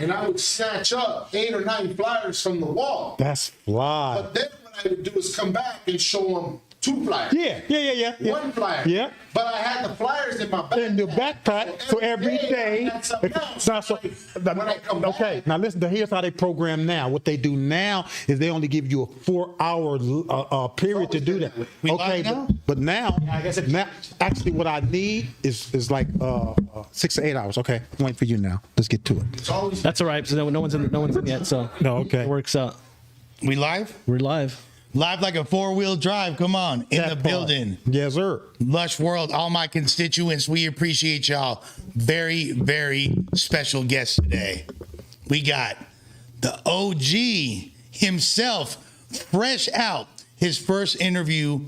and I would snatch up 8 or 9 flyers from the wall. That's fly. But then what I would do is come back and show them 2 flyers. Yeah. 1 flyer. Yeah. But I had the flyers in my backpack. In your backpack, so every day. I had something else. When I come Okay, back, now listen. Here's how they program now. What they do now is they only give you a 4-hour period to do that. Okay, but now, actually, what I need is like 6 to 8 hours. Okay, I'm waiting for you now. Let's get to it. That's all right. So no one's in yet. So No, okay. it works out. We live? We're live. Live like a 4-wheel drive. Come on. In the building. Yes, sir. Lush World, all my constituents, we appreciate y'all. Very, very special guest today. We got the OG himself, fresh out his first interview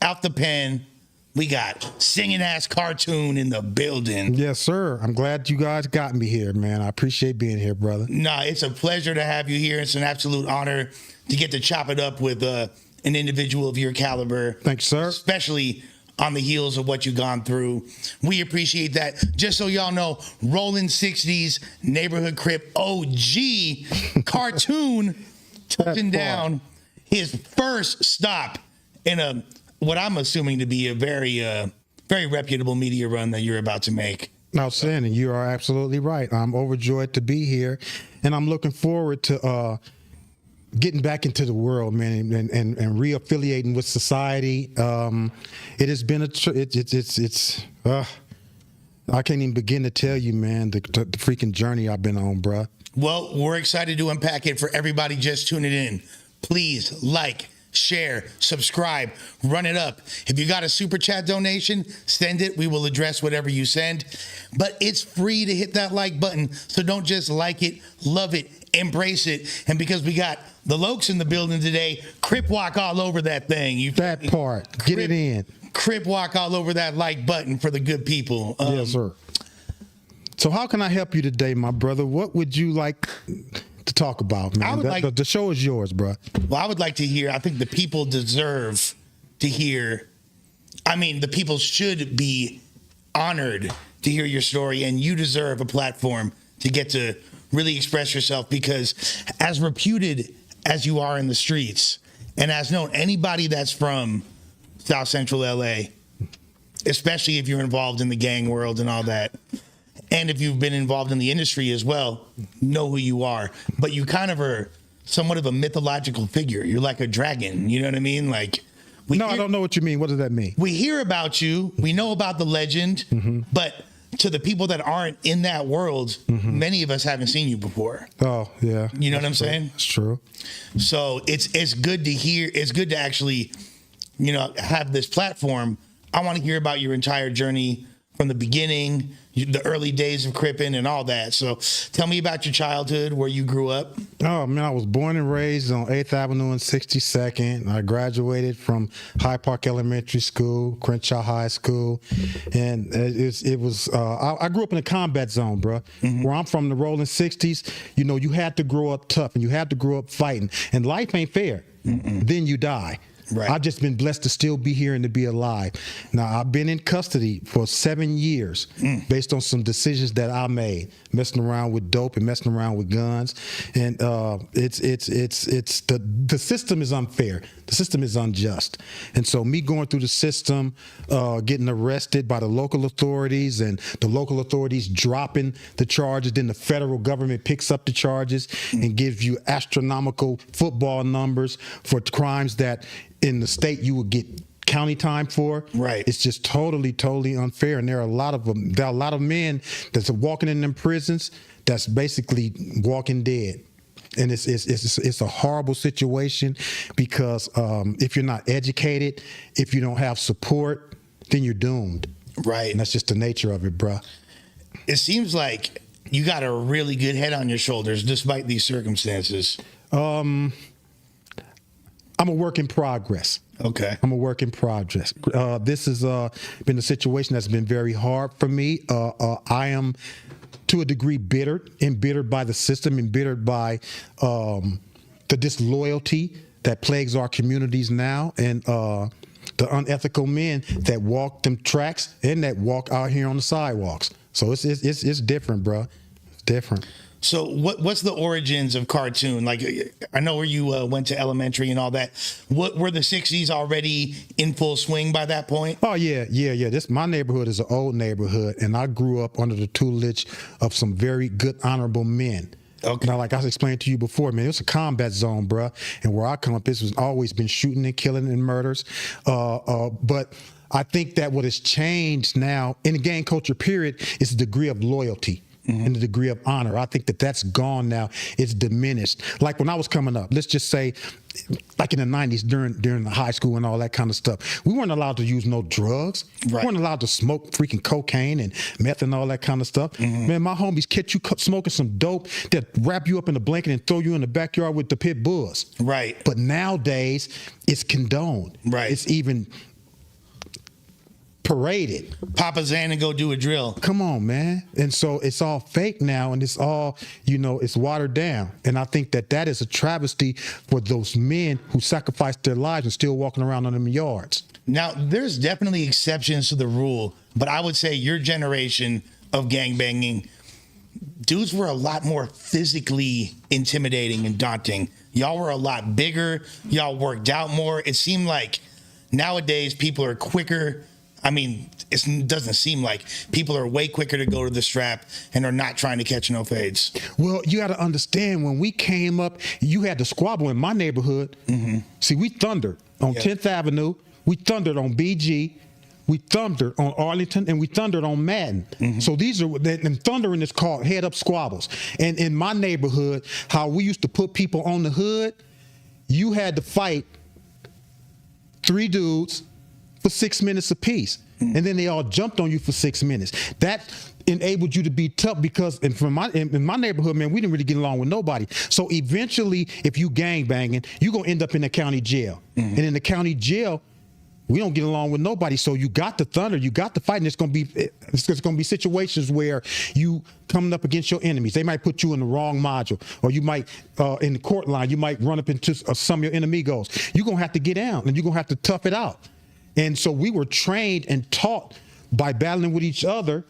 out the pen. We got singing ass cartoon in the building. Yes, sir. I'm glad you guys got me here, man. I appreciate being here, brother. Nah, it's a pleasure to have you here. It's an absolute honor to get to chop it up with an individual of your caliber. Thanks, sir. Especially on the heels of what you've gone through. We appreciate that. Just so y'all know, Rollin 60s Neighborhood Crip OG cartoon touching down his first stop in what I'm assuming to be a very reputable media run that you're about to make. Outstanding. You are absolutely right. I'm overjoyed to be here, and I'm looking forward to getting back into the world, man, and reaffiliating with society. It has been I can't even begin to tell you, man, the freaking journey I've been on, bruh. Well, we're excited to unpack it for everybody just tuning in. Please like, share, subscribe, run it up. If you got a super chat donation, send it. We will address whatever you send. But it's free to hit that like button. So don't just like it, love it, embrace it. And because we got the Lokes in the building today, Crip walk all over that thing. That part. Get it in. Crip walk all over that like button for the good people. Yes, sir. So how can I help you today, my brother? What would you like to talk about, man? The show is yours, bro. Well, I would like to hear, I think the people deserve to hear, the people should be honored to hear your story, and you deserve a platform to get to really express yourself, because as reputed as you are in the streets, and as known, anybody that's from South Central LA, especially if you're involved in the gang world and all that, and if you've been involved in the industry as well, know who you are. But you kind of are somewhat of a mythological figure. You're like a dragon. You know what I mean? I don't know what you mean. What does that mean? We hear about you. We know about the legend. Mm-hmm. But to the people that aren't in that world, mm-hmm. many of us haven't seen you before. Oh, yeah. You know what I'm saying? That's true. So it's good to hear. It's good to actually, have this platform. I want to hear about your entire journey from the beginning, the early days of Crippin' and all that. So tell me about your childhood, where you grew up. Oh, man, I was born and raised on 8th Avenue and 62nd. I graduated from Hyde Park Elementary School, Crenshaw High School. And I grew up in a combat zone, bro. Mm-hmm. Where I'm from, the Rollin 60s, you had to grow up tough and you had to grow up fighting. And life ain't fair. Mm-mm. Then you die. Right. I've just been blessed to still be here and to be alive. Now, I've been in custody for 7 years based on some decisions that I made, messing around with dope and messing around with guns. And the system is unfair. The system is unjust. And so me going through the system, getting arrested by the local authorities, and the local authorities dropping the charges, then the federal government picks up the charges and gives you astronomical football numbers for crimes that in the state you would get county time for. Right. It's just totally unfair. And there are a lot of them. There are a lot of men that's walking in them prisons that's basically walking dead. And it's a horrible situation, because if you're not educated, if you don't have support, then you're doomed. Right. And that's just the nature of it, bruh. It seems like you got a really good head on your shoulders despite these circumstances. I'm a work in progress. Okay. I'm a work in progress. This has been a situation that's been very hard for me. I am, to a degree, embittered by the system, embittered by the disloyalty that plagues our communities now, and the unethical men that walk them tracks and that walk out here on the sidewalks. So it's different, bro. It's different. So what's the origins of cartoon? Like, I know where you went to elementary and all that. What were the 60s already in full swing by that point? Oh yeah. My neighborhood is an old neighborhood, and I grew up under the tutelage of some very good, honorable men. Okay. Now, like I explained to you before, man, it was a combat zone, bruh. And where I come up, this has always been shooting and killing and murders. But I think that what has changed now in the gang culture period is the degree of loyalty. And the degree of honor. I think that that's gone now. It's diminished. Like when I was coming up, let's just say, like in the 90s during the high school and all that kind of stuff, we weren't allowed to use no drugs. Right. We weren't allowed to smoke freaking cocaine and meth and all that kind of stuff. Man, my homies catch you smoking some dope, that wrap you up in a blanket and throw you in the backyard with the pit bulls. Right. But nowadays, it's condoned. Right. It's even paraded. Papa Zan and go do a drill. Come on, man. And so it's all fake now, and it's all, it's watered down. And I think that that is a travesty for those men who sacrificed their lives and still walking around on them yards. Now, there's definitely exceptions to the rule, but I would say your generation of gangbanging, dudes were a lot more physically intimidating and daunting. Y'all were a lot bigger. Y'all worked out more. It seemed like nowadays people are quicker. I mean, it doesn't seem like people are way quicker to go to the strap and are not trying to catch no fades. Well, you got to understand, when we came up, you had the squabble in my neighborhood. See, we thundered on 10th Avenue. We thundered on BG. We thundered on Arlington, and we thundered on Madden. So these are, and thundering is called head-up squabbles. And in my neighborhood, how we used to put people on the hood, you had to fight 3 dudes for 6 minutes apiece. And then they all jumped on you for 6 minutes. That enabled you to be tough because in my neighborhood, man, we didn't really get along with nobody. So eventually, if you gang banging, you're going to end up in the county jail. And in the county jail, we don't get along with nobody. So you got the thunder, you got the fight, and it's going to be situations where you coming up against your enemies. They might put you in the wrong module, or you might in the court line, you might run up into some of your enemigos. You're going to have to get down, and you're going to have to tough it out. And so we were trained and taught by battling with each other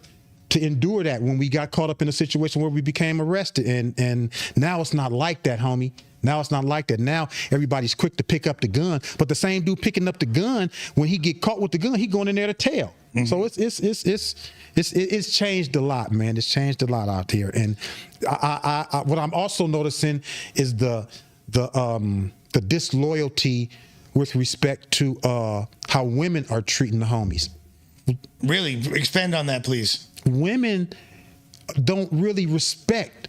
to endure that when we got caught up in a situation where we became arrested. And now it's not like that, homie. Now it's not like that. Now everybody's quick to pick up the gun, but the same dude picking up the gun, when he get caught with the gun, he going in there to tell. So it's changed a lot, man. It's changed a lot out here. And I what I'm also noticing is the disloyalty with respect to how women are treating the homies. Really? Expand on that, please. Women don't really respect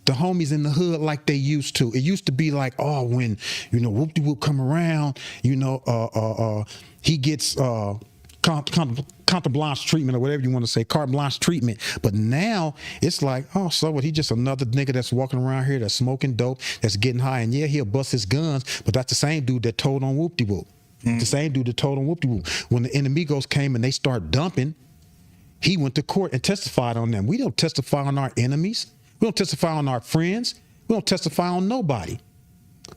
the homies in the hood like they used to. It used to be like, oh, when, whoop-de-whoop come around, he gets carte blanche treatment, or whatever you want to say, carte blanche treatment. But now it's like, oh, so what? He just another nigga that's walking around here that's smoking dope, that's getting high, and yeah, he'll bust his guns, but that's the same dude that told on whoop-de-whoop. The same dude that told on whoop-de-whoop. When the enemigos came and they start dumping, he went to court and testified on them. We don't testify on our enemies. We don't testify on our friends. We don't testify on nobody.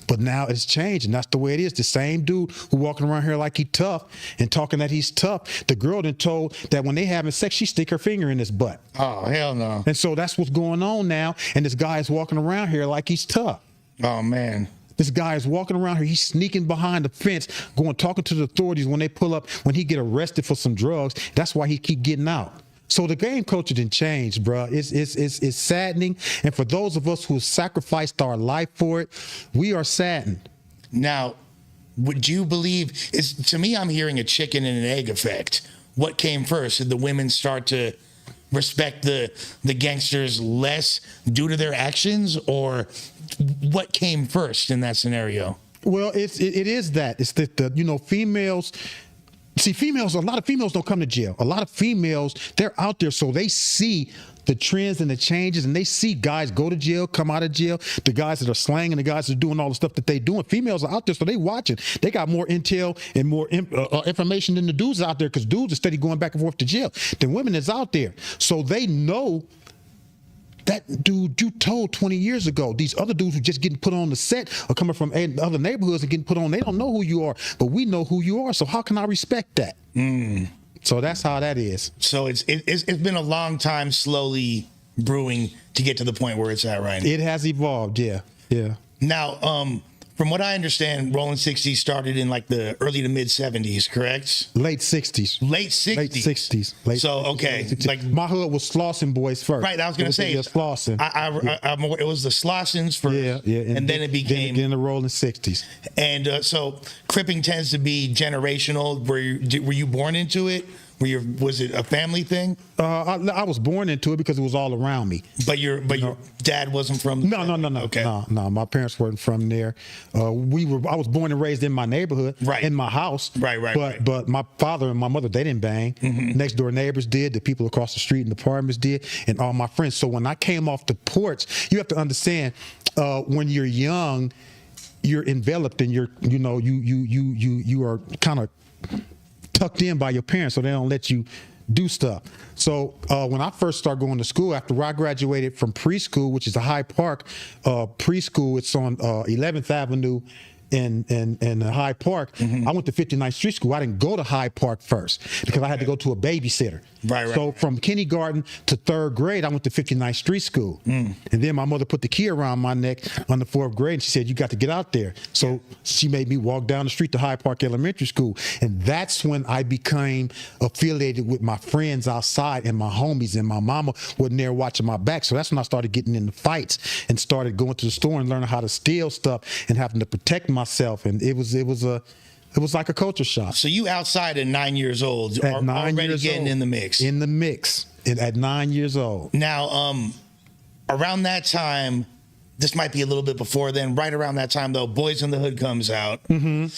But now it's changed, and that's the way it is. The same dude who walking around here like he tough and talking that he's tough, the girl done told that when they having sex, she stick her finger in his butt. Oh, hell no. And so that's what's going on now, and this guy is walking around here like he's tough. Oh, man. This guy is walking around here, he's sneaking behind the fence, talking to the authorities when they pull up, when he get arrested for some drugs. That's why he keep getting out. So the game culture didn't change, bro. It's saddening. And for those of us who sacrificed our life for it, we are saddened. Now, would you believe, to me, I'm hearing a chicken and an egg effect. What came first? Did the women start to respect the gangsters less due to their actions, or what came first in that scenario? Well, it is that. It's that females. See, a lot of females don't come to jail. A lot of females, they're out there, so they see the trends and the changes, and they see guys go to jail, come out of jail, the guys that are slanging, the guys that are doing all the stuff that they doing. Females are out there, so they watching. They got more intel and more information than the dudes out there, because dudes are steady going back and forth to jail. The women is out there, so they know that dude you told 20 years ago. These other dudes who just getting put on the set are coming from other neighborhoods and getting put on. They don't know who you are, but we know who you are. So how can I respect that? So that's how that is. So it's been a long time slowly brewing to get to the point where it's at right now. It has evolved, yeah. Now, from what I understand, Rollin 60 started in like the early to mid 70s, correct? Late 60s. Late 60s. Late 60s. So, okay. Like my hood was Slauson boys first. Right, I was going to say. Slauson. It was the Slossons first. Yeah. And then it became. Then the Rollin 60s. And so cripping tends to be generational. Were you born into it? Was it a family thing? I was born into it because it was all around me. But your dad wasn't from. No. Okay. No. My parents weren't from there. I was born and raised in my neighborhood, right, in my house. Right. But my father and my mother, they didn't bang. Mm-hmm. Next door neighbors did. The people across the street in the apartments did, and all my friends. So when I came off the porch, you have to understand, when you're young, you're enveloped and you are kind of tucked in by your parents, so they don't let you do stuff. So when I first started going to school, after I graduated from preschool, which is a Hyde Park preschool, it's on 11th Avenue in Hyde Park. I went to 59th Street School. I didn't go to Hyde Park first because I had to go to a babysitter. Right. So from kindergarten to third grade, I went to 59th Street School. And then my mother put the key around my neck on the fourth grade, and she said, "You got to get out there." So she made me walk down the street to Hyde Park Elementary School. And that's when I became affiliated with my friends outside and my homies, and my mama wasn't there watching my back. So that's when I started getting into fights and started going to the store and learning how to steal stuff and having to protect myself. And it was like a culture shock. So you outside at 9 years old, At 9 already years getting old, in the mix. In the mix at 9 years old. Now, around that time, this might be a little bit before then, right around that time though, Boys in the Hood comes out. And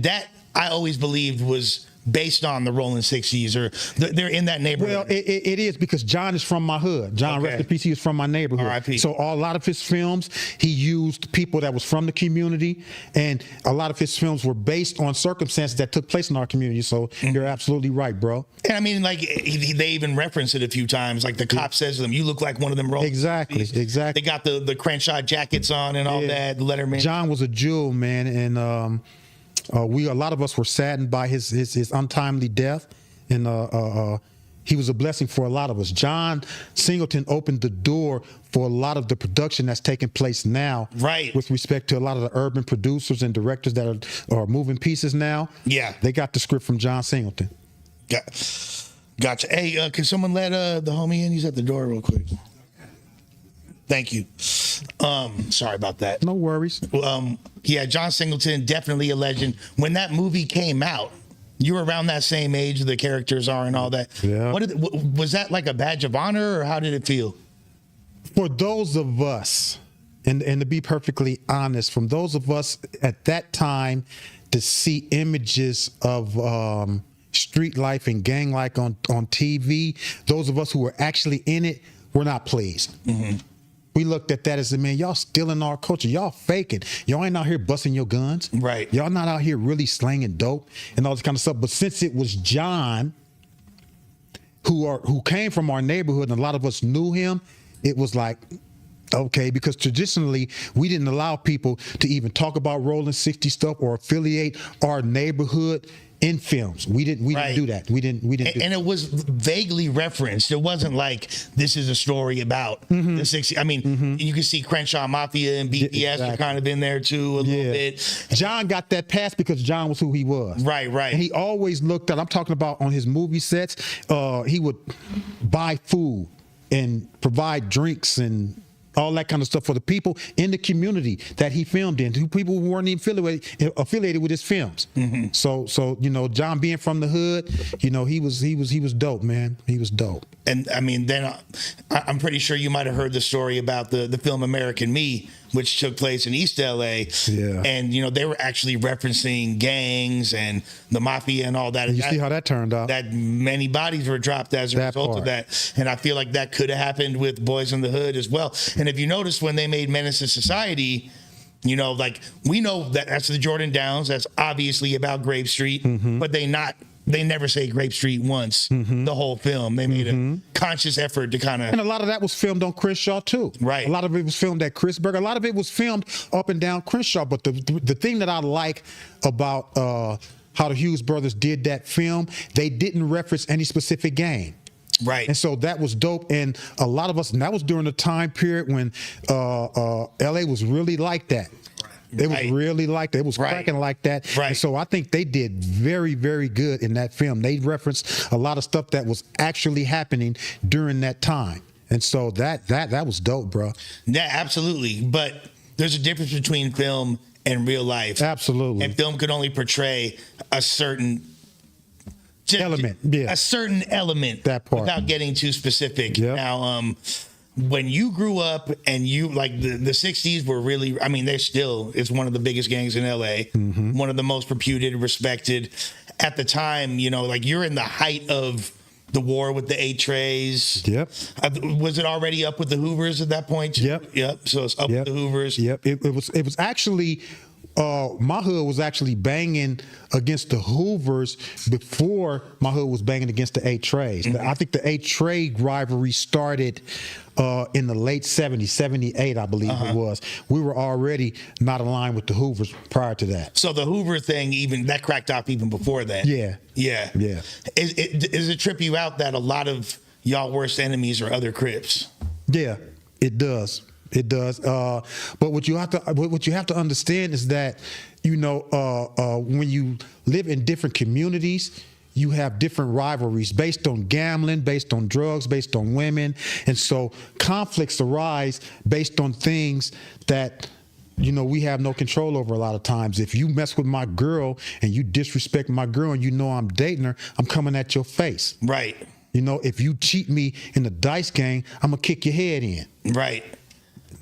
that I always believed was based on the Rollin 60s, or they're in that neighborhood. Well, it is because John is from my hood. John, Okay. rest in peace, he was from my neighborhood. R.I.P. So a lot of his films, he used people that was from the community, and a lot of his films were based on circumstances that took place in our community. So you're absolutely right, bro. And I mean, like, they even reference it a few times. Like the cop says to them, "You look like one of them Rollin." Exactly. They got the Crenshaw jackets on and all that, Letterman. John was a jewel, man, and a lot of us were saddened by his untimely death, and he was a blessing for a lot of us. John Singleton opened the door for a lot of the production that's taking place now, right, with respect to a lot of the urban producers and directors that are moving pieces now. Yeah, they got the script from John Singleton. Gotcha. Hey, can someone let the homie in? He's at the door real quick. Thank you. Sorry about that. No worries. Yeah, John Singleton, definitely a legend. When that movie came out, you were around that same age the characters are and all that. Yeah. Was that like a badge of honor, or how did it feel? For those of us, and to be perfectly honest, from those of us at that time, to see images of street life and gang life on TV, those of us who were actually in it were not pleased. We looked at that as, man, y'all stealing our culture. Y'all faking. Y'all ain't out here busting your guns. Right. Y'all not out here really slanging dope and all this kind of stuff. But since it was John who came from our neighborhood and a lot of us knew him, it was like, okay, because traditionally we didn't allow people to even talk about Rollin 60 stuff or affiliate our neighborhood in films. We didn't do that. We didn't do And it was vaguely referenced. It wasn't like this is a story about the 60s. I mean, you can see Crenshaw Mafia and BTS are kind of in there too a little bit. John got that pass because John was who he was. Right. And he always looked at, I'm talking about on his movie sets, he would buy food and provide drinks and all that kind of stuff for the people in the community that he filmed in, people who weren't even affiliated with his films. So John being from the hood, he was dope, man. He was dope. And I mean, then I'm pretty sure you might have heard the story about the film American Me, which took place in East LA. Yeah. And they were actually referencing gangs and the mafia and all that. And you see how that turned out. That many bodies were dropped as a result of that. And I feel like that could have happened with Boys in the Hood as well. And if you notice, when they made Menace to Society, like we know that that's the Jordan Downs. That's obviously about Grape Street, but they never say Grape Street once the whole film. They made a conscious effort to kind of... And a lot of that was filmed on Crenshaw, too. Right. A lot of it was filmed at Chrisburg. A lot of it was filmed up and down Crenshaw. But the thing that I like about how the Hughes brothers did that film, they didn't reference any specific gang. Right. And so that was dope. And a lot of us, and that was during the time period when LA was really like that. It was really like that. It was cracking like that. Right. And so I think they did very, very good in that film. They referenced a lot of stuff that was actually happening during that time. And so that was dope, bro. Yeah, absolutely. But there's a difference between film and real life. Absolutely. And film could only portray a certain element. Yeah. A certain element. That part. Without getting too specific. Yep. Now, when you grew up and you like the 60s were really, I mean, it's one of the biggest gangs in LA, one of the most reputed, respected at the time, you know, like you're in the height of the war with the 8 trays. Yep. Was it already up with the Hoovers at that point? Yep. So it's up with the Hoovers. Yep. It was actually my hood was actually banging against the Hoovers before my hood was banging against the 8 trays. I think the 8 tray rivalry started in the late 70s, 78, I believe it was. We were already not aligned with the Hoovers prior to that. So the Hoover thing, even that cracked off even before that. Yeah. Does it trip you out that a lot of y'all worst enemies are other Crips? Yeah, it does. It does. But what you have to understand is that, you know, when you live in different communities, you have different rivalries based on gambling, based on drugs, based on women. And so conflicts arise based on things that, you know, we have no control over a lot of times. If you mess with my girl and you disrespect my girl and you know I'm dating her, I'm coming at your face. Right. You know, if you cheat me in the dice game, I'm going to kick your head in. Right.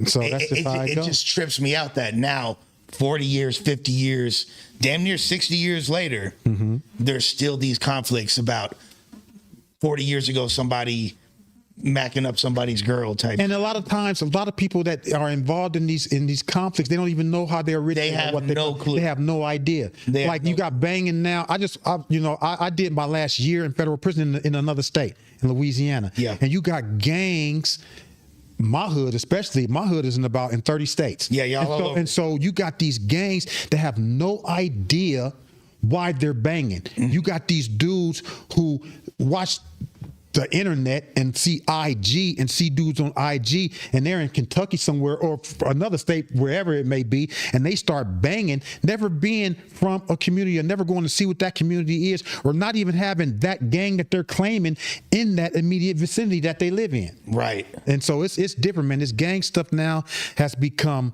So that's just how it goes. It just trips me out that now, 40 years, 50 years, damn near 60 years later, there's still these conflicts about 40 years ago, somebody macking up somebody's girl type. And a lot of times, a lot of people that are involved in these conflicts, they don't even know how they originated. They have no clue. They have no idea. Like you got banging now. I did my last year in federal prison in another state, in Louisiana. Yeah. And you got gangs. My hood, especially, my hood is in 30 states. Yeah, y'all. And so you got these gangs that have no idea why they're banging. You got these dudes who watch the internet and see IG and see dudes on IG and they're in Kentucky somewhere or another state, wherever it may be, and they start banging, never being from a community or never going to see what that community is or not even having that gang that they're claiming in that immediate vicinity that they live in. Right. And so it's different, man. This gang stuff now has become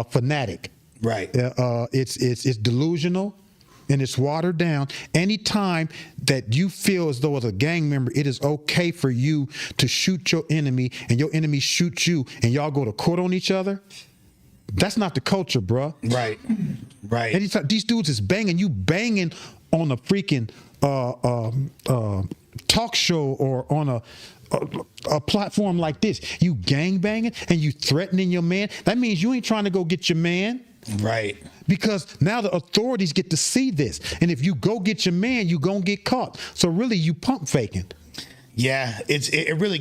fanatic. Right. It's delusional. And it's watered down. Anytime that you feel as though as a gang member, it is okay for you to shoot your enemy and your enemy shoots you and y'all go to court on each other, that's not the culture, bruh. Right. Right. Anytime these dudes is banging, you banging on a freaking talk show or on a platform like this, you gang banging and you threatening your man, that means you ain't trying to go get your man. Right. Because now the authorities get to see this. And if you go get your man, you going to get caught. So really you pump faking. Yeah, it really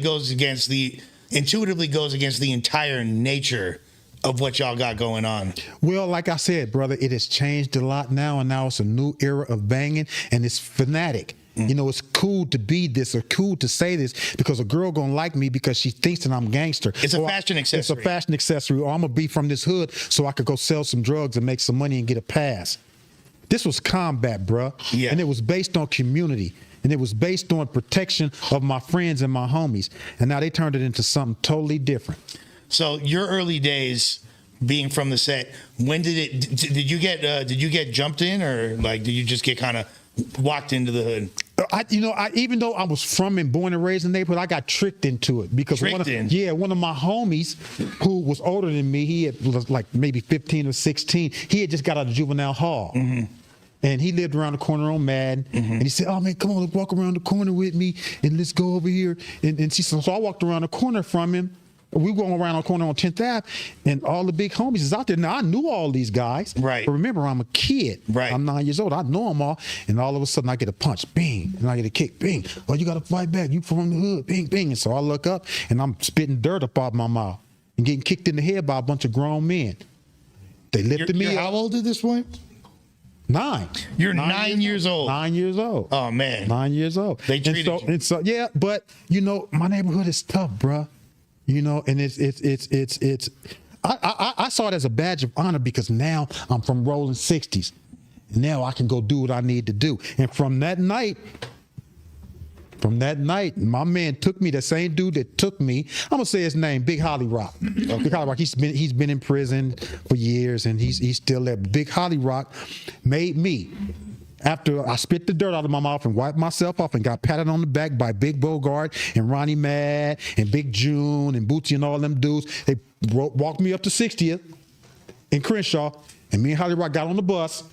intuitively goes against the entire nature of what y'all got going on. Well, like I said, brother, it has changed a lot now. And now it's a new era of banging and it's fanatic. You know, it's cool to be this or cool to say this because a girl gonna like me because she thinks that I'm gangster. It's a fashion accessory. It's a fashion accessory. Or I'm gonna be from this hood so I could go sell some drugs and make some money and get a pass. This was combat, bruh. Yeah. And it was based on community. And it was based on protection of my friends and my homies. And now they turned it into something totally different. So your early days being from the set, when did you get jumped in or like did you just get kind of walked into the hood? Even though I was from and born and raised in the neighborhood, I got tricked into it because one of my homies who was older than me, he was like maybe 15 or 16. He had just got out of juvenile hall. And he lived around the corner on Madden. And he said, "Oh man, come on, let's walk around the corner with me and let's go over here." And so I walked around the corner from him. We were going around the corner on 10th Ave, and all the big homies is out there. Now, I knew all these guys. Right. But remember, I'm a kid. Right. I'm 9 years old. I know them all. And all of a sudden, I get a punch. Bing. And I get a kick. Bing. Oh, you got to fight back. You from the hood. Bing, bing. And so I look up, and I'm spitting dirt up out my mouth and getting kicked in the head by a bunch of grown men. They lifted me You're up. how old at this point? 9. You're 9 years old. 9 years old. Oh man. 9 years old. They treated you. And so yeah, but you know, my neighborhood is tough, bruh. You know, and it's I saw it as a badge of honor because now I'm from rolling 60s. Now I can go do what I need to do. And from that night, my man took me, the same dude that took me, I'm gonna say his name, Big Holly Rock. Big Holly Rock, he's been in prison for years and he's still there. Big Holly Rock made me, after I spit the dirt out of my mouth and wiped myself off and got patted on the back by Big Bogart and Ronnie Mad and Big June and Bootsy and all them dudes, they walked me up to 60th in Crenshaw, and me and Holly Rock got on the bus,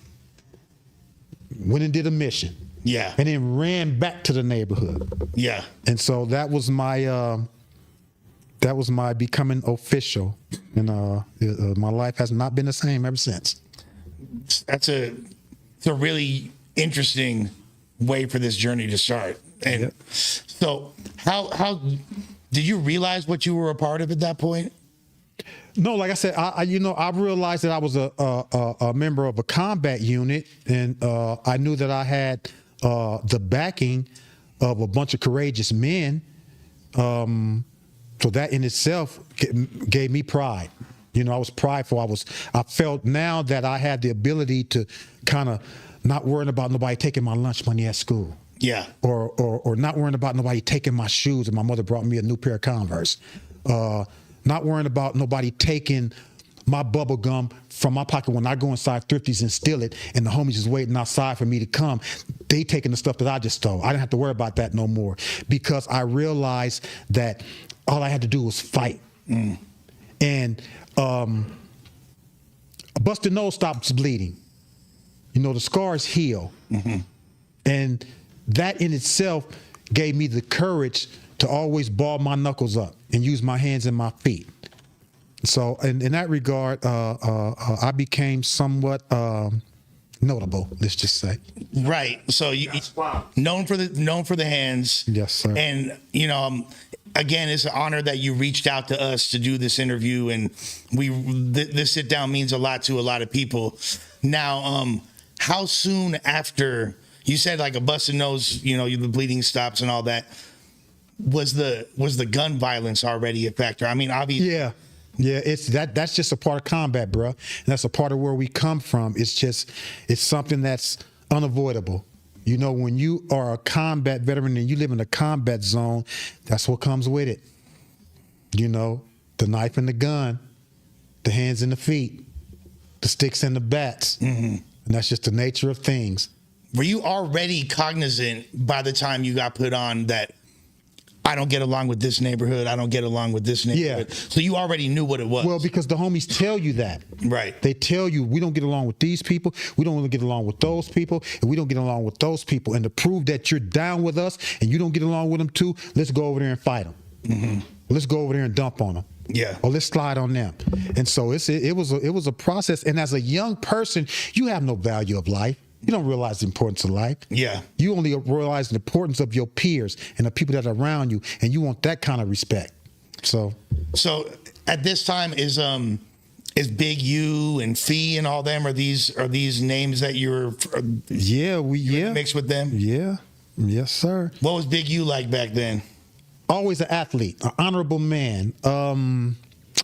went and did a mission. Yeah. And then ran back to the neighborhood. Yeah. And so that was my becoming official, and my life has not been the same ever since. It's a really interesting way for this journey to start. And so how did you realize what you were a part of at that point? No, like I said, I realized that I was a member of a combat unit, and I knew that I had the backing of a bunch of courageous men. So that in itself gave me pride. You know, I was prideful. I felt now that I had the ability to kind of not worrying about nobody taking my lunch money at school. Yeah. Or not worrying about nobody taking my shoes, and my mother brought me a new pair of Converse. Not worrying about nobody taking my bubble gum from my pocket when I go inside Thrifties and steal it, and the homies is waiting outside for me to come. They taking the stuff that I just stole. I didn't have to worry about that no more because I realized that all I had to do was fight. And a busted nose stops bleeding. You know, the scars heal. And that in itself gave me the courage to always ball my knuckles up and use my hands and my feet. So in that regard, I became somewhat notable, let's just say. Right. So you known for the hands. Yes, sir. And again, it's an honor that you reached out to us to do this interview, and this sit down means a lot to a lot of people. Now, how soon after you said like a busted nose, the bleeding stops and all that, was the gun violence already a factor? I mean, obviously. Yeah, that's just a part of combat, bro. And that's a part of where we come from. It's something that's unavoidable. You know, when you are a combat veteran and you live in a combat zone, that's what comes with it. You know, the knife and the gun, the hands and the feet, the sticks and the bats. And that's just the nature of things. Were you already cognizant by the time you got put on that I don't get along with this neighborhood, I don't get along with this neighborhood? Yeah. So you already knew what it was. Well, because the homies tell you that. Right. They tell you, we don't get along with these people, we don't get along with those people, and we don't get along with those people. And to prove that you're down with us and you don't get along with them too, let's go over there and fight them. Let's go over there and dump on them. Yeah. Or let's slide on them. And so it was a process. And as a young person, you have no value of life. You don't realize the importance of life. Yeah. You only realize the importance of your peers and the people that are around you, and you want that kind of respect. So at this time is Big U and Fee and all them, are these names that you're mixed with them? Yeah. Yes, sir. What was Big U like back then? Always an athlete, an honorable man,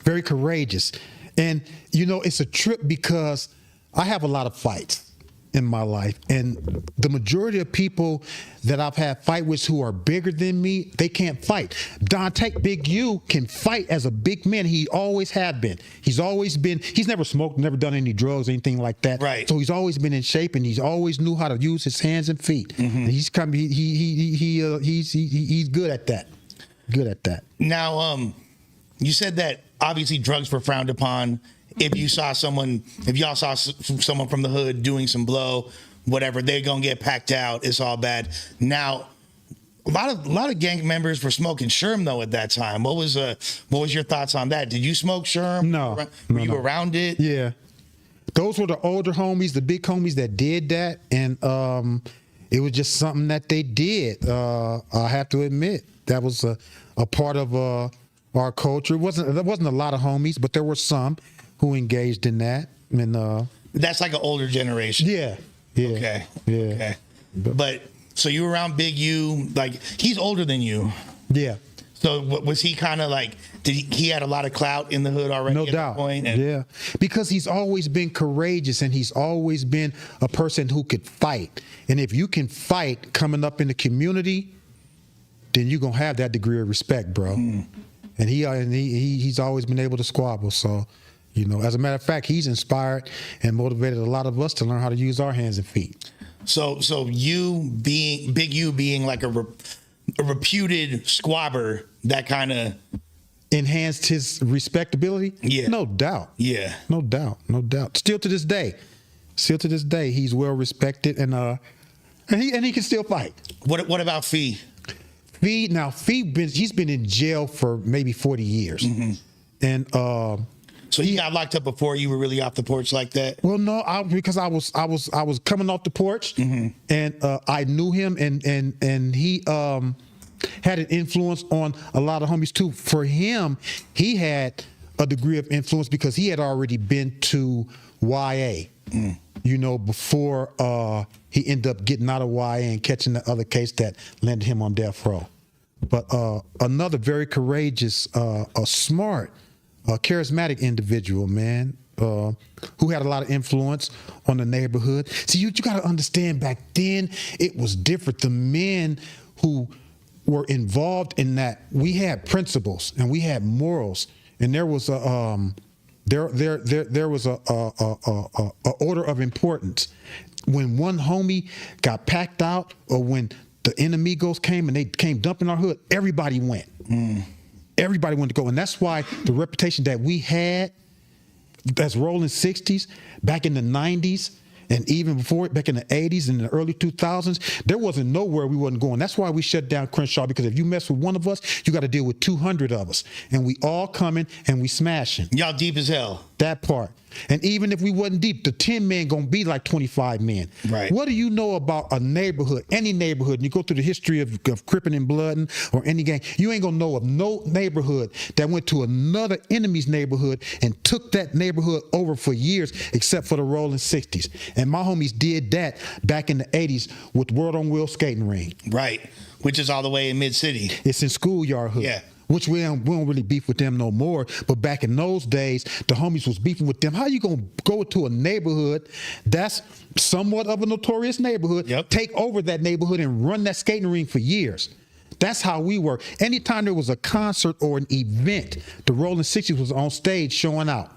very courageous. And it's a trip because I have a lot of fights in my life, and the majority of people that I've had fight with who are bigger than me, they can't fight. Dante Big U can fight as a big man. He always have been. He's never smoked, never done any drugs, anything like that. Right. So he's always been in shape, and he's always knew how to use his hands and feet. And he's good at that. Good at that. Now, you said that obviously drugs were frowned upon. If y'all saw someone from the hood doing some blow, whatever, they're gonna get packed out. It's all bad. Now, a lot of gang members were smoking Sherm though at that time. What was your thoughts on that? Did you smoke Sherm? No. Were you around it? Yeah. Those were the older homies, the big homies that did that, and it was just something that they did. I have to admit that was a part of our culture. There wasn't a lot of homies, but there were some who engaged in that. And that's like an older generation. Yeah. Yeah. Okay. Yeah. Okay. But so you were around Big U, like he's older than you. Yeah. So was he kind of like, he had a lot of clout in the hood already No at doubt. that point? And Yeah. Because he's always been courageous and he's always been a person who could fight. And if you can fight coming up in the community, then you're going to have that degree of respect, bro. And he's always been able to squabble. So, you know, as a matter of fact, he's inspired and motivated a lot of us to learn how to use our hands and feet. So you being, Big U being like a reputed squabber, that kind of Enhanced his respectability? Yeah. No doubt. Yeah. No doubt. No doubt. Still to this day, he's well respected and he can still fight. What about Fee? He's been in jail for maybe 40 years. And So he got locked up before you were really off the porch like that? well, no, because I was coming off the porch and I knew him and he had an influence on a lot of homies too. For him, he had a degree of influence because he had already been to YA, you know, before he ended up getting out of YA and catching the other case that landed him on death row. But another very courageous, a smart, charismatic individual, man, who had a lot of influence on the neighborhood. See, you got to understand, back then it was different. The men who were involved in that, we had principles and we had morals, and there was a there was a order of importance. When one homie got packed out, or when the enemigos came and they came dumping our hood, everybody went. Everybody wanted to go, and that's why the reputation that we had as Rollin 60s back in the 90s. And even before it, back in the 80s and the early 2000s, there wasn't nowhere we wasn't going. That's why we shut down Crenshaw, because if you mess with one of us, you got to deal with 200 of us. And we all coming and we smashing. Y'all deep as hell. That part. And even if we wasn't deep, the 10 men going to be like 25 men. Right. What do you know about a neighborhood, any neighborhood, and you go through the history of cripping and blooding or any gang, you ain't going to know of no neighborhood that went to another enemy's neighborhood and took that neighborhood over for years, except for the Rollin 60s. And my homies did that back in the 80s with World on Wheel skating ring. Right. Which is all the way in Mid-City. It's in Schoolyard Hood. Yeah. Which we don't really beef with them no more. But back in those days, the homies was beefing with them. How you gonna go to a neighborhood that's somewhat of a notorious neighborhood, take over that neighborhood and run that skating ring for years? That's how we were. Anytime there was a concert or an event, the Rollin 60s was on stage showing out.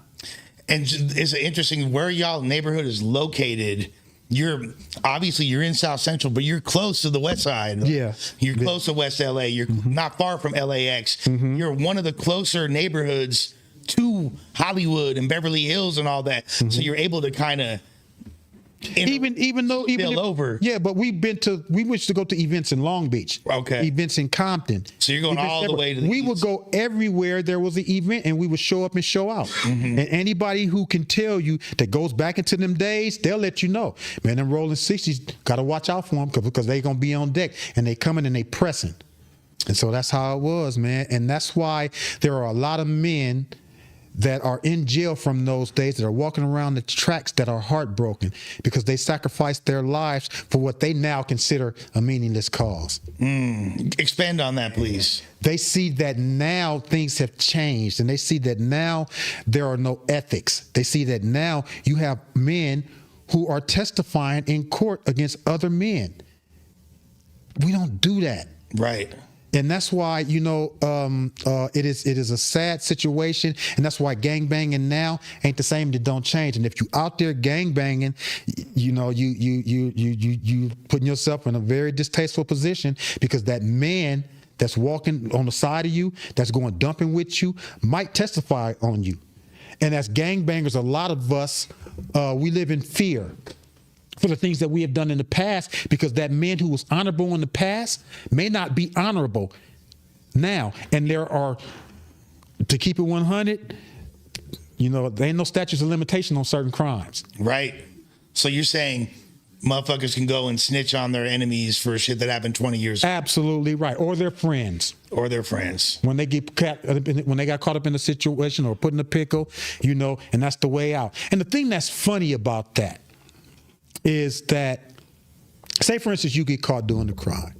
And it's interesting where y'all neighborhood is located. You're in South Central, but you're close to the West Side. Yeah. You're close to West LA. You're not far from LAX. You're one of the closer neighborhoods to Hollywood and Beverly Hills and all that. So you're able to kind of Even though over. Yeah, but we went to go to events in Long Beach. Okay. Events in Compton. So you're going events all the way to the We east. would go everywhere there was an event, and we would show up and show out. And anybody who can tell you that goes back into them days, they'll let you know. Man, them Rollin 60s, got to watch out for them because they going to be on deck, and they coming and they pressing. And so that's how it was, man. And that's why there are a lot of men that are in jail from those days, that are walking around the tracks that are heartbroken because they sacrificed their lives for what they now consider a meaningless cause. Expand on that, please. They see that now things have changed, and they see that now there are no ethics. They see that now you have men who are testifying in court against other men. We don't do that. Right. And that's why, you know, it is a sad situation, and that's why gangbanging now ain't the same. That don't change. And if you out there gangbanging, you know, you putting yourself in a very distasteful position, because that man that's walking on the side of you, that's going dumping with you, might testify on you. And as gangbangers, a lot of us, we live in fear for the things that we have done in the past, because that man who was honorable in the past may not be honorable now. And there are, to keep it 100, you know, there ain't no statutes of limitation on certain crimes. Right. So you're saying motherfuckers can go and snitch on their enemies for shit that happened 20 years ago. Absolutely right. Or their friends. Or their friends. When they got caught up in a situation or put in a pickle, you know, and that's the way out. And the thing that's funny about that, is that, say for instance, you get caught doing the crime.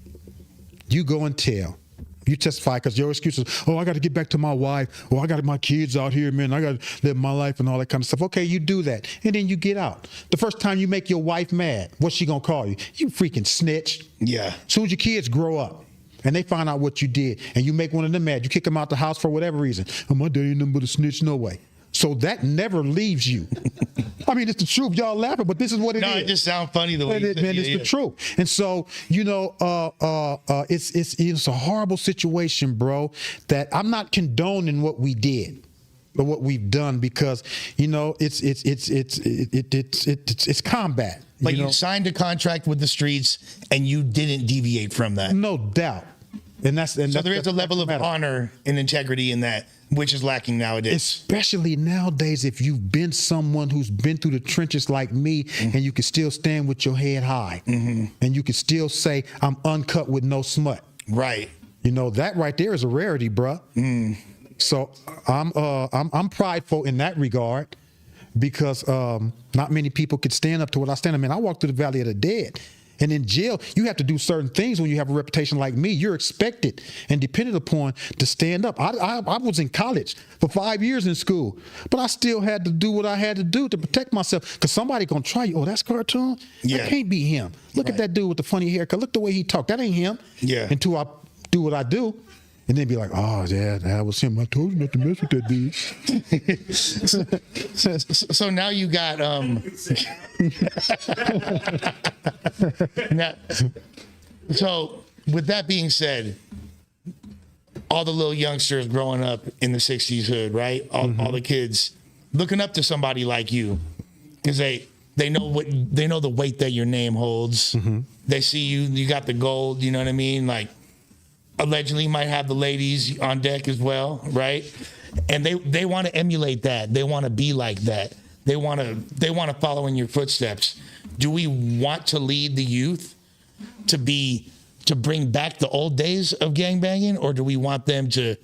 You go and tell. You testify because your excuse is, oh, I got to get back to my wife. Oh, I got my kids out here, man. I got to live my life and all that kind of stuff. Okay, you do that. And then you get out. The first time you make your wife mad, what's she going to call you? You freaking snitch. Yeah. As soon as your kids grow up and they find out what you did and you make one of them mad, you kick them out the house for whatever reason. Oh, my daddy ain't nothing but a snitch, no way. So that never leaves you. I mean, it's the truth. Y'all laughing, but this is what it is. No, it just sounds funny the way you Man, it's the truth. And so, you know, it's a horrible situation, bro, that I'm not condoning what we did or what we've done because, you know, it's combat. But know? you signed a contract with the streets and you didn't deviate from that. No doubt. And so there is a level of honor and integrity in that, which is lacking nowadays. Especially nowadays, if you've been someone who's been through the trenches like me, and you can still stand with your head high, and you can still say, I'm uncut with no smut. Right. You know, that right there is a rarity, bruh. So I'm prideful in that regard because not many people could stand up to what I stand. I mean, I walk through the valley of the dead. And in jail, you have to do certain things when you have a reputation like me. You're expected and depended upon to stand up. I was in college for 5 years in school, but I still had to do what I had to do to protect myself because somebody going to try you. Oh, that's cartoon? Yeah. That can't be him. Look at that dude with the funny haircut. Look the way he talked. That ain't him. Yeah. Until I do what I do. And then be like, oh, yeah, that was him. I told you not to mess with that dude. So now you got now, so with that being said, all the little youngsters growing up in the 60s hood, right? All the kids looking up to somebody like you because they know the weight that your name holds. They see you got the gold, you know what I mean? Like allegedly might have the ladies on deck as well, right? And they want to emulate that. They want to be like that. They want to follow in your footsteps. Do we want to lead the youth to bring back the old days of gangbanging, or do we want them to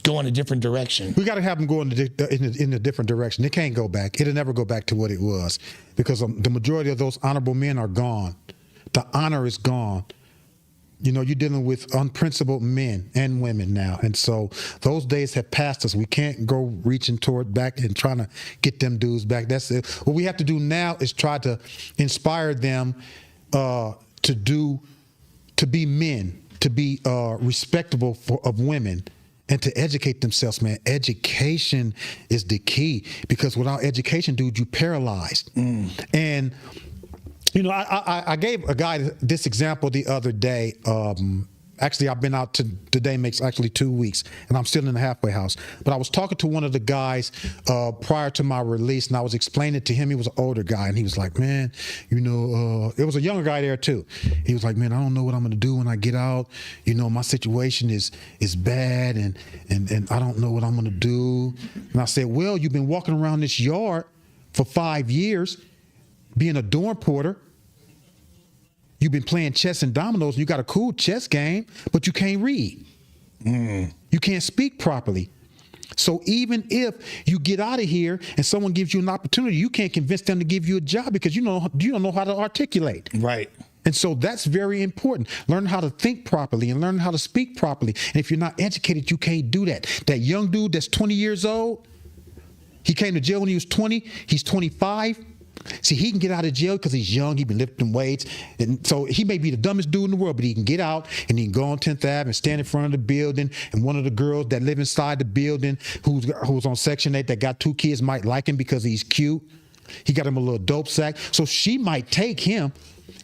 go in a different direction? We got to have them go in a different direction. It can't go back. It'll never go back to what it was because the majority of those honorable men are gone. The honor is gone. You know, you're dealing with unprincipled men and women now. And so those days have passed us. We can't go reaching toward back and trying to get them dudes back. That's it. What we have to do now is try to inspire them to be men, to be respectable of women, and to educate themselves, man. Education is the key because without education, dude, you paralyzed. And you know, I gave a guy this example the other day. Actually, I've been out today makes actually 2 weeks, and I'm still in the halfway house. But I was talking to one of the guys prior to my release, and I was explaining to him. He was an older guy, and he was like, man, you know, it was a younger guy there too. He was like, man, I don't know what I'm going to do when I get out. You know, my situation is bad, and I don't know what I'm going to do. And I said, well, you've been walking around this yard for 5 years, being a dorm porter. You've been playing chess and dominoes, and you got a cool chess game, but you can't read. You can't speak properly. So even if you get out of here and someone gives you an opportunity, you can't convince them to give you a job because you don't know how to articulate. Right. And so that's very important. Learn how to think properly and learn how to speak properly. And if you're not educated, you can't do that. That young dude that's 20 years old, he came to jail when he was 20, he's 25. See, he can get out of jail because he's young. He's been lifting weights. And so he may be the dumbest dude in the world, but he can get out and he can go on 10th Ave and stand in front of the building. And one of the girls that live inside the building who's on Section 8 that got 2 kids might like him because he's cute. He got him a little dope sack. So she might take him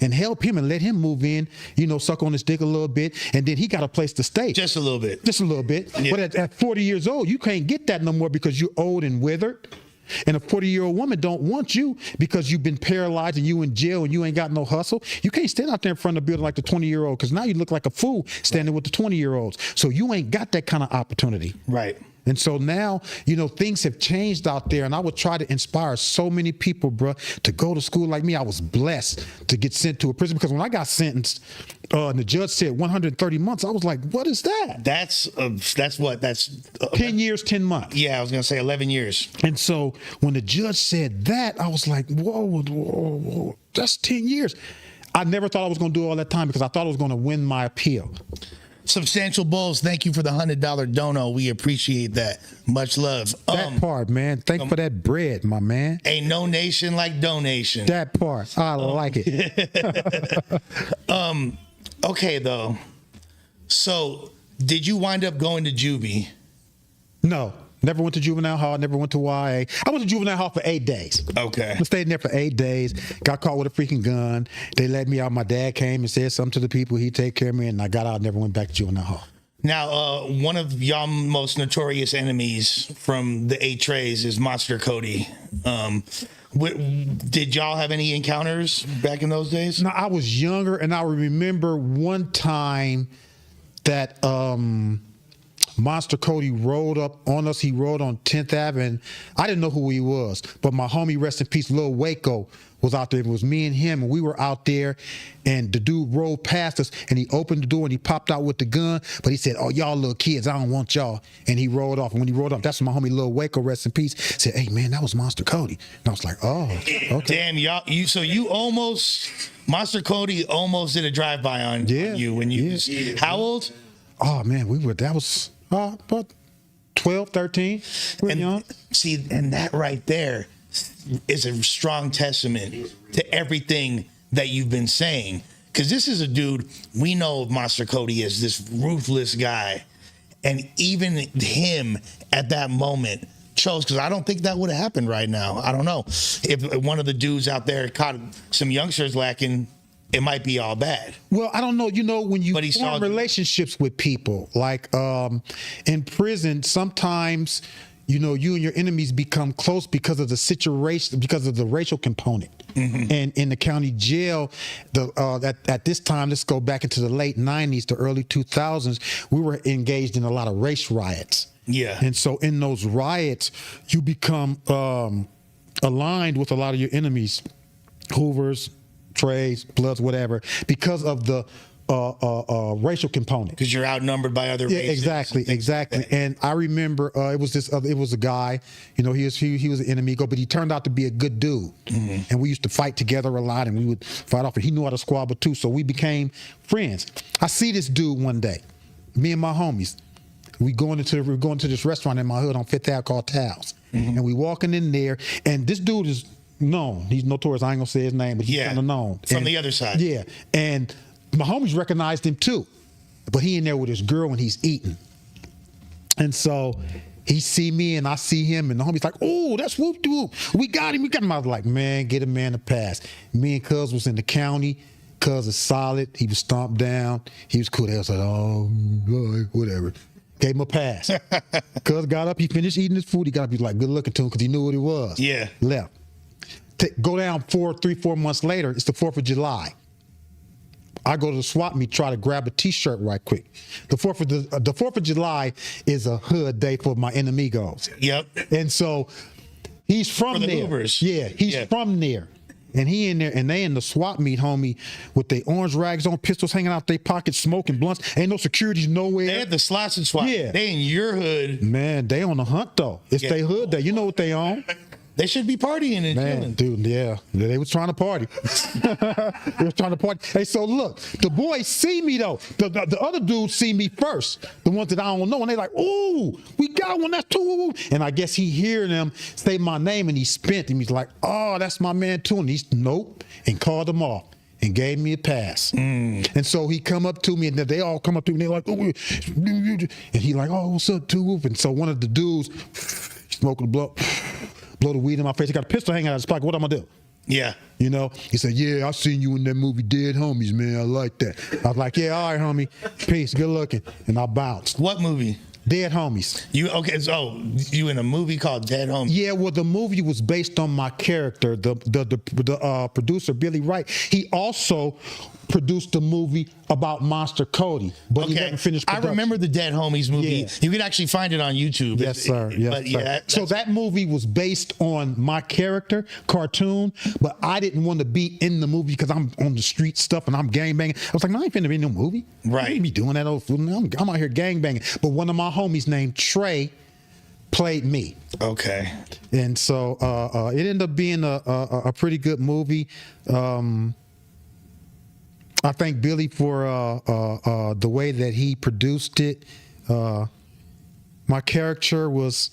and help him and let him move in, you know, suck on his dick a little bit. And then he got a place to stay. Just a little bit. Just a little bit. Yeah. But at 40 years old, you can't get that no more because you're old and withered. And a 40-year-old woman don't want you because you've been paralyzed and you in jail and you ain't got no hustle. You can't stand out there in front of the building like the 20-year-old because now you look like a fool standing with the 20-year-olds. So you ain't got that kind of opportunity. Right. And so now, things have changed out there, and I would try to inspire so many people, bro, to go to school like me. I was blessed to get sent to a prison because when I got sentenced, and the judge said 130 months, I was like, what is that? That's 10 years, 10 months. Yeah, I was gonna say 11 years. And so when the judge said that, I was like, whoa, that's 10 years. I never thought I was going to do all that time because I thought I was going to win my appeal. Substantial Bulls, thank you for the $100 dono. We appreciate that. Much love. That part, man. Thank you for that bread, my man. Ain't no nation like donation. That part. I like it. Okay, though. So, did you wind up going to juvie? No. Never went to juvenile hall. Never went to YA. I went to juvenile hall for 8 days. Okay. I stayed in there for 8 days. Got caught with a freaking gun. They let me out. My dad came and said something to the people. He'd take care of me, and I got out and never went back to juvenile hall. Now, one of y'all most notorious enemies from the 8 trays is Monster Cody. Did y'all have any encounters back in those days? No, I was younger, and I remember one time that Monster Cody rolled up on us. He rode on 10th Avenue. And I didn't know who he was, but my homie, rest in peace, Lil Waco, was out there. It was me and him, and we were out there, and the dude rolled past us, and he opened the door, and he popped out with the gun, but he said, oh, y'all little kids, I don't want y'all. And he rolled off. And when he rolled off, that's when my homie Lil Waco, rest in peace, said, hey, man, that was Monster Cody. And I was like, oh, okay. Damn, you almost, Monster Cody almost did a drive-by on you when you, how old? Oh, man, that was about 12, 13. We were young. See, and that right there is a strong testament to everything that you've been saying. Because this is a dude, we know of Monster Cody as this ruthless guy. And even him at that moment chose, because I don't think that would have happened right now. I don't know. If one of the dudes out there caught some youngsters lacking, it might be all bad. Well, I don't know. When you form relationships with people, like in prison, sometimes, you and your enemies become close because of the situation, because of the racial component. Mm-hmm. And in the county jail, at this time, let's go back into the late 90s to early 2000s, we were engaged in a lot of race riots. Yeah. And so in those riots, you become aligned with a lot of your enemies, Hoovers, Trays, Bloods, whatever, because of the racial component. Because you're outnumbered by other races. Exactly. And I remember it was a guy, he was an enemigo, but he turned out to be a good dude. Mm-hmm. And we used to fight together a lot, and we would fight off, and he knew how to squabble too, so we became friends. I see this dude one day, me and my homies. We're going to this restaurant in my hood on 5th Ave called Towels. Mm-hmm. And we walking in there, and this dude is known. He's notorious. I ain't gonna say his name, but he's kind of known. From the other side. Yeah. And my homies recognized him too. But he in there with his girl and he's eating. And so he see me and I see him, and the homie's like, oh, that's whoop de whoop. We got him. I was like, man, get a man a pass. Me and Cuz was in the county. Cuz is solid. He was stomped down. He was cool. They was like, oh, whatever. Gave him a pass. Cuz got up. He finished eating his food. He got up. He was like, good looking to him because he knew what he was. Yeah. Left. Go down 4 months later, it's the 4th of July. I go to the swap meet, try to grab a T-shirt right quick. The 4th of July is a hood day for my enemigos. Yep. And so he's from there. Hoovers. Yeah, he's from there. And he in there, and they in the swap meet, homie, with their orange rags on, pistols hanging out their pockets, smoking blunts. Ain't no security nowhere. They had the slots and swap. Yeah. They in your hood. Man, they on the hunt though. It's their hood day. You know what they on. They should be partying and chilling. Dude, yeah. They was trying to party. They was trying to party. Hey, so look, the boys see me though. The other dudes see me first. The ones that I don't know. And they like, ooh, we got one, that's two. And I guess he hear them say my name and he spent him. He's like, oh, that's my man too. And he's nope. And called them off and gave me a pass. And so he come up to me, and they all come up to me and they're like, oh, and he like, oh, what's up, two? And so one of the dudes smoking the blunt, blow the weed in my face. He got a pistol hanging out of his pocket. What I'm gonna do? Yeah. He said, yeah, I seen you in that movie Dead Homies, man. I like that. I was like, yeah, all right, homie. Peace, good looking. And I bounced. What movie? Dead Homies. You okay? So you in a movie called Dead Homies? Yeah, well, the movie was based on my character. The producer Billy Wright. He also produced a movie about Monster Cody, but he never finished production. I remember the Dead Homies movie. Yeah. You can actually find it on YouTube. Yes, sir. Yes, but sir. yeah, so that movie was based on my character, cartoon, but I didn't want to be in the movie because I'm on the street stuff and I'm gangbanging. I was like, no, I ain't finna be in no movie. Right. I ain't be doing that old fool. I'm out here gangbanging. But one of my homies named Trey played me. Okay. And so it ended up being a pretty good movie. I thank Billy for the way that he produced it. My character was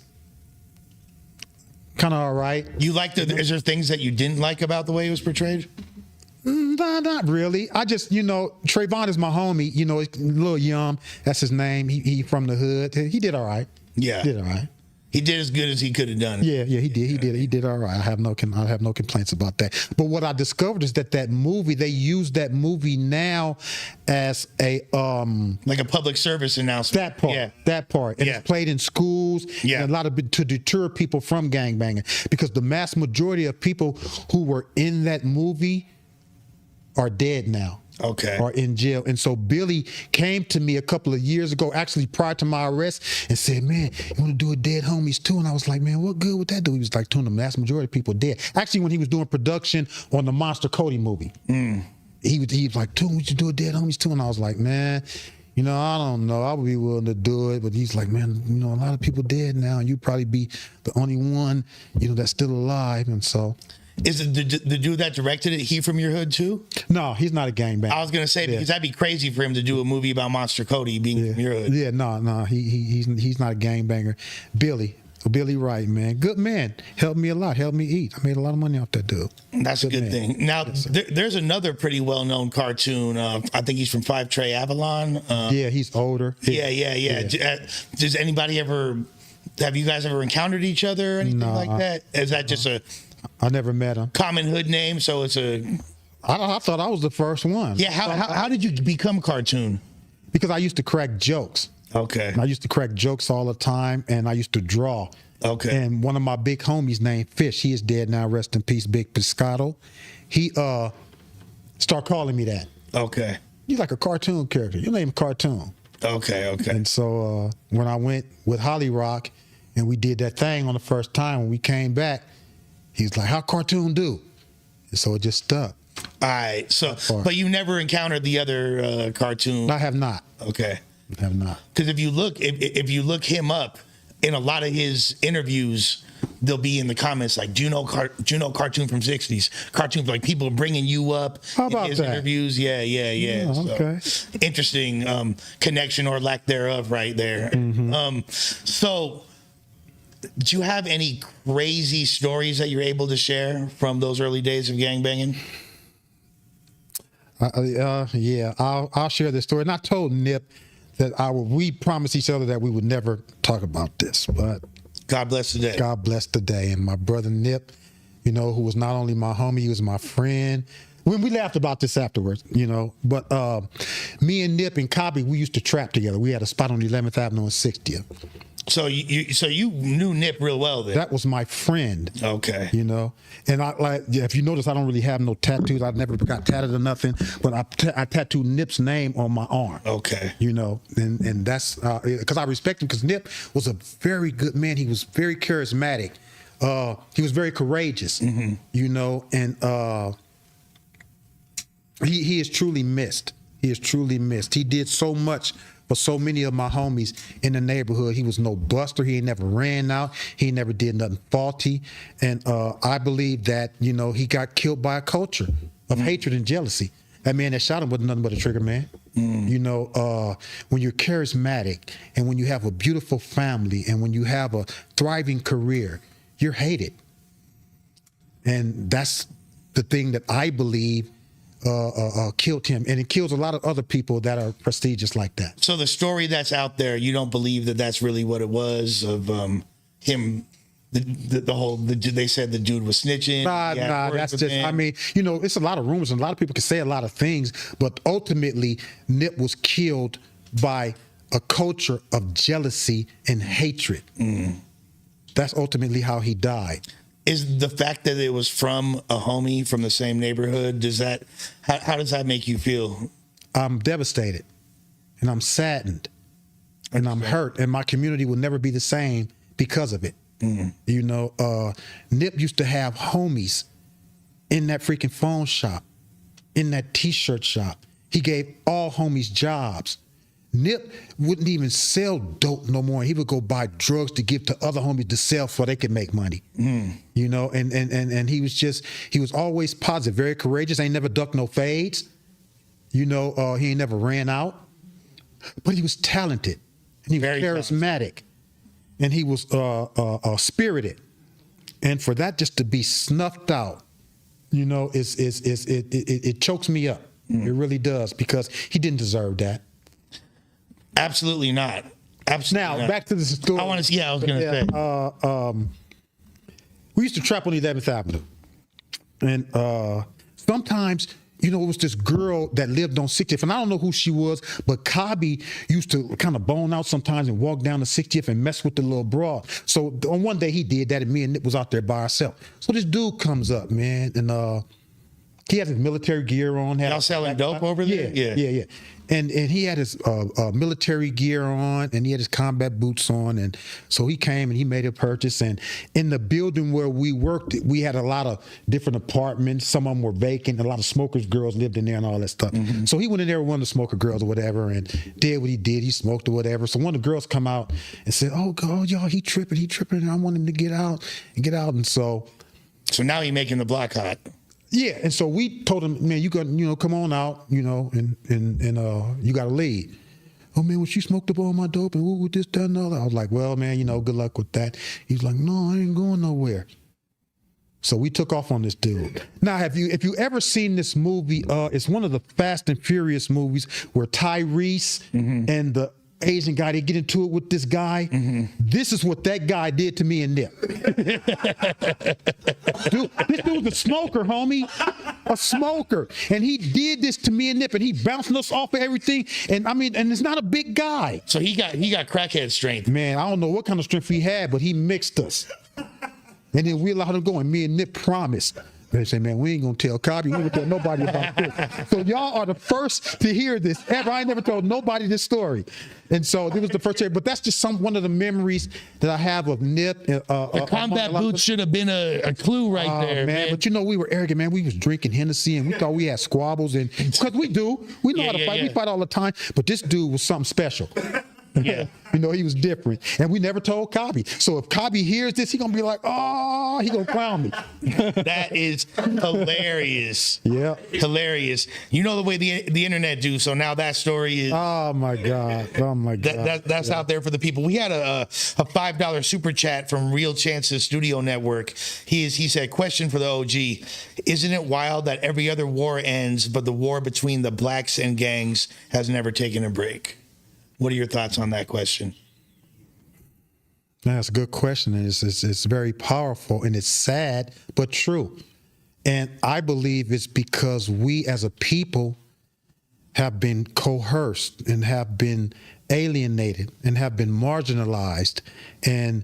kind of all right. You liked it? Is there things that you didn't like about the way it was portrayed? Nah, not really. I just, Trayvon is my homie. He's Lil Yum. That's his name. He from the hood. He did all right. Yeah. He did all right. He did as good as he could have done. Yeah, he did. He did all right. I have no complaints about that. But what I discovered is that movie, they use that movie now as a like a public service announcement. That part. And it's played in schools. Yeah. And a lot of to deter people from gangbanging, because the mass majority of people who were in that movie are dead now. Okay. Are in jail. And so Billy came to me a couple of years ago, actually prior to my arrest, and said, man, you want to do a Dead Homies too? And I was like, man, what good would that do? He was like, the vast majority of people dead. Actually, when he was doing production on the Monster Cody movie, he was like, we should do a Dead Homies too. And I was like, man, I don't know. I would be willing to do it. But he's like, man, a lot of people dead now, and you probably be the only one, that's still alive. And so... Is it the dude that directed it, he from your hood too? No, he's not a gangbanger. I was gonna say, because that'd be crazy for him to do a movie about Monster Cody being from your hood. Yeah, no, he's not a gangbanger. Billy Wright, man, good man, helped me a lot, helped me eat. I made a lot of money off that dude. That's a good thing. Now, there's another pretty well-known cartoon. I think he's from 5 Trey Avalon. Yeah, he's older. Yeah. Does anybody have you guys ever encountered each other or anything like that? Is that just a... I never met him. Common hood name, so it's a... I thought I was the first one. Yeah, how did you become cartoon? Because I used to crack jokes. Okay. I used to crack jokes all the time, and I used to draw. Okay. And one of my big homies named Fish, he is dead now, rest in peace, Big Pescado. He started calling me that. Okay. You're like a cartoon character. Your name is Cartoon. Okay. And so when I went with Holly Rock and we did that thing on the first time, when we came back, he's like, how Cartoon do? And so it just stuck. All right. So, but you never encountered the other cartoon? I have not. Okay. I have not. Because if you look him up, in a lot of his interviews, they'll be in the comments like, do you know Cartoon from 60s? Cartoon, like people bringing you up in his interviews. Yeah. Okay. So, interesting connection or lack thereof right there. So... do you have any crazy stories that you're able to share from those early days of gangbanging? Yeah, I'll share this story. And I told Nip that we promised each other that we would never talk about this, but God bless the day. God bless the day. And my brother Nip, who was not only my homie, he was my friend. When we laughed about this afterwards, but me and Nip and Cobby, we used to trap together. We had a spot on 11th Avenue and 60th. So you knew Nip real well then? That was my friend. Okay. And if you notice, I don't really have no tattoos. I never got tatted or nothing, but I tattooed Nip's name on my arm. Okay. And that's because I respect him, because Nip was a very good man. He was very charismatic. He was very courageous, and he is truly missed. He is truly missed. He did so much for so many of my homies in the neighborhood. He was no buster. He ain't never ran out. He never did nothing faulty. And I believe that, he got killed by a culture of hatred and jealousy. That man that shot him was nothing but a trigger man. When you're charismatic and when you have a beautiful family and when you have a thriving career, you're hated. And that's the thing that I believe killed him, and it kills a lot of other people that are prestigious like that. So the story that's out there, you don't believe that that's really what it was of him? They said the dude was snitching. Nah, that's just. I mean, it's a lot of rumors, and a lot of people can say a lot of things, but ultimately, Nip was killed by a culture of jealousy and hatred. That's ultimately how he died. Is the fact that it was from a homie from the same neighborhood, how does that make you feel? I'm devastated and I'm saddened and I'm hurt, and my community will never be the same because of it. You know, Nip used to have homies in that freaking phone shop, in that t-shirt shop. He gave all homies jobs. Nip wouldn't even sell dope no more. He would go buy drugs to give to other homies to sell so they could make money. You know, and he was always positive, very courageous. Ain't never ducked no fades. You know, he ain't never ran out. But he was talented, and he was Very charismatic, and he was spirited. And for that just to be snuffed out, you know, it chokes me up. It really does, because he didn't deserve that. Absolutely not. Absolutely Now, not. back to the story. I was going to say. We used to trap on 11th Avenue. And sometimes, you know, it was this girl that lived on 60th, and I don't know who she was, but Cobby used to kind of bone out sometimes and walk down to 60th and mess with the little broad. So on one day he did that, and me and Nip was out there by ourselves. So this dude comes up, man, and he had his military gear on. Y'all selling dope over there? Yeah. And he had his military gear on, and he had his combat boots on, and so he came and he made a purchase. And in the building where we worked, we had a lot of different apartments. Some of them were vacant. A lot of smokers' girls lived in there and all that stuff. So he went in there with one of the smoker girls or whatever, and did what he did. He smoked or whatever. So one of the girls come out and said, "Oh God, y'all, he tripping, and I want him to get out. And so now he making the block hot. yeah, and so we told him, man, you got, you know, come on out, you know, and you got to leave. Oh man, when she smoked up all my dope and with this, that, and the other, I was like, well, man, you know, good luck with that. He's like, no, I ain't going nowhere. So we took off on this dude. Now, if you ever seen this movie, it's one of the Fast and Furious movies where Tyrese and the Asian guy, they get into it with this guy. This is what that guy did to me and Nip. Dude, this dude's a smoker, homie. A smoker. And he did this to me and Nip, and he bouncing us off of everything. And I mean, and it's not a big guy. So he got crackhead strength. Man, I don't know what kind of strength he had, but he mixed us. And then we allowed him to go, and me and Nip promised. They say, man, we ain't gonna tell Cobby, we ain't gonna tell nobody about this. So y'all are the first to hear this ever. I ain't never told nobody this story. And so it was the first time, but that's just one of the memories that I have of Nip. The combat boots should have been a clue right there, man. But you know, we were arrogant, man. We was drinking Hennessy, and we thought we had squabbles, and because we do. We know how to fight. We fight all the time. But this dude was something special. Yeah. You know, he was different. And we never told Cobby. So if Cobby hears this, he gonna be like, oh, he gonna clown me. That is hilarious. Yeah. Hilarious. You know the way the internet do, so now that story is Oh my God. that's out there for the people. We had a $5 super chat from Real Chances Studio Network. He said, question for the OG. Isn't it wild that every other war ends, but the war between the blacks and gangs has never taken a break? What are your thoughts on that question? That's a good question. And it's very powerful, and it's sad, but true. And I believe it's because we as a people have been coerced and have been alienated and have been marginalized. And,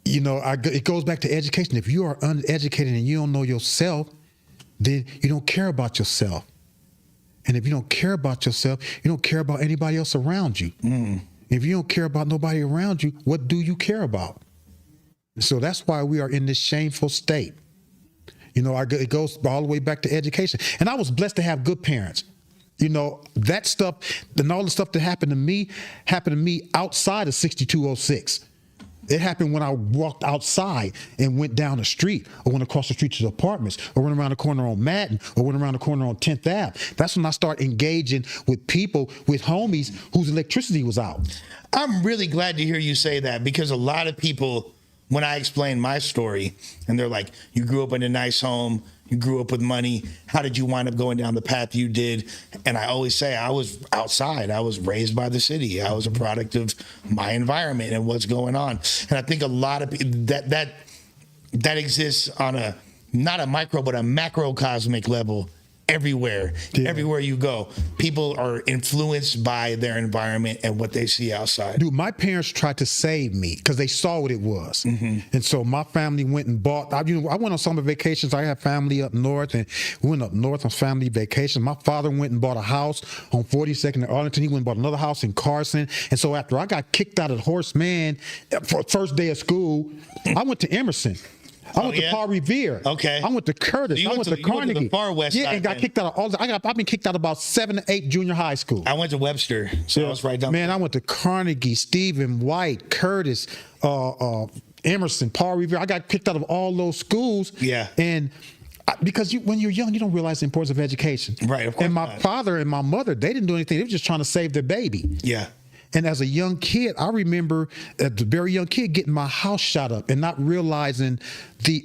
you know, it goes back to education. If you are uneducated and you don't know yourself, then you don't care about yourself. And if you don't care about yourself, you don't care about anybody else around you. If you don't care about nobody around you, what do you care about? So that's why we are in this shameful state. You know, it goes all the way back to education. And I was blessed to have good parents. You know, that stuff and all the stuff that happened to me outside of 6206. It happened when I walked outside and went down the street, or went across the street to the apartments, or went around the corner on Madden, or went around the corner on 10th Ave. That's when I started engaging with people, with homies whose electricity was out. I'm really glad to hear you say that, because a lot of people, when I explain my story, and they're like, you grew up in a nice home, you grew up with money, how did you wind up going down the path you did? And I always say, I was outside. I was raised by the city. I was a product of my environment and what's going on. And I think a lot of that exists on not a micro, but a macrocosmic level everywhere. Yeah. Everywhere you go, people are influenced by their environment and what they see outside. Dude, my parents tried to save me because they saw what it was. And so my family went and bought, I went on summer vacations. I had family up north, and we went up north on family vacation. My father went and bought a house on 42nd in Arlington. He went and bought another house in Carson. And so after I got kicked out of Horse Man for first day of school, I went to Emerson. I went to Paul Revere. Okay. I went to Curtis. So I went to Carnegie. the far west yeah, side and got then. kicked out of all. I've been kicked out of about 7 to 8 junior high school. I went to Webster, so I was right down. Man, I went to Carnegie, Stephen White, Curtis, Emerson, Paul Revere. I got kicked out of all those schools. Yeah. And because when you're young, you don't realize the importance of education. Right, of course And my not. father and my mother, they didn't do anything. They were just trying to save their baby. Yeah. And as a young kid, I remember as a very young kid getting my house shot up and not realizing the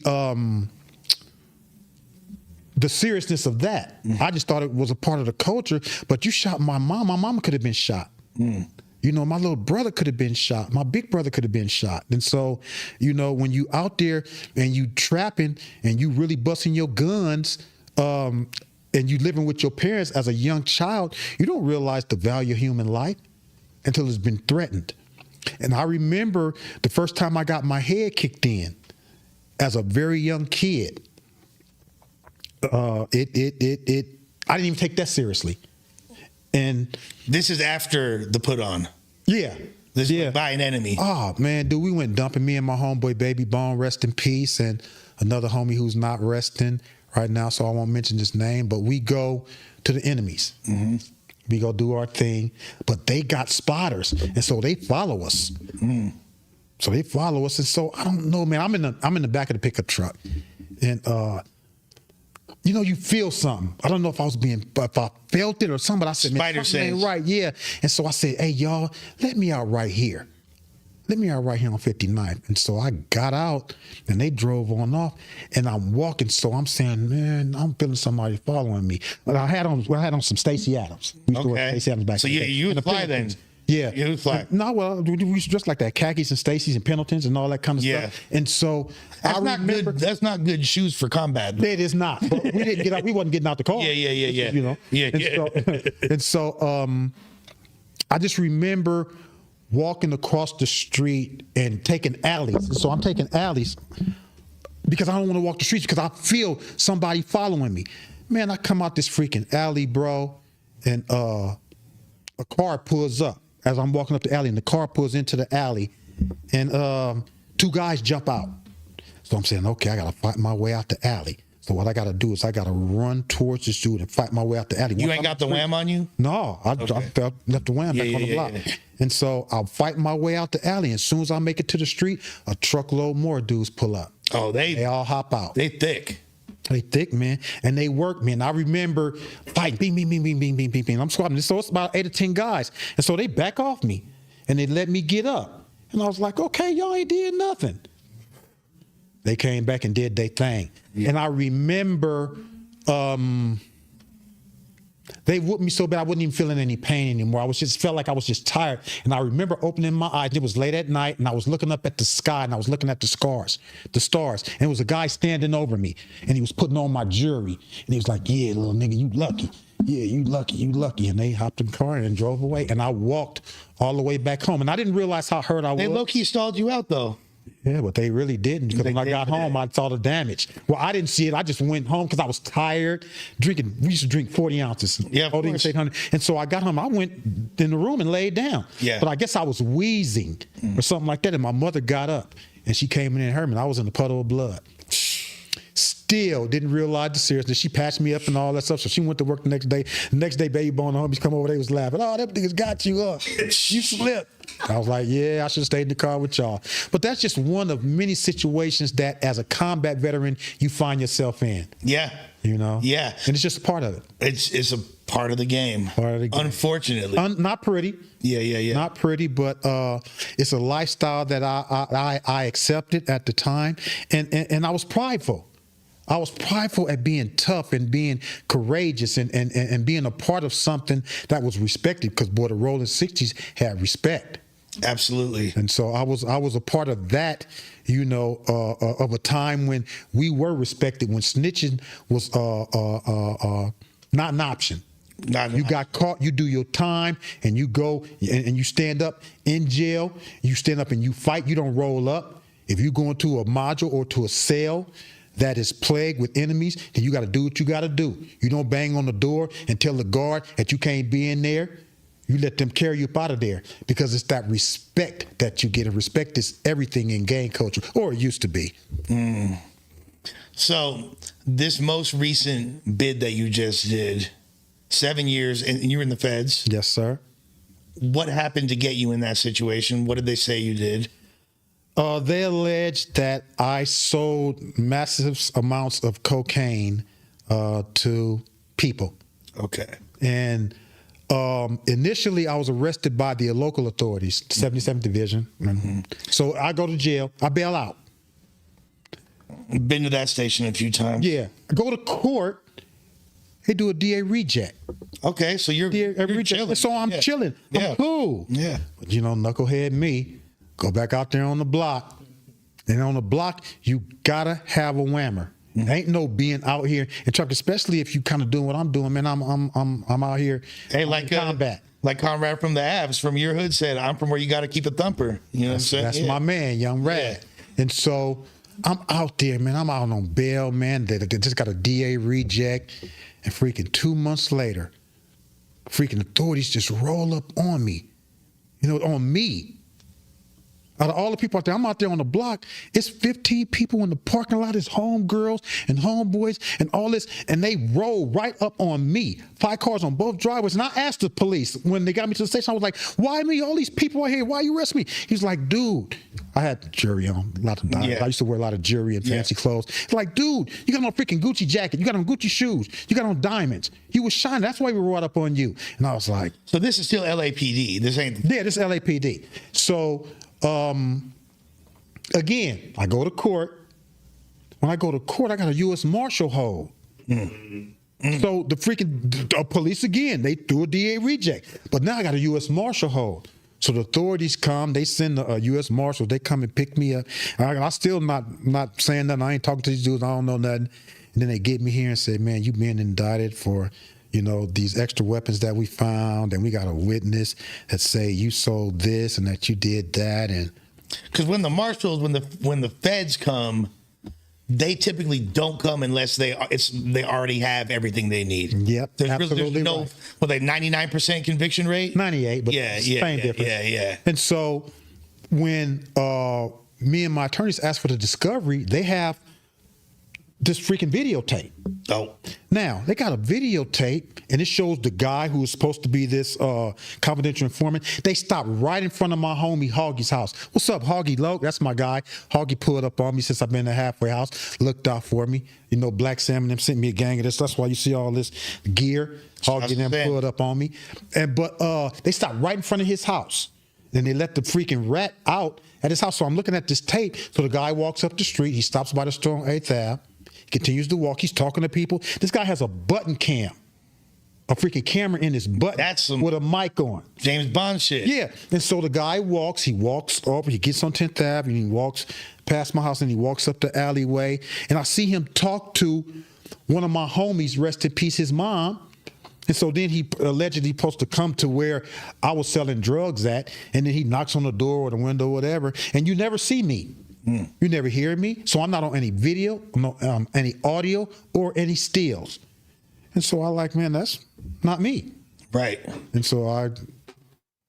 seriousness of that. I just thought it was a part of the culture. But you shot my mom. My mama could have been shot. You know, my little brother could have been shot. My big brother could have been shot. And so, you know, when you out there and you trapping and you really busting your guns, and you living with your parents as a young child, you don't realize the value of human life until it's been threatened. And I remember the first time I got my head kicked in as a very young kid. I didn't even take that seriously. And This is after the put on. yeah. This is by an enemy. Oh man, dude, we went dumping, me and my homeboy Baby Bone, rest in peace, and another homie who's not resting right now, so I won't mention his name, but we go to the enemies. We go do our thing, but they got spotters, and so they follow us. So they follow us, and so I don't know, man. I'm in the back of the pickup truck, and you know, you feel something. I don't know if I felt it or something, but I said, man, Spider something ain't sense. right, yeah. And so I said, hey, y'all, let me out right here. Let me out right here on 59th. And so I got out, and they drove on off, and I'm walking. So I'm saying, man, I'm feeling somebody following me. But I had on some Stacey Adams. We used to wear Okay. Stacey Adams back So in the you day. you And would the fly then. Pendletons. Yeah. You would fly. No, well, we used to dress like that, khakis and Stacey's and Pendletons and all that kind of Yeah. stuff. And so That's I not remember, good. That's not good shoes for combat. it is not. But we didn't get out. We wasn't getting out the car. Yeah. You know. Yeah. And so I just remember walking across the street and taking alleys. So I'm taking alleys because I don't want to walk the streets because I feel somebody following me. Man, I come out this freaking alley, bro, and a car pulls up as I'm walking up the alley, and the car pulls into the alley, and 2 guys jump out. So I'm saying, okay, I gotta fight my way out the alley. So what I gotta do is I gotta run towards this dude and fight my way out the alley. You Once ain't I'm got the wham on you? No, I left the wham back on the block. yeah. And so I'll fight my way out the alley. And as soon as I make it to the street, a truckload more dudes pull up. Oh, They all hop out. they thick. They thick, man, and they work, man. I remember fighting, bing, bing, bing, bing, bing, bing, bing, bing. I'm squatting. So it's about 8 or 10 guys, and so they back off me, and they let me get up. And I was like, okay, y'all ain't did nothing. They came back and did their thing, and I remember they whooped me so bad I wasn't even feeling any pain anymore. Felt like I was just tired. And I remember opening my eyes. It was late at night, and I was looking up at the sky, and I was looking at the stars. And it was a guy standing over me, and he was putting on my jewelry. And he was like, yeah, little nigga, you lucky. Yeah, you lucky. And they hopped in the car and drove away. And I walked all the way back home. And I didn't realize how hurt I was. They low key stalled you out though. Yeah, but they really didn't, because when I got home, I saw the damage. Well, I didn't see it. I just went home because I was tired drinking. We used to drink 40 ounces. Yeah, of Codeine, course. 800. And so I got home. I went in the room and laid down. Yeah. But I guess I was wheezing or something like that. And my mother got up and she came in and heard me. And I was in a puddle of blood. Still didn't realize the seriousness. She patched me up and all that stuff. So she went to work the next day. The next day, Baby Bone and the homies come over. They was laughing. Oh, that niggas got you up. You slipped. I was like, yeah, I should have stayed in the car with y'all. But that's just one of many situations that, as a combat veteran, you find yourself in. Yeah. You know? Yeah. And it's just a part of it. It's a part of the game. Part of the game. Unfortunately. Not pretty. Yeah. Not pretty, but it's a lifestyle that I accepted at the time. And I was prideful. I was prideful at being tough and being courageous and being a part of something that was respected, because, boy, the Rollin 60s had respect. Absolutely. And so I was a part of that, you know, of a time when we were respected, when snitching was Not an option. Not You got caught, you do your time, and you go and you stand up in jail. You stand up and you fight. You don't roll up. If you go into a module or to a cell that is plagued with enemies, then you got to do what you got to do. You don't bang on the door and tell the guard that you can't be in there. You let them carry you up out of there, because it's that respect that you get. And respect is everything in gang culture, or it used to be. So this most recent bid that you just did, 7 years, and you were in the feds. Yes, sir. What happened to get you in that situation? What did they say you did? They alleged that I sold massive amounts of cocaine to people. Okay. And initially, I was arrested by the local authorities, 77th Division. Mm-hmm. So I go to jail. I bail out. Been to that station a few times. Yeah. I go to court. They do a DA reject. Okay, so you're Reject. chilling. So I'm chilling. I'm cool. Yeah. But knucklehead me, go back out there on the block. And on the block, you gotta have a whammer. Ain't no being out here and truck, especially if you kind of doing what I'm doing, man. I'm out here. Hey, like combat. Like Conrad from the Avs from your hood said, I'm from where you got to keep a thumper. You know what I'm saying? That's my man, Young Rad. And so I'm out there, man. I'm out on bail, man. They just got a DA reject, and freaking 2 months later, freaking authorities just roll up on me. On me. Out of all the people out there, I'm out there on the block. It's 15 people in the parking lot. It's homegirls and homeboys and all this. And they roll right up on me. 5 cars on both driveways. And I asked the police when they got me to the station, I was like, why me? All these people out here, why you arrest me? He's like, dude, I had jury on. A lot of I used to wear a lot of jury and fancy clothes. He's like, dude, you got on a freaking Gucci jacket. You got on Gucci shoes. You got on diamonds. You was shining. That's why we rolled up on you. And I was like. So this is still LAPD. This ain't. Yeah, this is LAPD. So, again, I go to court. When I go to court, I got a U.S. Marshal hold. So the freaking police, again, they threw a DA reject. But now I got a U.S. Marshal hold. So the authorities come, they send the U.S. Marshals, they come and pick me up. I still not saying nothing. I ain't talking to these dudes. I don't know nothing. And then they get me here and say, man, you being indicted for these extra weapons that we found, and we got a witness that say you sold this and that you did that. And because when the marshals, when the feds come, they typically don't come unless they already have everything they need. Yep, there's no right. 99% conviction rate, 98, but same difference. Yeah. And so when me and my attorneys ask for the discovery, they have this freaking videotape. Oh. Now, they got a videotape, and it shows the guy who was supposed to be this confidential informant. They stopped right in front of my homie Hoggy's house. What's up, Hoggy Loke? That's my guy. Hoggy pulled up on me since I've been in the halfway house, looked out for me. Black Sam and them sent me a gang of this. That's why you see all this gear. Hoggy and them pulled up on me. But they stopped right in front of his house. Then they let the freaking rat out at his house. So I'm looking at this tape. So the guy walks up the street. He stops by the store on 8th Ave. Continues to walk. He's talking to people. This guy has a button cam, a freaking camera in his butt with a mic on. James Bond shit. Yeah. And so the guy walks. He walks over. He gets on 10th Ave and he walks past my house and he walks up the alleyway. And I see him talk to one of my homies, rest in peace, his mom. And so then he allegedly supposed to come to where I was selling drugs at. And then he knocks on the door or the window or whatever. And you never see me. You never hear me, so I'm not on any video, any audio, or any stills. And so I like, man, that's not me. Right. And so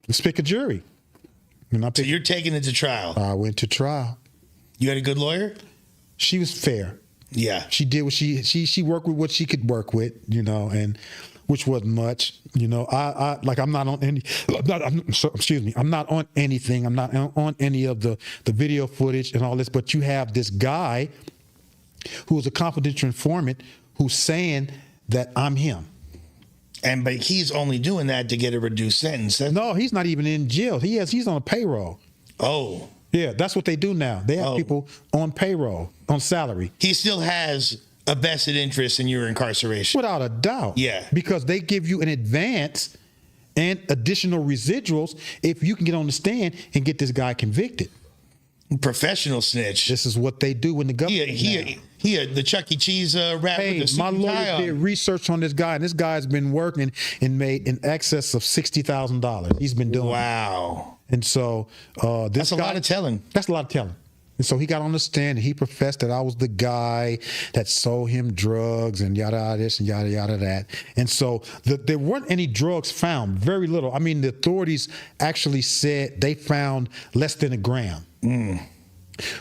let's pick a jury. So you're taking it to trial. I went to trial. You had a good lawyer? She was fair. Yeah. She did what she worked with what she could work with, and which wasn't much. I'm not on any. I'm not on anything. I'm not on any of the video footage and all this. But you have this guy who is a confidential informant who's saying that I'm him. But he's only doing that to get a reduced sentence. No, he's not even in jail. He's on a payroll. Oh. Yeah, that's what they do now. They have people on payroll, on salary. He still has a vested interest in your incarceration. Without a doubt. Yeah. Because they give you an advance and additional residuals if you can get on the stand and get this guy convicted. Professional snitch. This is what they do when the government. He had the Chuck E. Cheese rap Hey, with the my suit and tie lawyer on. did research on this guy, and this guy's been working and made in excess of $60,000. He's been doing. Wow. And so this That's a guy, lot of telling. That's a lot of telling. And so he got on the stand and he professed that I was the guy that sold him drugs and yada yada this and yada yada that. And so there weren't any drugs found, very little. I mean, the authorities actually said they found less than a gram.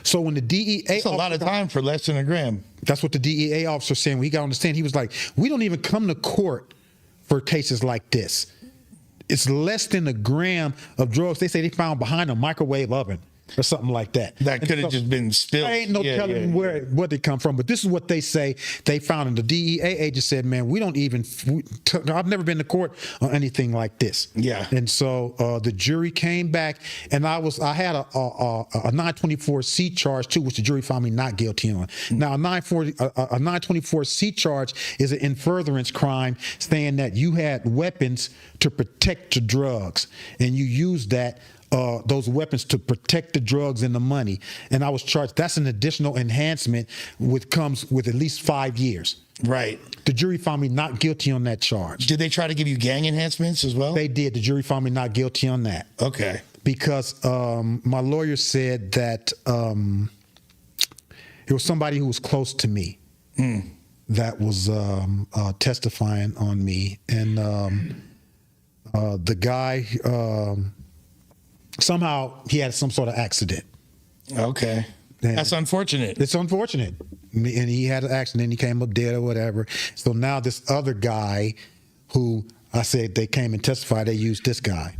So when the DEA, That's a lot of time for less than a gram. that's what the DEA officer saying. When he got on the stand, he was like, "We don't even come to court for cases like this. It's less than a gram of drugs." They say they found behind a microwave oven or something like that. That could have just been spilled. I ain't no telling where they come from, but this is what they say they found. And the DEA agent said, "Man, we don't even. I've never been to court on anything like this." Yeah. And so the jury came back, and I had a 924C charge too, which the jury found me not guilty on. Now a 924C charge is an in furtherance crime, saying that you had weapons to protect the drugs, and you used those weapons to protect the drugs and the money. And I was charged. That's an additional enhancement, which comes with at least 5 years. Right. The jury found me not guilty on that charge. Did they try to give you gang enhancements as well? They did. The jury found me not guilty on that. Okay. Because my lawyer said that it was somebody who was close to me that was testifying on me. And the guy, somehow he had some sort of accident. Okay. And That's unfortunate. it's unfortunate. And he had an accident. He came up dead or whatever. So now this other guy who I said they came and testified, they used this guy.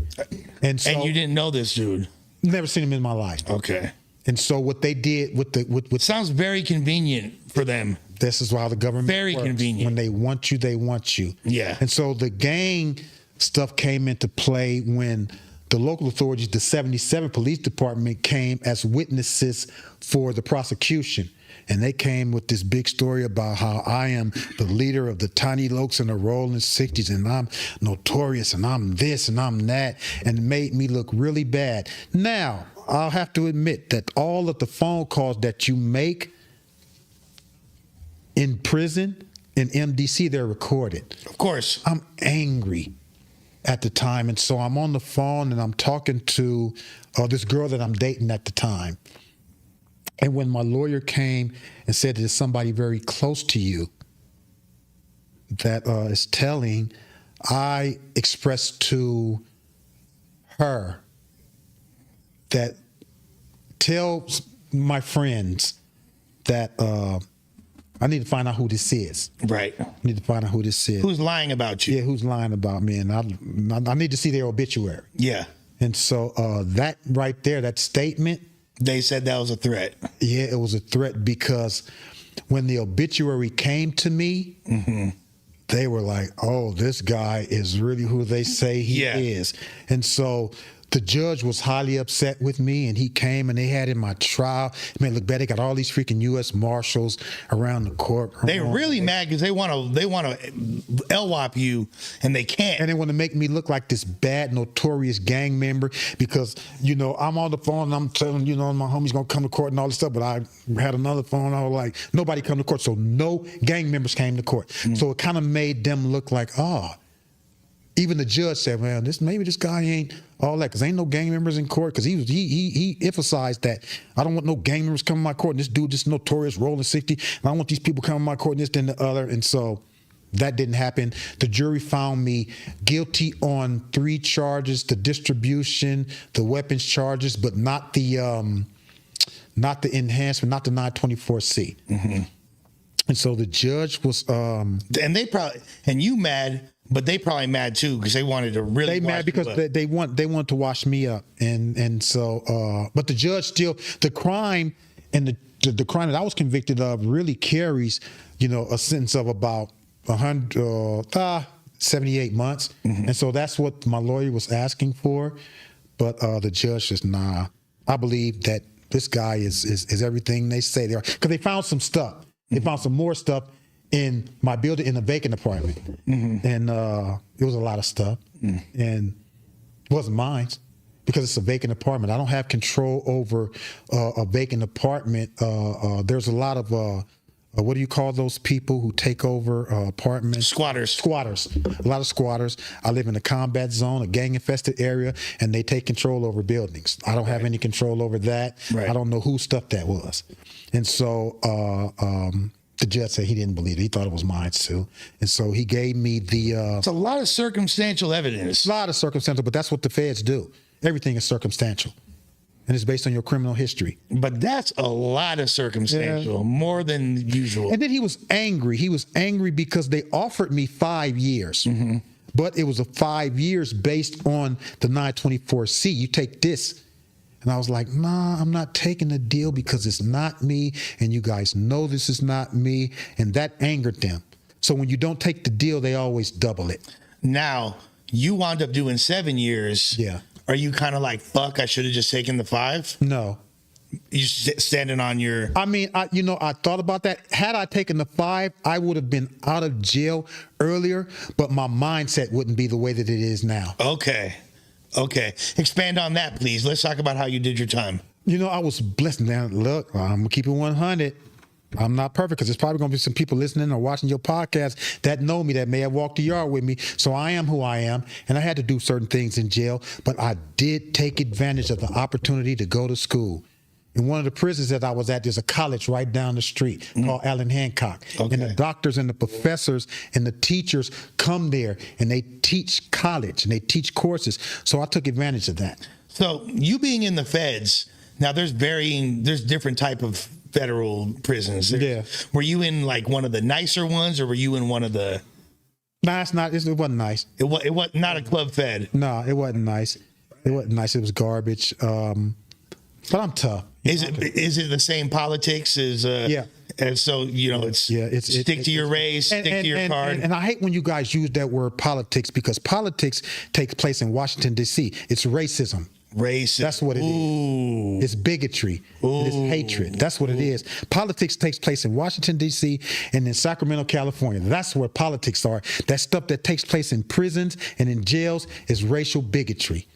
And so And you didn't know this dude. never seen him in my life. Okay. And so what they did with Sounds very convenient for them. this is why the government Very works. convenient. When they want you, they want you. Yeah. And so the gang stuff came into play when the local authorities, the 77 police department, came as witnesses for the prosecution. And they came with this big story about how I am the leader of the Tiny Lokes and the Rollin 60s, and I'm notorious, and I'm this, and I'm that, and it made me look really bad. Now, I'll have to admit that all of the phone calls that you make in prison, in MDC, they're recorded. Of course. I'm angry at the time, and so I'm on the phone and I'm talking to this girl that I'm dating at the time. And when my lawyer came and said there's somebody very close to you that is telling, I expressed to her that tell my friends that I need to find out who this is. Right. I need to find out who this is. Who's lying about you? Yeah, who's lying about me? And I need to see their obituary. Yeah. And so that right there, that statement, They said that was a threat. yeah, it was a threat because when the obituary came to me, they were like, oh, this guy is really who they say he Yeah. is. And so the judge was highly upset with me, and he came and they had in my trial. Man, look bad. They got all these freaking U.S. Marshals around the court. They really mad because they want to LWOP you, and they can't. And they want to make me look like this bad, notorious gang member because, I'm on the phone and I'm telling, my homie's going to come to court and all this stuff. But I had another phone. I was like, nobody come to court. So no gang members came to court. So it kind of made them look like, even the judge said, well, maybe this guy ain't all that because ain't no gang members in court because he emphasized that I don't want no gang members coming to my court and this dude just notorious Rollin 60 and I don't want these people coming to my court and this then the other. And so that didn't happen. The jury found me guilty on 3 charges: the distribution, the weapons charges, but not the enhancement, not the 924C. And so the judge was and you mad. But they probably mad too because they wanted to really. They mad because they want to wash me up, and so but the judge still the crime and the crime that I was convicted of really carries a sentence of about 78 months, and so that's what my lawyer was asking for, but the judge says nah. I believe that this guy is everything they say they are because they found some stuff. They found some more stuff in my building in a vacant apartment. And it was a lot of stuff. And it wasn't mine because it's a vacant apartment. I don't have control over a vacant apartment. There's a lot of what do you call those people who take over apartments? Squatters. Squatters. A lot of squatters. I live in a combat zone, a gang-infested area, and they take control over buildings. I don't have any control over that. Right. I don't know whose stuff that was. And so the judge said he didn't believe it. He thought it was mine too. And so he gave me the... It's a lot of circumstantial evidence. a lot of circumstantial, but that's what the feds do. Everything is circumstantial. And it's based on your criminal history. But that's a lot of circumstantial, more than usual. And then he was angry. He was angry because they offered me 5 years. But it was a 5 years based on the 924C. You take this. And I was like, nah, I'm not taking the deal because it's not me. And you guys know this is not me. And that angered them. So when you don't take the deal, they always double it. Now, you wound up doing 7 years. Yeah. Are you kind of like, fuck, I should have just taken the 5? No. You standing on your... I mean, I thought about that. Had I taken the 5, I would have been out of jail earlier, but my mindset wouldn't be the way that it is now. Okay. Expand on that, please. Let's talk about how you did your time. I was blessed. Now, look, I'm going to keep it 100. I'm not perfect because there's probably going to be some people listening or watching your podcast that know me, that may have walked the yard with me. So I am who I am, and I had to do certain things in jail, but I did take advantage of the opportunity to go to school. In one of the prisons that I was at, there's a college right down the street called Allen Hancock. Okay. And the doctors and the professors and the teachers come there, and they teach college, and they teach courses. So I took advantage of that. So you being in the feds, now there's different type of federal prisons. Yeah. Were you in like one of the nicer ones, or were you in one of the... Nah, it wasn't nice. It was not a club fed. No, it wasn't nice. It wasn't nice. It was garbage. But I'm tough. Is it the same politics as Yeah. And so it's stick to your race, stick to your card. And I hate when you guys use that word politics, because politics takes place in Washington D.C. It's racism. Racism. That's what it is. It's bigotry. It's hatred. That's what it is. Politics takes place in Washington, D.C. and in Sacramento, California. That's where politics are. That stuff that takes place in prisons and in jails is racial bigotry.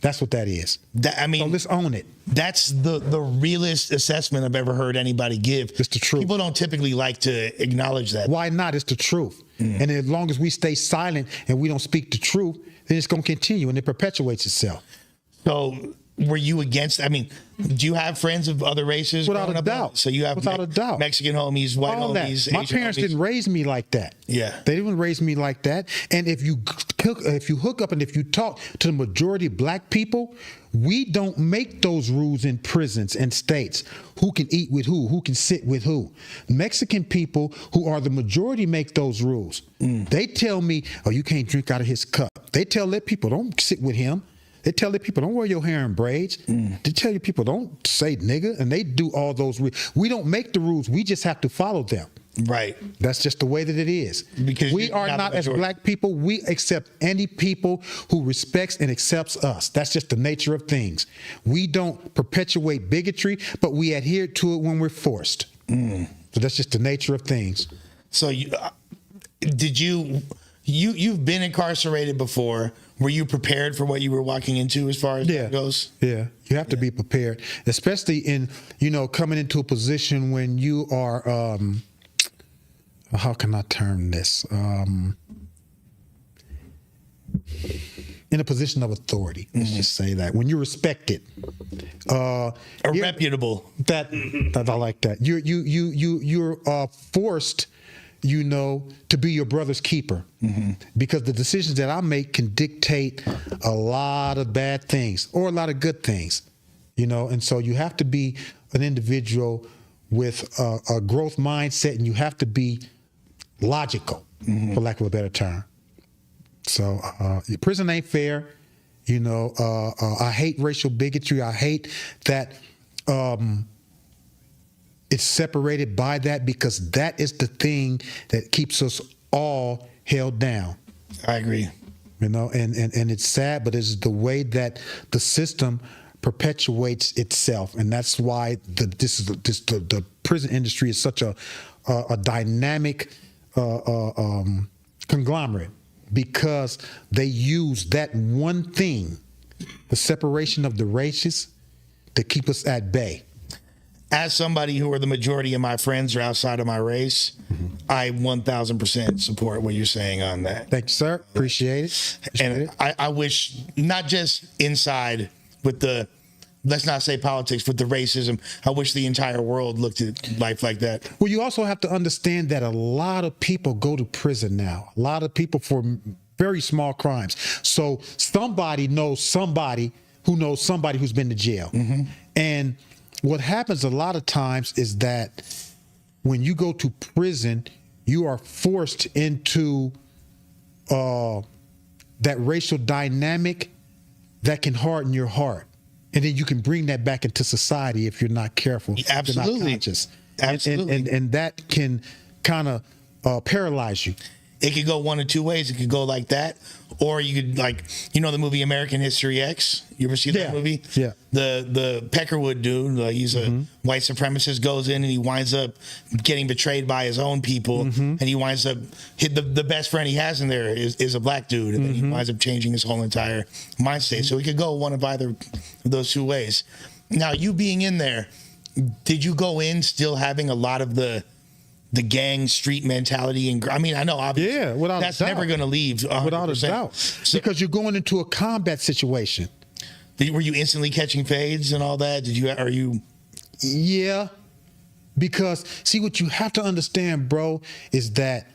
That's what that is. So let's own it. That's the realest assessment I've ever heard anybody give. It's the truth. People don't typically like to acknowledge that. Why not? It's the truth. And as long as we stay silent and we don't speak the truth, then it's going to continue and it perpetuates itself. So were you against, do you have friends of other races? Without a doubt. So you have Without a doubt. Mexican homies, white All homies, that. My Asian parents homies? didn't raise me like that. Yeah. They didn't raise me like that. And if you hook up and if you talk to the majority of black people, we don't make those rules in prisons and states. Who can eat with who can sit with who. Mexican people, who are the majority, make those rules. They tell me, oh, you can't drink out of his cup. They tell their people, don't sit with him. They tell their people, don't wear your hair in braids. They tell your people, don't say nigga. And they do all those. We don't make the rules. We just have to follow them. Right. That's just the way that it is. Because we are not, as black people, we accept any people who respects and accepts us. That's just the nature of things. We don't perpetuate bigotry, but we adhere to it when we're forced. So that's just the nature of things. So you've been incarcerated before. Were you prepared for what you were walking into as far as that goes? Yeah. You have to be prepared, especially in, coming into a position when you are, how can I term this? In a position of authority. Let's just say that. When you're respected. Reputable. That I like that. You're forced, to be your brother's keeper, because the decisions that I make can dictate a lot of bad things or a lot of good things, and so you have to be an individual with a growth mindset, and you have to be logical, for lack of a better term. So prison ain't fair. I hate racial bigotry. I hate that it's separated by that, because that is the thing that keeps us all held down. I agree. And it's sad, but it's the way that the system perpetuates itself, and that's why the prison industry is such a dynamic conglomerate, because they use that one thing, the separation of the races, to keep us at bay. as somebody who are the majority of my friends are outside of my race, I 1000% support what you're saying on that. Thank you, sir. Appreciate it. And I wish not just inside with the, let's not say politics, with the racism, I wish the entire world looked at life like that. Well, you also have to understand that a lot of people go to prison now. A lot of people for very small crimes. So somebody knows somebody who knows somebody who's been to jail. And what happens a lot of times is that when you go to prison, you are forced into that racial dynamic that can harden your heart. And then you can bring that back into society if you're not careful. Absolutely. If you're not conscious. Absolutely. And that can kind of paralyze you. It could go one of two ways. It could go like that, or you could, like, you know, the movie American History X. You ever see that movie? Yeah. The Peckerwood dude, he's a white supremacist, goes in and he winds up getting betrayed by his own people, and he winds up the best friend he has in there is a black dude, and then he winds up changing his whole entire mind state. So it could go one of either of those two ways. Now, you being in there, did you go in still having a lot of the gang street mentality? And I mean, I know obviously without that's a doubt. never going to leave 100%. Without a doubt. So, Because you're going into a combat situation. were you instantly catching fades and all that? Are you? Yeah. Because see, what you have to understand, bro, is that,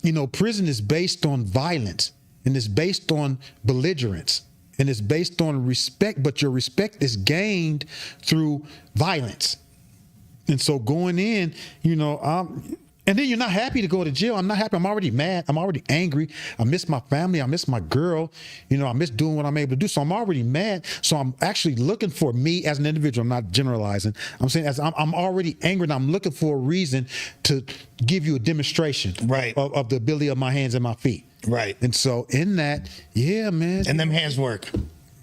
you know, prison is based on violence, and it's based on belligerence, and it's based on respect, but your respect is gained through violence. And so going in, you know, and then you're not happy to go to jail. I'm not happy. I'm already mad. I'm already angry. I miss my family. I miss my girl. You know, I miss doing what I'm able to do. So I'm already mad. So I'm actually looking for me as an individual. I'm not generalizing. I'm saying as I'm already angry, and I'm looking for a reason to give you a demonstration of the ability of my hands and my feet. Right. And so in that, yeah, man. And them hands work.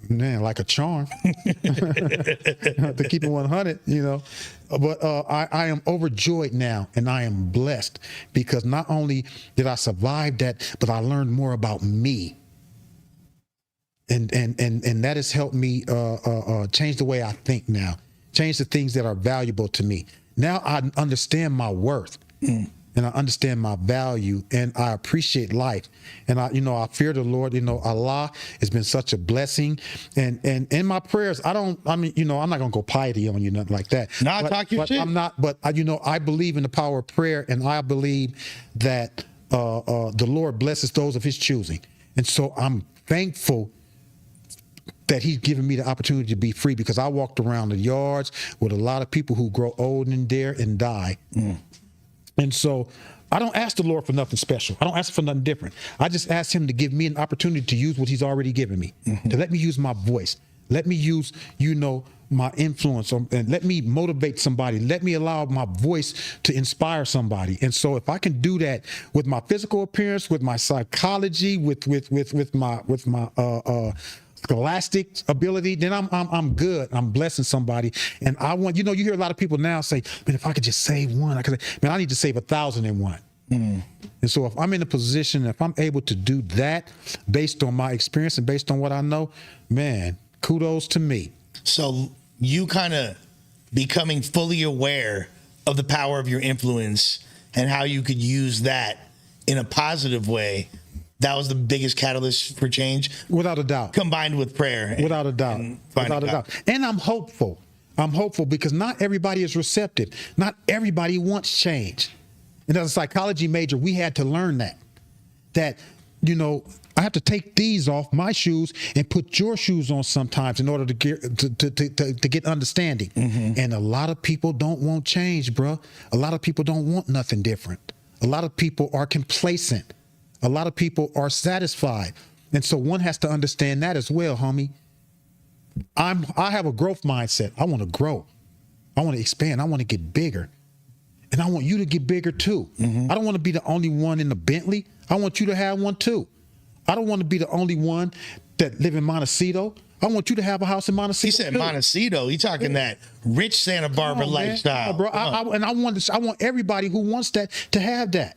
Man, like a charm. To keep it 100, you know. But I am overjoyed now, and I am blessed because not only did I survive that, but I learned more about me. And that has helped me change the way I think now, change the things that are valuable to me. Now I understand my worth. And I understand my value, and I appreciate life. And I fear the Lord. You know, Allah has been such a blessing. And in my prayers, I'm not gonna go piety on you, nothing like that. Nah, talk your shit. I'm not, but I believe in the power of prayer, and I believe that the Lord blesses those of his choosing. And so I'm thankful that he's given me the opportunity to be free, because I walked around the yards with a lot of people who grow old and dare and die. And so I don't ask the Lord for nothing special. I don't ask for nothing different. I just ask him to give me an opportunity to use what he's already given me, to let me use my voice. Let me use, my influence, and let me motivate somebody. Let me allow my voice to inspire somebody. And so if I can do that with my physical appearance, with my psychology, with my scholastic ability, then I'm good. I'm blessing somebody. And I want, you hear a lot of people now say, man, if I could just save one, I need to save 1,001. And so if I'm in a position, if I'm able to do that based on my experience and based on what I know, man, kudos to me. So you kind of becoming fully aware of the power of your influence and how you could use that in a positive way. That was the biggest catalyst for change. Without a doubt. Combined with prayer. Without a doubt. Without a doubt. And I'm hopeful. I'm hopeful because not everybody is receptive. Not everybody wants change. And as a psychology major, we had to learn that, I have to take these off my shoes and put your shoes on sometimes in order to get understanding. And a lot of people don't want change, bro. A lot of people don't want nothing different. A lot of people are complacent. A lot of people are satisfied. And so one has to understand that as well, homie. I have a growth mindset. I want to grow. I want to expand. I want to get bigger. And I want you to get bigger too. I don't want to be the only one in the Bentley. I want you to have one too. I don't want to be the only one that live in Montecito. I want you to have a house in Montecito. He said too. Montecito. He talking that rich Santa Barbara lifestyle. Bro, I want everybody who wants that to have that.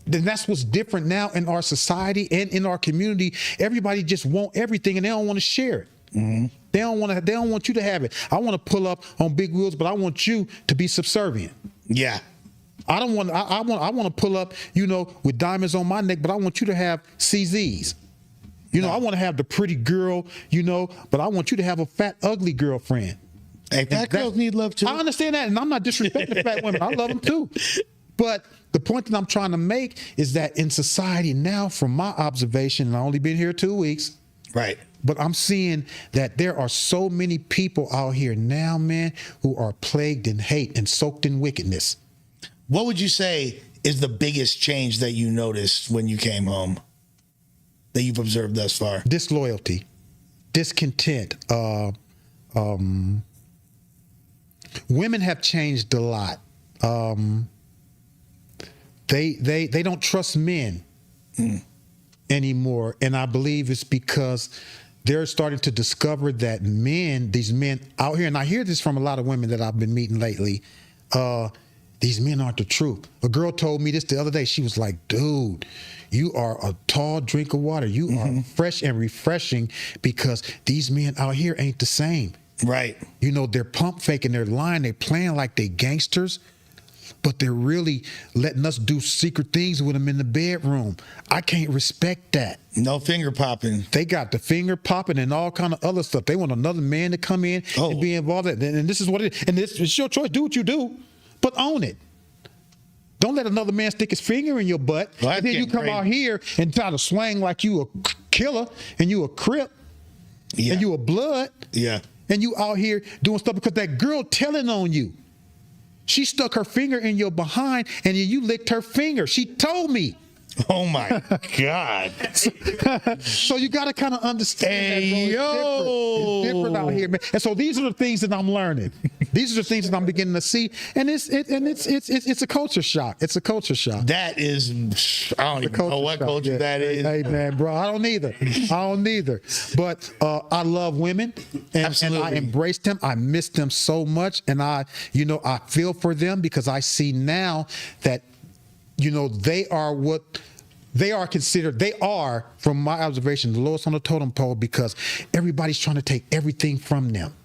Then that's what's different now in our society and in our community. Everybody just want everything and they don't want to share it. They don't want to. They don't want you to have it. I want to pull up on big wheels, but I want you to be subservient. Yeah. I don't want. I want to pull up, with diamonds on my neck, but I want you to have CZs. I want to have the pretty girl, but I want you to have a fat, ugly girlfriend. Hey, fat girls need love too. I understand that, and I'm not disrespecting fat women. I love them too. But the point that I'm trying to make is that in society now, from my observation, and I've only been here 2 weeks, Right. but I'm seeing that there are so many people out here now, man, who are plagued in hate and soaked in wickedness. What would you say is the biggest change that you noticed when you came home that you've observed thus far? Disloyalty, discontent. Women have changed a lot. They don't trust men anymore, and I believe it's because they're starting to discover that these men out here, and I hear this from a lot of women that I've been meeting lately. These men aren't the truth. A girl told me this the other day. She was like, dude, you are a tall drink of water. You are fresh and refreshing because these men out here ain't the same. Right. They're pump faking, they're lying, they're playing like they gangsters, but they're really letting us do secret things with them in the bedroom. I can't respect that. No finger popping. They got the finger popping and all kind of other stuff. They want another man to come in and be involved. And this is what it is. And it's your choice. Do what you do, but own it. Don't let another man stick his finger in your butt. Well, and then you come out here and try to swing like you a killer and you a Crip and you a blood. Yeah. And you out here doing stuff because that girl telling on you. She stuck her finger in your behind and then you licked her finger. She told me. Oh my God. So you got to kind of understand Hey, that, bro. It's different out here, man. And so these are the things that I'm learning. These are the things that I'm beginning to see, and it's a culture shock. It's a culture shock. That is, I don't even know what culture that is. Hey man, bro, I don't either. But I love women, and I embrace them. I miss them so much, and I feel for them because I see now that they are what they are considered. They are, from my observation, the lowest on the totem pole because everybody's trying to take everything from them.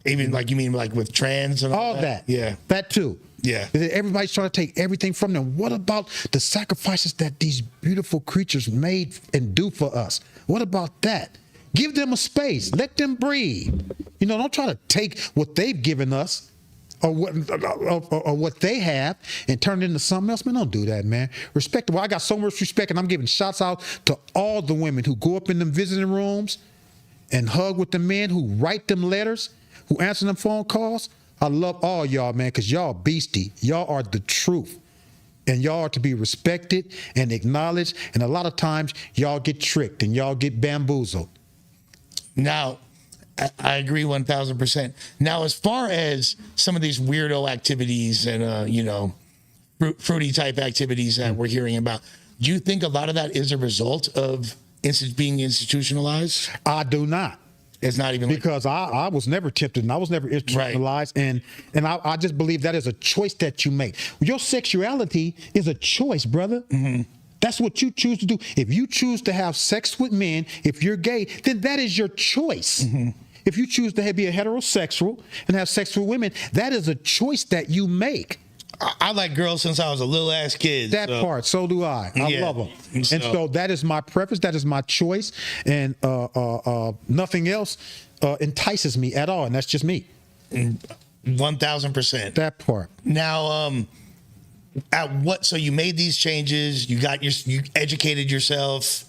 Even like, you mean like with trans and all that? Yeah. That too. Yeah. Everybody's trying to take everything from them. What about the sacrifices that these beautiful creatures made and do for us? What about that? Give them a space. Let them breathe. Don't try to take what they've given us or what they have and turn it into something else. Man, don't do that, man. Respect. Well, I got so much respect, and I'm giving shouts out to all the women who go up in them visiting rooms and hug with the men, who write them letters, who answer them phone calls. I love all y'all, man, because y'all beastie. Y'all are the truth. And y'all are to be respected and acknowledged. And a lot of times, y'all get tricked and y'all get bamboozled. Now, I agree 1,000%. Now, as far as some of these weirdo activities and, fruity type activities that we're hearing about, do you think a lot of that is a result of being institutionalized? I do not. It's not even because I was never tempted and I was never institutionalized, and I just believe that is a choice that you make. Your sexuality is a choice, brother. Mm-hmm. That's what you choose to do. If you choose to have sex with men, if you're gay, then that is your choice. Mm-hmm. If you choose to be a heterosexual and have sex with women, that is a choice that you make. I like girls since I was a little ass kid. That part, so do I. I love them. And so that is my preference. That is my choice. And nothing else entices me at all. And that's just me. 1,000%. That part. Now, so you made these changes, you educated yourself.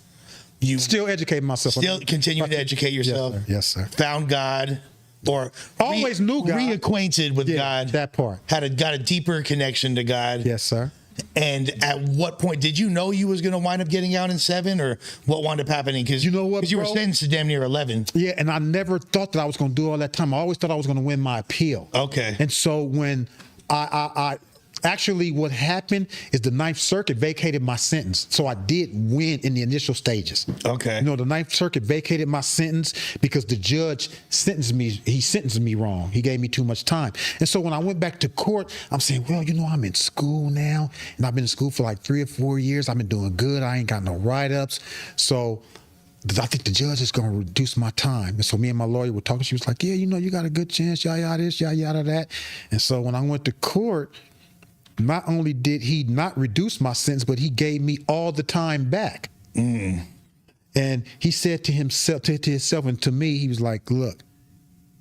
You still educating myself. Still continue to educate yourself. Yes, sir. Found God. Or always knew God. Reacquainted with God. That part. Got a deeper connection to God. Yes, sir. And at what point did you know you was going to wind up getting out in 7, or what wound up happening? Because you know what, because you were sentenced to damn near 11. Yeah, and I never thought that I was going to do all that time. I always thought I was going to win my appeal. Okay. And so when I actually, what happened is the Ninth Circuit vacated my sentence. So I did win in the initial stages. Okay. The Ninth Circuit vacated my sentence because the judge sentenced me wrong. He gave me too much time. And so when I went back to court, I'm saying, well, I'm in school now, and I've been in school for like 3 or 4 years. I've been doing good. I ain't got no write-ups. So I think the judge is going to reduce my time. And so me and my lawyer were talking. She was like, yeah, you know, you got a good chance, yada, yada, this, yada, yada, that. And so when I went to court, not only did he not reduce my sentence, but he gave me all the time back. And he said to himself and to me, he was like, look,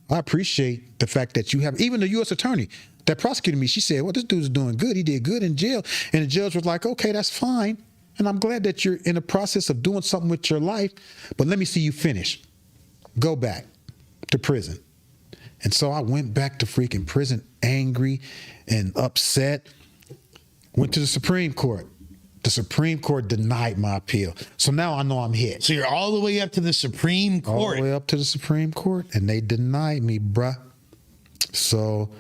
I appreciate the fact that you have, even the U.S. attorney that prosecuted me, she said, well, this dude's doing good. He did good in jail. And the judge was like, okay, that's fine. And I'm glad that you're in the process of doing something with your life, but let me see you finish. Go back to prison. And so I went back to freaking prison, angry and upset. Went to the Supreme Court. The Supreme Court denied my appeal. So now I know I'm hit. So you're all the way up to the Supreme Court. All the way up to the Supreme Court, and they denied me, bruh. So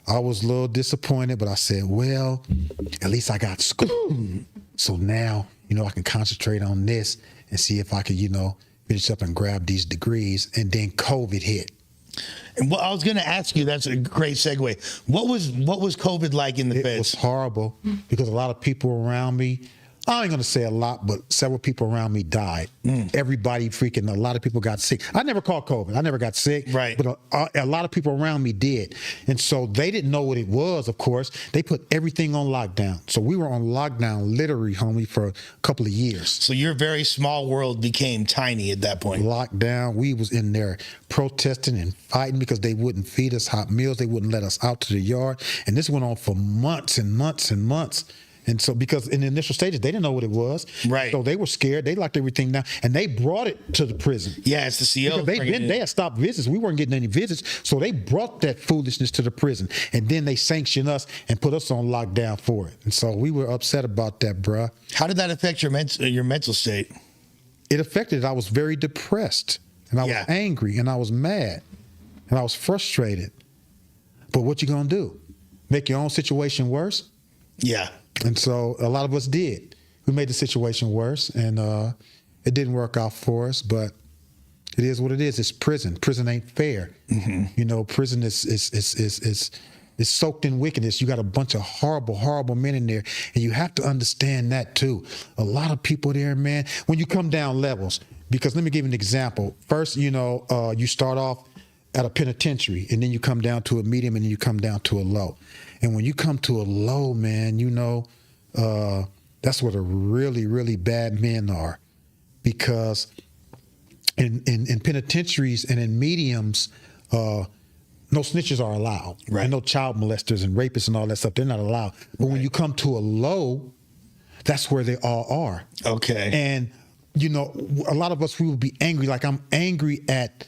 I was a little disappointed, but I said, well, at least I got school. So now, you know, I can concentrate on this and see if I can, you know, finish up and grab these degrees. And then COVID hit. And what I was going to ask you, that's a great segue. What was COVID like in the It feds? was horrible because a lot of people around me, I ain't going to say a lot, but several people around me died. Everybody freaking, a lot of people got sick. I never caught COVID. I never got sick. Right. But a lot of people around me did. And so they didn't know what it was, of course. They put everything on lockdown. So we were on lockdown literally, homie, for a couple of years. So your very small world became tiny at that point. Lockdown. We was in there protesting and fighting because they wouldn't feed us hot meals. They wouldn't let us out to the yard. And this went on for months and months and months. And so, because in the initial stages, they didn't know what it was. Right. So they were scared. They locked everything down. And they brought it to the prison. Yeah, it's the CO. Because they had stopped visits. We weren't getting any visits. So they brought that foolishness to the prison. And then they sanctioned us and put us on lockdown for it. And so we were upset about that, bruh. How did that affect your mental state? It affected. I was very depressed. And I was angry. And I was mad. And I was frustrated. But what you gonna do? Make your own situation worse? Yeah. And so a lot of us did. We made the situation worse, and it didn't work out for us, but it is what it is. It's prison. Prison ain't fair. You know, prison is soaked in wickedness. You got a bunch of horrible, horrible men in there, and you have to understand that too. A lot of people there, man, when you come down levels, because let me give you an example. First, you know, you start off at a penitentiary, and then you come down to a medium, and then you come down to a low. And when you come to a low, man, you know, that's where the really, really bad men are. Because in penitentiaries and in mediums, no snitches are allowed. Right. And no child molesters and rapists and all that stuff, they're not allowed. But when you come to a low, that's where they all are. Okay. And, you know, a lot of us, we will be angry. Like, I'm angry at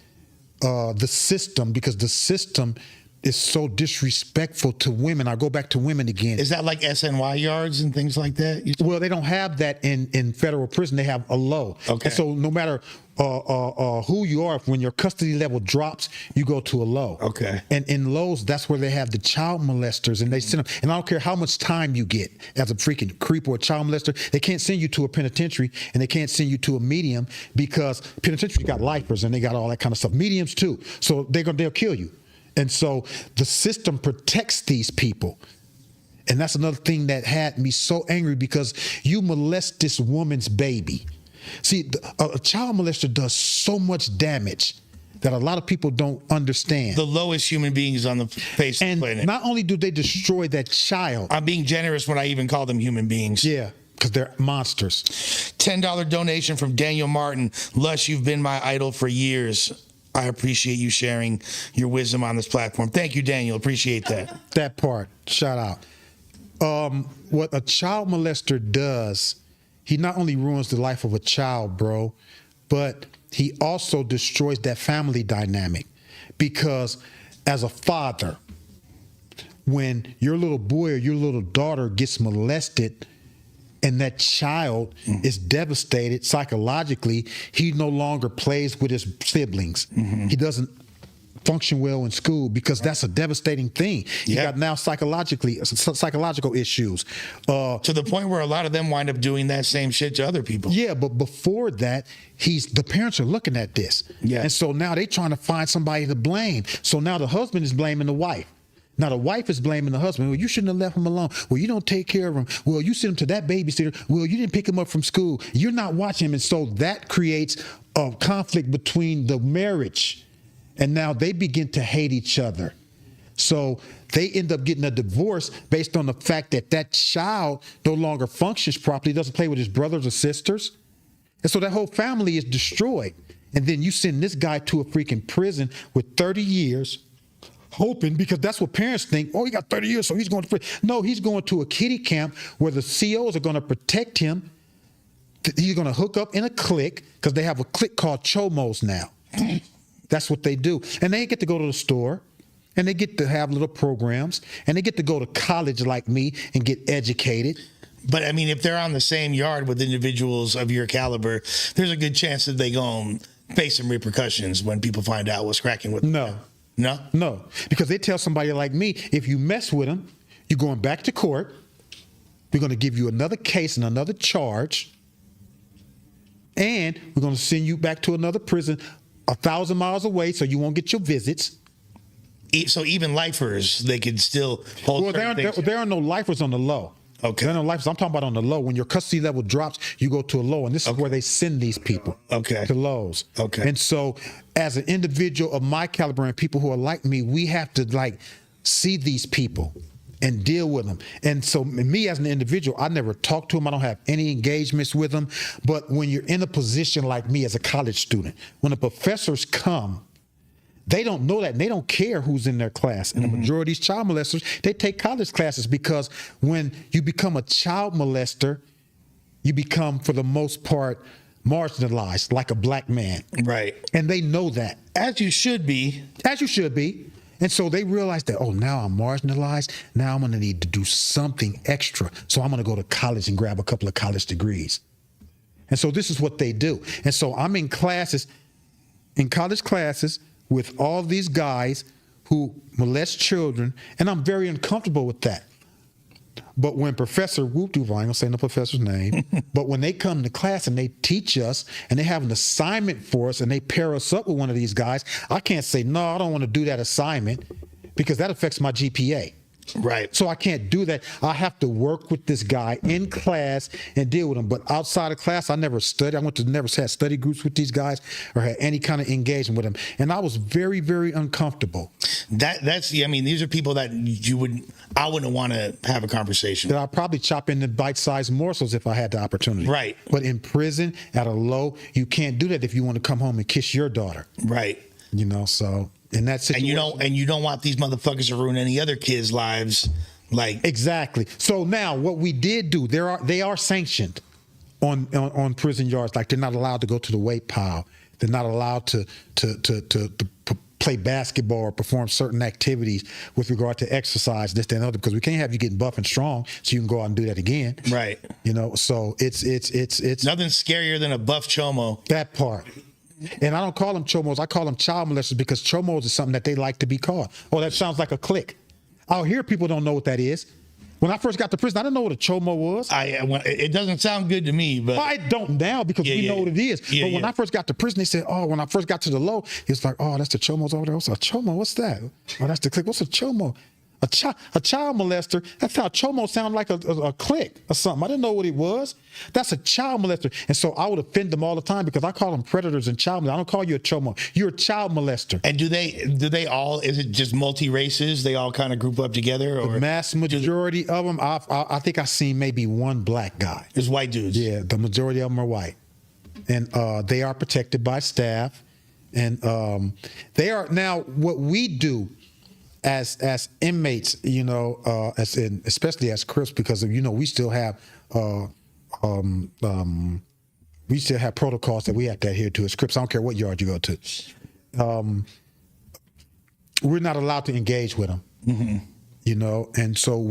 the system, because the system is so disrespectful to women. I go back to women again. Is that like SNY yards and things like that? Well, they don't have that in federal prison. They have a low. Okay. And so no matter who you are, when your custody level drops, you go to a low. Okay. And in lows, that's where they have the child molesters, and they send them. And I don't care how much time you get as a freaking creep or a child molester, they can't send you to a penitentiary, and they can't send you to a medium, because penitentiary got lifers and they got all that kind of stuff. Mediums too. So they'll kill you. And so the system protects these people. And that's another thing that had me so angry, because you molest this woman's baby. See, a child molester does so much damage that a lot of people don't understand. The lowest human beings on the face of the planet. And not only do they destroy that child. I'm being generous when I even call them human beings. Yeah, because they're monsters. $10 donation from Daniel Martin. Lush, you've been my idol for years. I appreciate you sharing your wisdom on this platform. Thank you, Daniel. Appreciate that. That part, shout out. What a child molester does, he not only ruins the life of a child, bro, but he also destroys that family dynamic. Because as a father, when your little boy or your little daughter gets molested, and that child is devastated psychologically, he no longer plays with his siblings. He doesn't function well in school, because that's a devastating thing. You got now psychological issues. To the point where a lot of them wind up doing that same shit to other people. Yeah, but before that, the parents are looking at this. Yeah. And so now they're trying to find somebody to blame. So now the husband is blaming the wife. Now the wife is blaming the husband. Well, you shouldn't have left him alone. Well, you don't take care of him. Well, you sent him to that babysitter. Well, you didn't pick him up from school. You're not watching him. And so that creates a conflict between the marriage. And now they begin to hate each other. So they end up getting a divorce based on the fact that that child no longer functions properly, doesn't play with his brothers or sisters. And so that whole family is destroyed. And then you send this guy to a freaking prison with 30 years, hoping, because that's what parents think, oh, he got 30 years, so he's going to prison. No, he's going to a kiddie camp where the COs are going to protect him. He's going to hook up in a clique, because they have a clique called Chomos now. That's what they do. And they get to go to the store, and they get to have little programs, and they get to go to college like me and get educated. But I mean, if they're on the same yard with individuals of your caliber, there's a good chance that they going to face some repercussions when people find out what's cracking with them. No. No? No, because they tell somebody like me, if you mess with them, you're going back to court. We're going to give you another case and another charge. And we're going to send you back to another prison 1,000 miles away so you won't get your visits. So even lifers, they could still hold. Well, there are no lifers on the low. Okay. There are no lifers. I'm talking about on the low. When your custody level drops, you go to a low. And this is where they send these people. Okay. To lows. Okay. And so as an individual of my caliber and people who are like me, we have to like see these people and deal with them. And so me as an individual, I never talk to them. I don't have any engagements with them. But when you're in a position like me as a college student, when the professors come, they don't know that, and they don't care who's in their class. And the majority of these child molesters, they take college classes, because when you become a child molester, you become, for the most part, marginalized, like a black man. Right. And they know that. As you should be. As you should be. And so they realize that, oh, now I'm marginalized. Now I'm going to need to do something extra. So I'm going to go to college and grab a couple of college degrees. And so this is what they do. And so I'm in classes, in college classes, with all these guys who molest children, and I'm very uncomfortable with that. But when Professor Whoop-Doo, I ain't gonna say no professor's name, but when they come to class and they teach us and they have an assignment for us and they pair us up with one of these guys, I can't say, no, I don't want to do that assignment, because that affects my GPA. Right. So I can't do that. I have to work with this guy in class and deal with him. But outside of class, I never studied. never had study groups with these guys or had any kind of engagement with them. And I was very, very uncomfortable. I mean, these are people that I wouldn't want to have a conversation with. That I'd probably chop into bite-sized morsels if I had the opportunity. Right. But in prison, at a low, you can't do that if you want to come home and kiss your daughter. Right. You know, so in that situation. And you don't want these motherfuckers to ruin any other kids' lives. Like, exactly. So now what we did do, they are sanctioned on prison yards. Like, they're not allowed to go to the weight pile. They're not allowed to play basketball or perform certain activities with regard to exercise, this, that, and other, because we can't have you getting buff and strong so you can go out and do that again. Right. You know, so it's nothing scarier than a buff chomo. That part. And I don't call them chomos. I call them child molesters, because chomos is something that they like to be called. Oh, that sounds like a clique. Out here, people don't know what that is. When I first got to prison, I didn't know what a chomo was. It doesn't sound good to me, but I don't now, because we know what it is. But when I first got to prison, they said, oh, when I first got to the low, it's like, oh, that's the chomos over there. What's a chomo? What's that? Oh, that's the clique. What's a chomo? A child molester. That's how chomo sound, like a clique or something. I didn't know what it was. That's a child molester. And so I would offend them all the time, because I call them predators and child molesters. I don't call you a chomo. You're a child molester. And do they all, is it just multi-races? They all kind of group up together? Or the mass majority of them, I think I've seen maybe one black guy. It's white dudes. Yeah, the majority of them are white. And they are protected by staff. And they are, now what we do as inmates, you know, especially as CRIPs, because you know we still have protocols that we have to adhere to as CRIPs. I don't care what yard you go to. We're not allowed to engage with them. Mm-hmm. You know, and so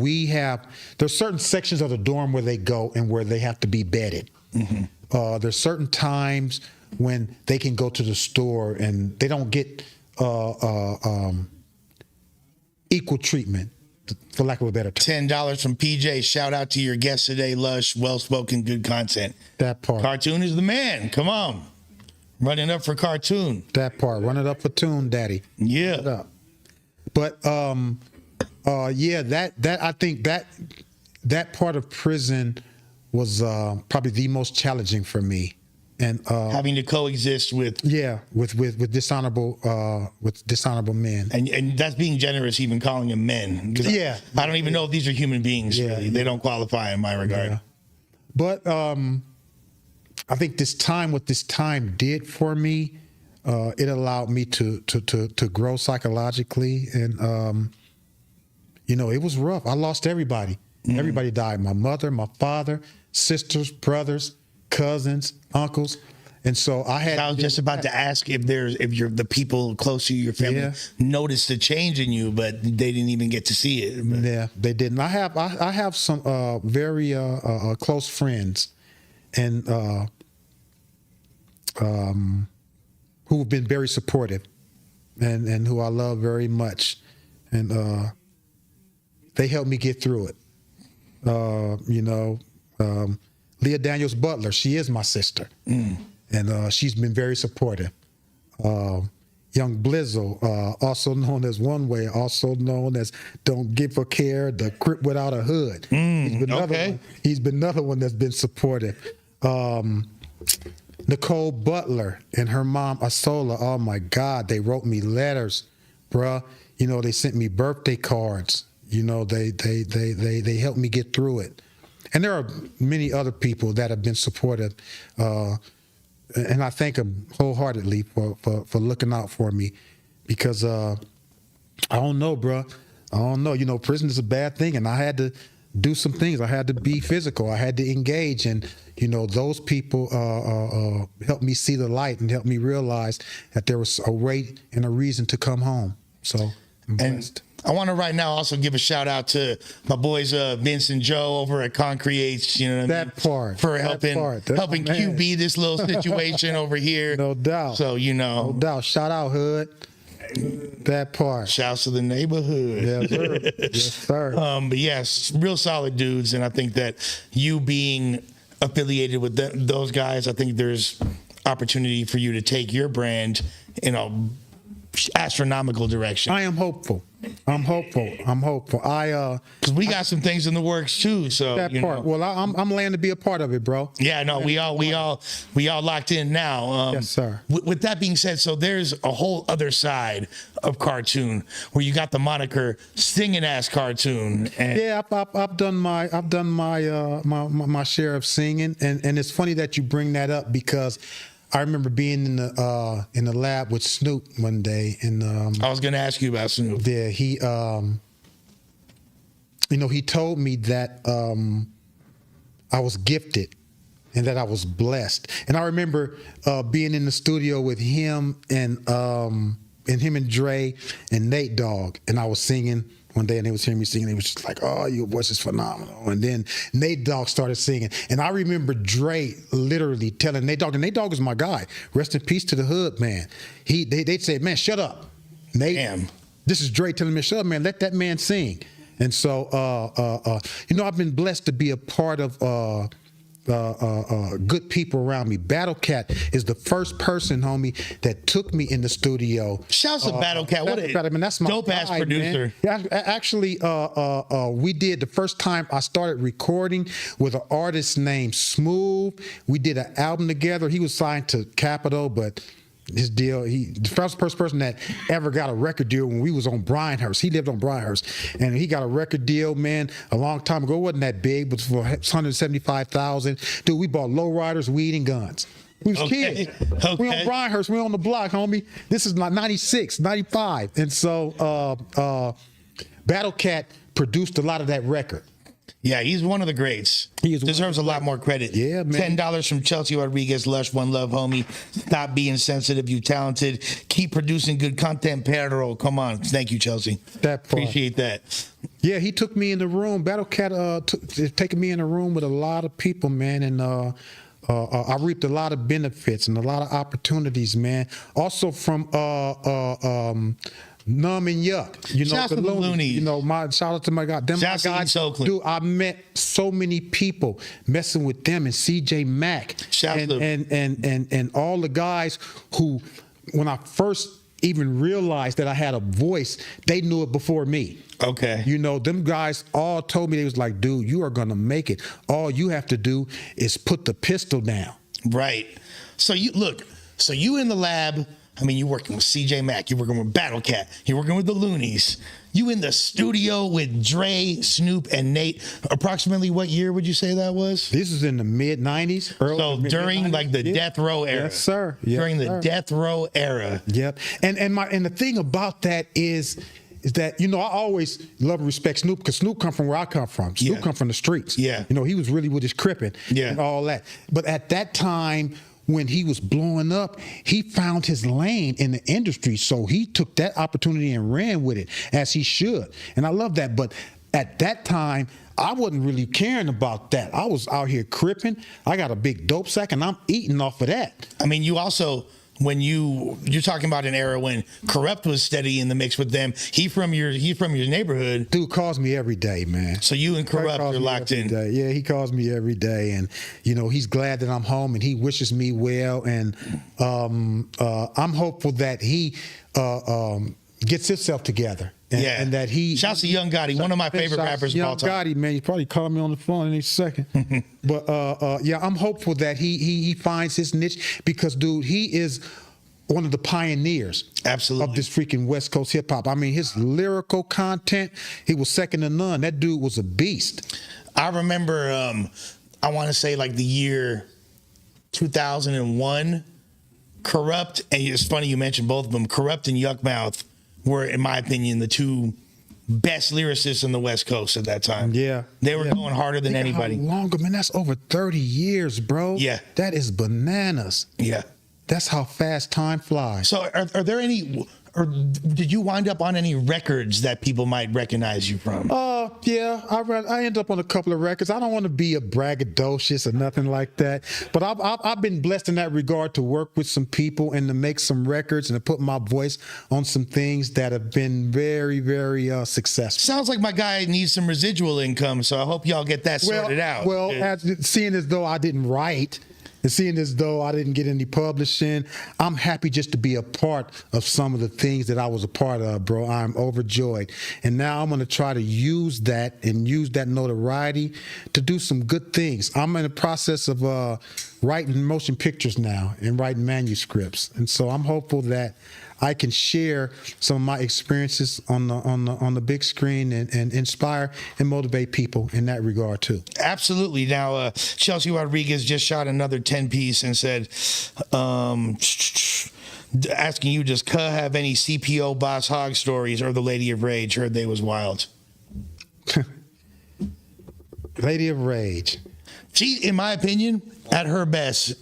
there's certain sections of the dorm where they go and where they have to be bedded. Mm-hmm. There's certain times when they can go to the store and they don't get equal treatment, for lack of a better term. $10 from PJ. Shout out to your guest today, Lush. Well-spoken, good content. That part. Cartoon is the man. Come on. Running up for Cartoon. That part. Run it up for Toon, Daddy. Yeah. Run it up. But Yeah, that I think that part of prison was probably the most challenging for me, and Having to coexist with, with dishonorable men. and that's being generous, even calling them men. 'Cause Yeah. I don't even know if these are human beings. Yeah. Really. They don't qualify in my regard. Yeah. But I think what this time did for me, it allowed me to grow psychologically, and it was rough. I lost everybody. Everybody died. My mother, my father, sisters, brothers, cousins, uncles, and so I had. I was just about to ask if you're the people close to you, your family, noticed the change in you, but they didn't even get to see it. But. Yeah, they didn't. I have some very close friends, and who have been very supportive, and who I love very much, and they helped me get through it. Leah Daniels Butler, she is my sister, and she's been very supportive. Young Blizzle, also known as One Way, also known as Don't Give a Care, the CRIP Without a Hood. He's been another one that's been supportive. Nicole Butler and her mom Asola, oh my God, they wrote me letters, bruh. They sent me birthday cards. They helped me get through it. And there are many other people that have been supportive, and I thank them wholeheartedly for looking out for me, because I don't know, bro. I don't know. Prison is a bad thing, and I had to do some things. I had to be physical. I had to engage, and those people helped me see the light and helped me realize that there was a way and a reason to come home. So I'm blessed. I want to right now also give a shout out to my boys Vince and Joe over at Concreates. For helping QB this little situation over here. No doubt. So no doubt. Shout out Hood. That part. Shouts to the neighborhood. Yes, sir. Yes, sir. But yes, real solid dudes, and I think that you being affiliated with those guys, I think there's opportunity for you to take your brand in a astronomical direction. I am hopeful. I'm hopeful. Because we got some things in the works too. So that part. Well, I'm laying to be a part of it, bro. Yeah, no, we all locked in now. Yes, sir. With that being said, so there's a whole other side of cartoon where you got the moniker singing ass cartoon. And yeah, I've done my share of singing, and it's funny that you bring that up, because I remember being in the lab with Snoop one day, and I was going to ask you about Snoop. Yeah, he told me that I was gifted and that I was blessed. And I remember being in the studio with him and him and Dre and Nate Dogg, and I was singing one day, and they was hearing me singing. They was just like, "Oh, your voice is phenomenal." And then Nate Dogg started singing, and I remember Dre literally telling Nate Dogg, and Nate Dogg was my guy. Rest in peace to the hood, man. They'd say, "Man, shut up, Nate." Damn. This is Dre telling me, "Shut up, man. Let that man sing." And so, I've been blessed to be a part of good people around me. Battle Cat is the first person, homie, that took me in the studio. Shouts to Battle Cat. What that's my dope ass producer. Yeah, actually, we did the first time I started recording with an artist named Smooth. We did an album together. He was signed to Capitol, but his deal, the first person that ever got a record deal when we was on Bryanhurst. He lived on Bryanhurst, and he got a record deal, man, a long time ago. It wasn't that big, but for $175,000. Dude, we bought lowriders, weed, and guns. We was kids. Okay. We on Bryanhurst. We on the block, homie. This is like 96, 95. And so Battle Cat produced a lot of that record. Yeah, he's one of the greats. He deserves a lot more credit. Yeah, man. $10 from Chelsea Rodriguez, Lush, one love, homie. Stop being sensitive, you talented. Keep producing good content, Perro. Come on. Thank you, Chelsea. Appreciate that. Yeah, he took me in the room. Battle Cat taking me in the room with a lot of people, man, and I reaped a lot of benefits and a lot of opportunities, man. Also from Numb and Yuck, shout out to the Loonies. Shout out to my God. Them my guys. Dude, I met so many people messing with them, and CJ Mack, and all the guys who, when I first even realize that I had a voice. They knew it before me. Okay. You know, them guys all told me, they was like, dude, you are going to make it. All you have to do is put the pistol down. Right. So you in the lab, I mean, you're working with CJ Mack, you're working with Battle Cat, you're working with the Loonies. You in the studio with Dre, Snoop, and Nate. Approximately what year would you say that was? This is in the mid-90s. So during like the death row era. Yes, sir. Yes, during the sir. death row era. Yep. And the thing about that is that, you know, I always love and respect Snoop, because Snoop come from where I come from. Snoop come from the streets. Yeah. You know, he was really with his cripping and all that. But at that time, when he was blowing up, he found his lane in the industry. So he took that opportunity and ran with it, as he should. And I love that. But at that time, I wasn't really caring about that. I was out here cripping. I got a big dope sack, and I'm eating off of that. I mean, you also, when you're talking about an era when Corrupt was steady in the mix with them. He from your neighborhood. Dude calls me every day, man. So you and Corrupt are locked in. Day. Yeah, he calls me every day, and you know, he's glad that I'm home, and he wishes me well, and I'm hopeful that he gets himself together. And that he. Shouts to Young Gotti, one of my favorite rappers of all time. Young Gotti, man, you probably call me on the phone in a second. But yeah, I'm hopeful that he finds his niche, because, dude, he is one of the pioneers. Absolutely. Of this freaking West Coast hip hop. I mean, his lyrical content, he was second to none. That dude was a beast. I remember, I want to say like the year 2001, Corrupt, and it's funny you mentioned both of them. Corrupt and Yuckmouth were, in my opinion, the two best lyricists on the West Coast at that time. Yeah. They were going harder than anybody. How longer, man? That's over 30 years, bro. Yeah. That is bananas. Yeah. That's how fast time flies. So are there any, or did you wind up on any records that people might recognize you from? Yeah, I end up on a couple of records. I don't want to be a braggadocious or nothing like that, but I've been blessed in that regard to work with some people and to make some records and to put my voice on some things that have been very, very successful. Sounds like my guy needs some residual income, so I hope y'all get that sorted out. Well, seeing as though I didn't write, and seeing as though I didn't get any publishing, I'm happy just to be a part of some of the things that I was a part of, bro. I'm overjoyed. And now I'm going to try to use that and use that notoriety to do some good things. I'm in the process of writing motion pictures now and writing manuscripts. And so I'm hopeful that I can share some of my experiences on the big screen and inspire and motivate people in that regard too. Absolutely. Now, Chelsea Rodriguez just shot another 10-piece and said, asking you, does Cuh have any CPO Boss Hogg stories or the Lady of Rage? Heard they was wild. Lady of Rage. She, in my opinion, at her best,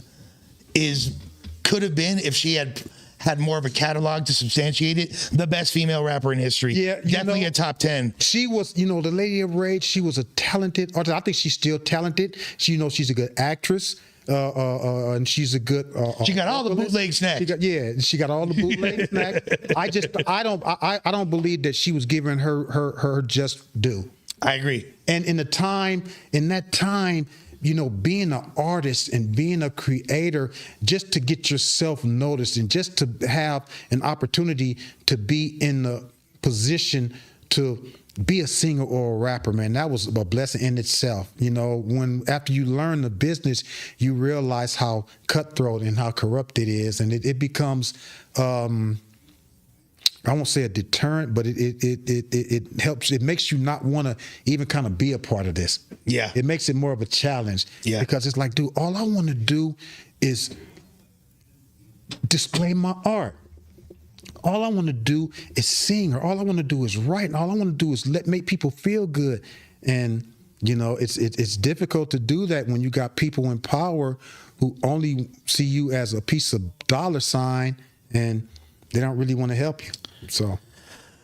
could have been, if she had more of a catalog to substantiate it, the best female rapper in history. Yeah, definitely a top 10. She was, the Lady of Rage. She was a talented artist. I think she's still talented. She's a good actress. And she's a good. She got all the bootleg snacks. She got all the bootleg snacks. I don't believe that she was giving her just due. I agree. And in that time, being an artist and being a creator, just to get yourself noticed and just to have an opportunity to be in the position to be a singer or a rapper, man, that was a blessing in itself. When after you learn the business, you realize how cutthroat and how corrupt it is, and it becomes I won't say a deterrent, but it helps. It makes you not want to even kind of be a part of this. Yeah. It makes it more of a challenge. Yeah. Because it's like, dude, all I want to do is display my art. All I want to do is sing, or all I want to do is write, and all I want to do is make people feel good. And it's difficult to do that when you got people in power who only see you as a piece of dollar sign, and they don't really want to help you. So,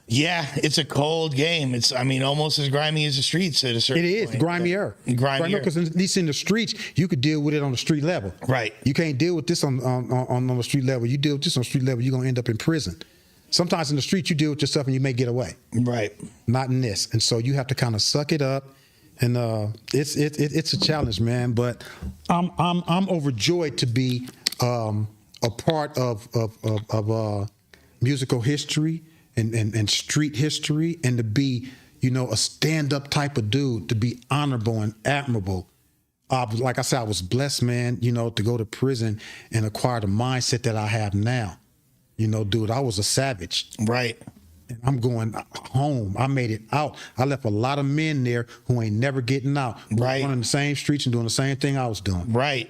yeah, it's a cold game. It's, almost as grimy as the streets at a certain point. It is grimier. Because at least in the streets, you could deal with it on the street level. Right. You can't deal with this on the street level. You deal with this on the street level, you're gonna end up in prison. Sometimes in the street, you deal with yourself and you may get away. Right. Not in this. And so you have to kind of suck it up. And it's a challenge, man. But I'm overjoyed to be a part of musical history and street history, and to be, a stand-up type of dude, to be honorable and admirable. Like I said, I was blessed, man, to go to prison and acquire the mindset that I have now. Dude, I was a savage. Right. And I'm going home. I made it out. I left a lot of men there who ain't never getting out. Right. Running the same streets and doing the same thing I was doing. Right.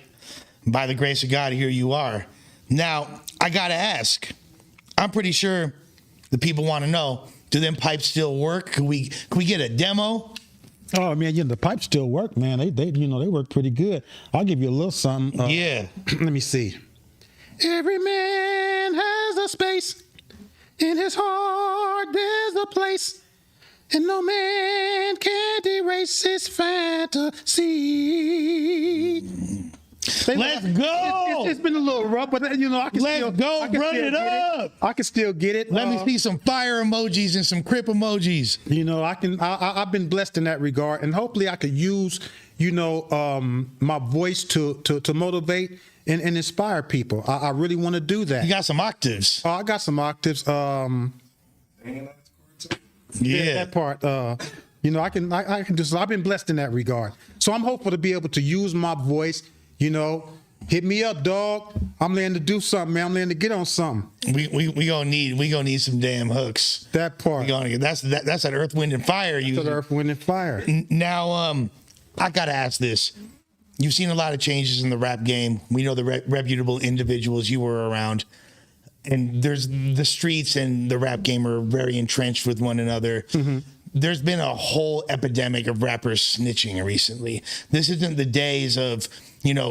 By the grace of God, here you are. Now, I got to ask. I'm pretty sure the people want to know, do them pipes still work? Can we get a demo? Oh man, the pipes still work, man. They work pretty good. I'll give you a little something. Yeah. Let me see. Every man has a space. In his heart there's a place. And no man can erase his fantasy. Let's go. It's been a little rough, but I can Let's still go. Run it up. I can still get it. Let me see some fire emojis and some CRIP emojis. I've been blessed in that regard, and hopefully I could use, my voice to motivate and inspire people. I really want to do that. You got some octaves. I got some octaves. Yeah. That part. I can do. So I've been blessed in that regard. So I'm hopeful to be able to use my voice. Hit me up, dog. I'm laying to do something, man. I'm laying to get on something. We gonna need some damn hooks. That part. That's that Earth, Wind, and Fire. That's that Earth, Wind, and Fire. Now, I gotta ask this. You've seen a lot of changes in the rap game. We know the reputable individuals you were around, and there's the streets and the rap game are very entrenched with one another. Mm-hmm. There's been a whole epidemic of rappers snitching recently. This isn't the days of,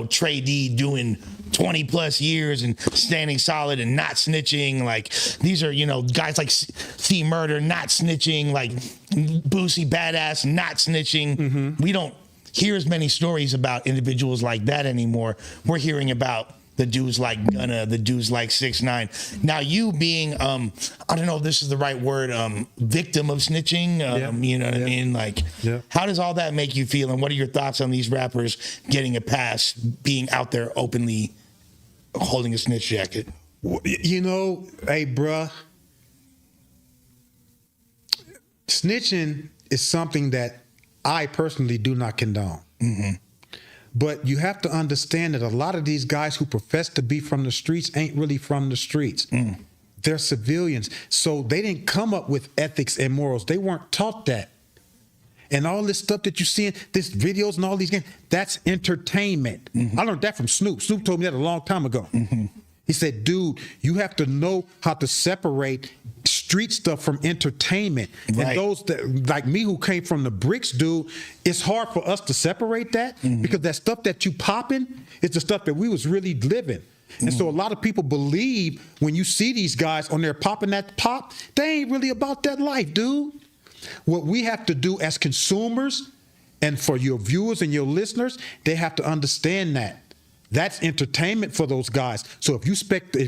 Trey D doing 20 plus years and standing solid and not snitching. Like, these are, guys like C Murder not snitching, like Boosie Badass not snitching. Mm-hmm. We don't hear as many stories about individuals like that anymore. We're hearing about the dudes like Gunna, the dudes like 6ix9ine. Now, you being, I don't know if this is the right word, victim of snitching, you know what I mean? Like, how does all that make you feel? And what are your thoughts on these rappers getting a pass, being out there openly holding a snitch jacket? Hey, bruh, snitching is something that I personally do not condone. Mm-hmm. But you have to understand that a lot of these guys who profess to be from the streets ain't really from the streets. Mm. They're civilians. So they didn't come up with ethics and morals. They weren't taught that. And all this stuff that you see in these videos and all these games, that's entertainment. Mm-hmm. I learned that from Snoop. Snoop told me that a long time ago. Mm-hmm. He said, dude, you have to know how to separate street stuff from entertainment. Right. And those that, like me, who came from the bricks, dude, it's hard for us to separate that because that stuff that you popping is the stuff that we was really living. And so a lot of people believe when you see these guys on there popping that pop, they ain't really about that life, dude. What we have to do as consumers, and for your viewers and your listeners, they have to understand that. That's entertainment for those guys. So if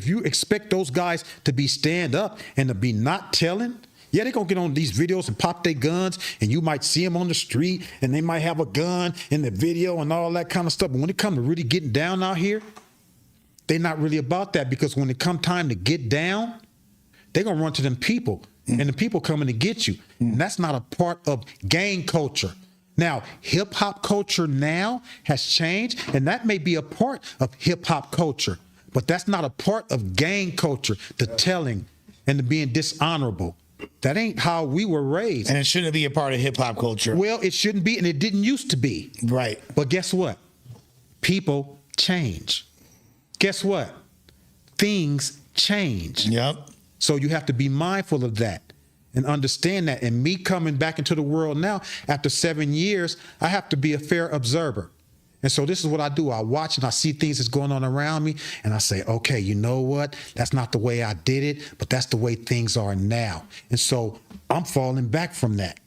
you expect those guys to be stand up and to be not telling, yeah, they're going to get on these videos and pop their guns, and you might see them on the street, and they might have a gun in the video and all that kind of stuff. But when it comes to really getting down out here, they're not really about that, because when it come time to get down, they're going to run to them people, and the people coming to get you. And that's not a part of gang culture. Now, hip-hop culture now has changed, and that may be a part of hip-hop culture, but that's not a part of gang culture, the telling and the being dishonorable. That ain't how we were raised. And it shouldn't be a part of hip-hop culture. Well, it shouldn't be, and it didn't used to be. Right. But guess what? People change. Guess what? Things change. Yep. So you have to be mindful of that and understand that. And me coming back into the world now, after 7 years, I have to be a fair observer. And so this is what I do. I watch and I see things that's going on around me, and I say, okay, you know what? That's not the way I did it, but that's the way things are now. And so I'm falling back from that.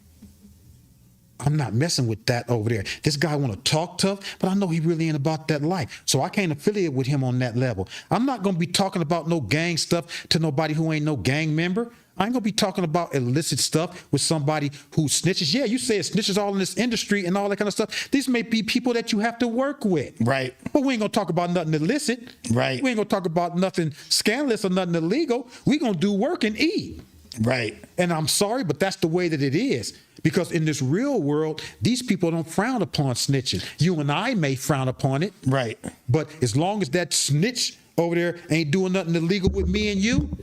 I'm not messing with that over there. This guy want to talk tough, but I know he really ain't about that life. So I can't affiliate with him on that level. I'm not going to be talking about no gang stuff to nobody who ain't no gang member. I ain't gonna be talking about illicit stuff with somebody who snitches. Yeah, you say it snitches all in this industry and all that kind of stuff. These may be people that you have to work with. Right. But we ain't gonna talk about nothing illicit. Right. We ain't gonna talk about nothing scandalous or nothing illegal. We gonna do work and eat. Right. And I'm sorry, but that's the way that it is. Because in this real world, these people don't frown upon snitching. You and I may frown upon it. Right. But as long as that snitch over there ain't doing nothing illegal with me and you,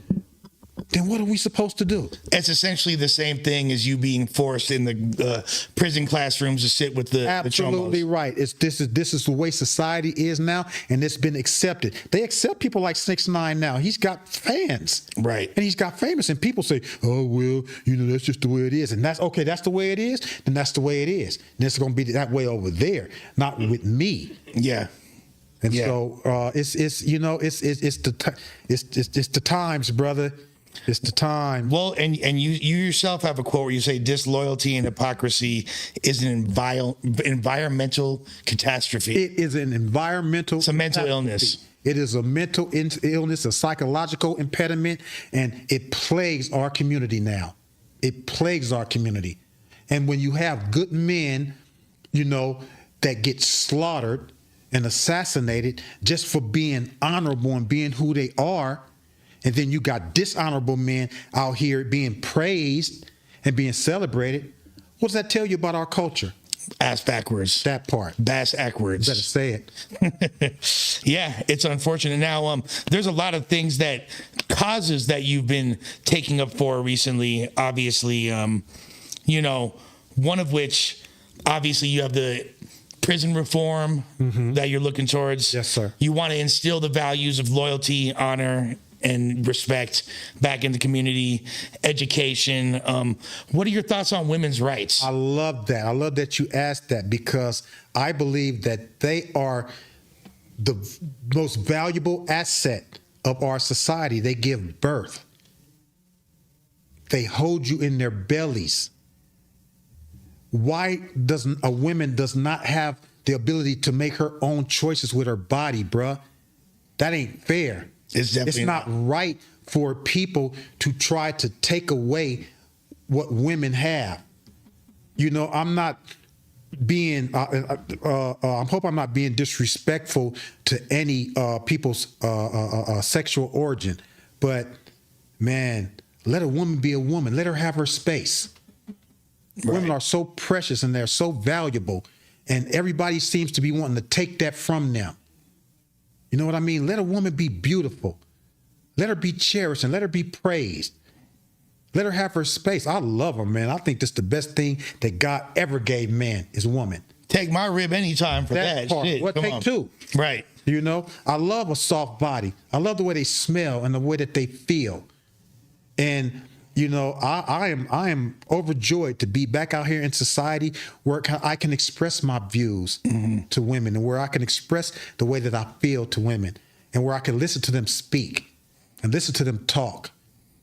then what are we supposed to do? It's essentially the same thing as you being forced in the prison classrooms to sit with the Absolutely right. This is the way society is now, and it's been accepted. They accept people like 6ix9ine now. He's got fans, right? And he's got famous, and people say, "Oh well, that's just the way it is," and that's okay. That's the way it is. Then that's the way it is. And it's going to be that way over there, not with me. Yeah. And so it's the times, brother. It's the time. Well, and you yourself have a quote where you say disloyalty and hypocrisy is an environmental catastrophe. It is an environmental. It's a mental illness. It is a mental illness, a psychological impediment, and it plagues our community now. It plagues our community. And when you have good men, that get slaughtered and assassinated just for being honorable and being who they are, and then you got dishonorable men out here being praised and being celebrated. What does that tell you about our culture? Ass backwards. That part. Bass backwards. Better say it. Yeah, it's unfortunate. Now, there's a lot of things that causes that you've been taking up for recently. Obviously, one of which, obviously, you have the prison reform that you're looking towards. Yes, sir. You want to instill the values of loyalty, honor, and respect back in the community, education. What are your thoughts on women's rights? I love that. I love that you asked that, because I believe that they are the most valuable asset of our society. They give birth. They hold you in their bellies. Why doesn't a woman does not have the ability to make her own choices with her body, bruh? That ain't fair. It's not right for people to try to take away what women have. I'm not being, I hope I'm not being disrespectful to any people's sexual origin, but man, let a woman be a woman. Let her have her space. Right. Women are so precious and they're so valuable, and everybody seems to be wanting to take that from them. You know what I mean? Let a woman be beautiful. Let her be cherished and let her be praised. Let her have her space. I love her, man. I think that's the best thing that God ever gave man is woman. Take my rib anytime for that. Part. Shit. What take on. Two? Right. I love a soft body. I love the way they smell and the way that they feel. And I am overjoyed to be back out here in society where I can express my views to women, and where I can express the way that I feel to women, and where I can listen to them speak and listen to them talk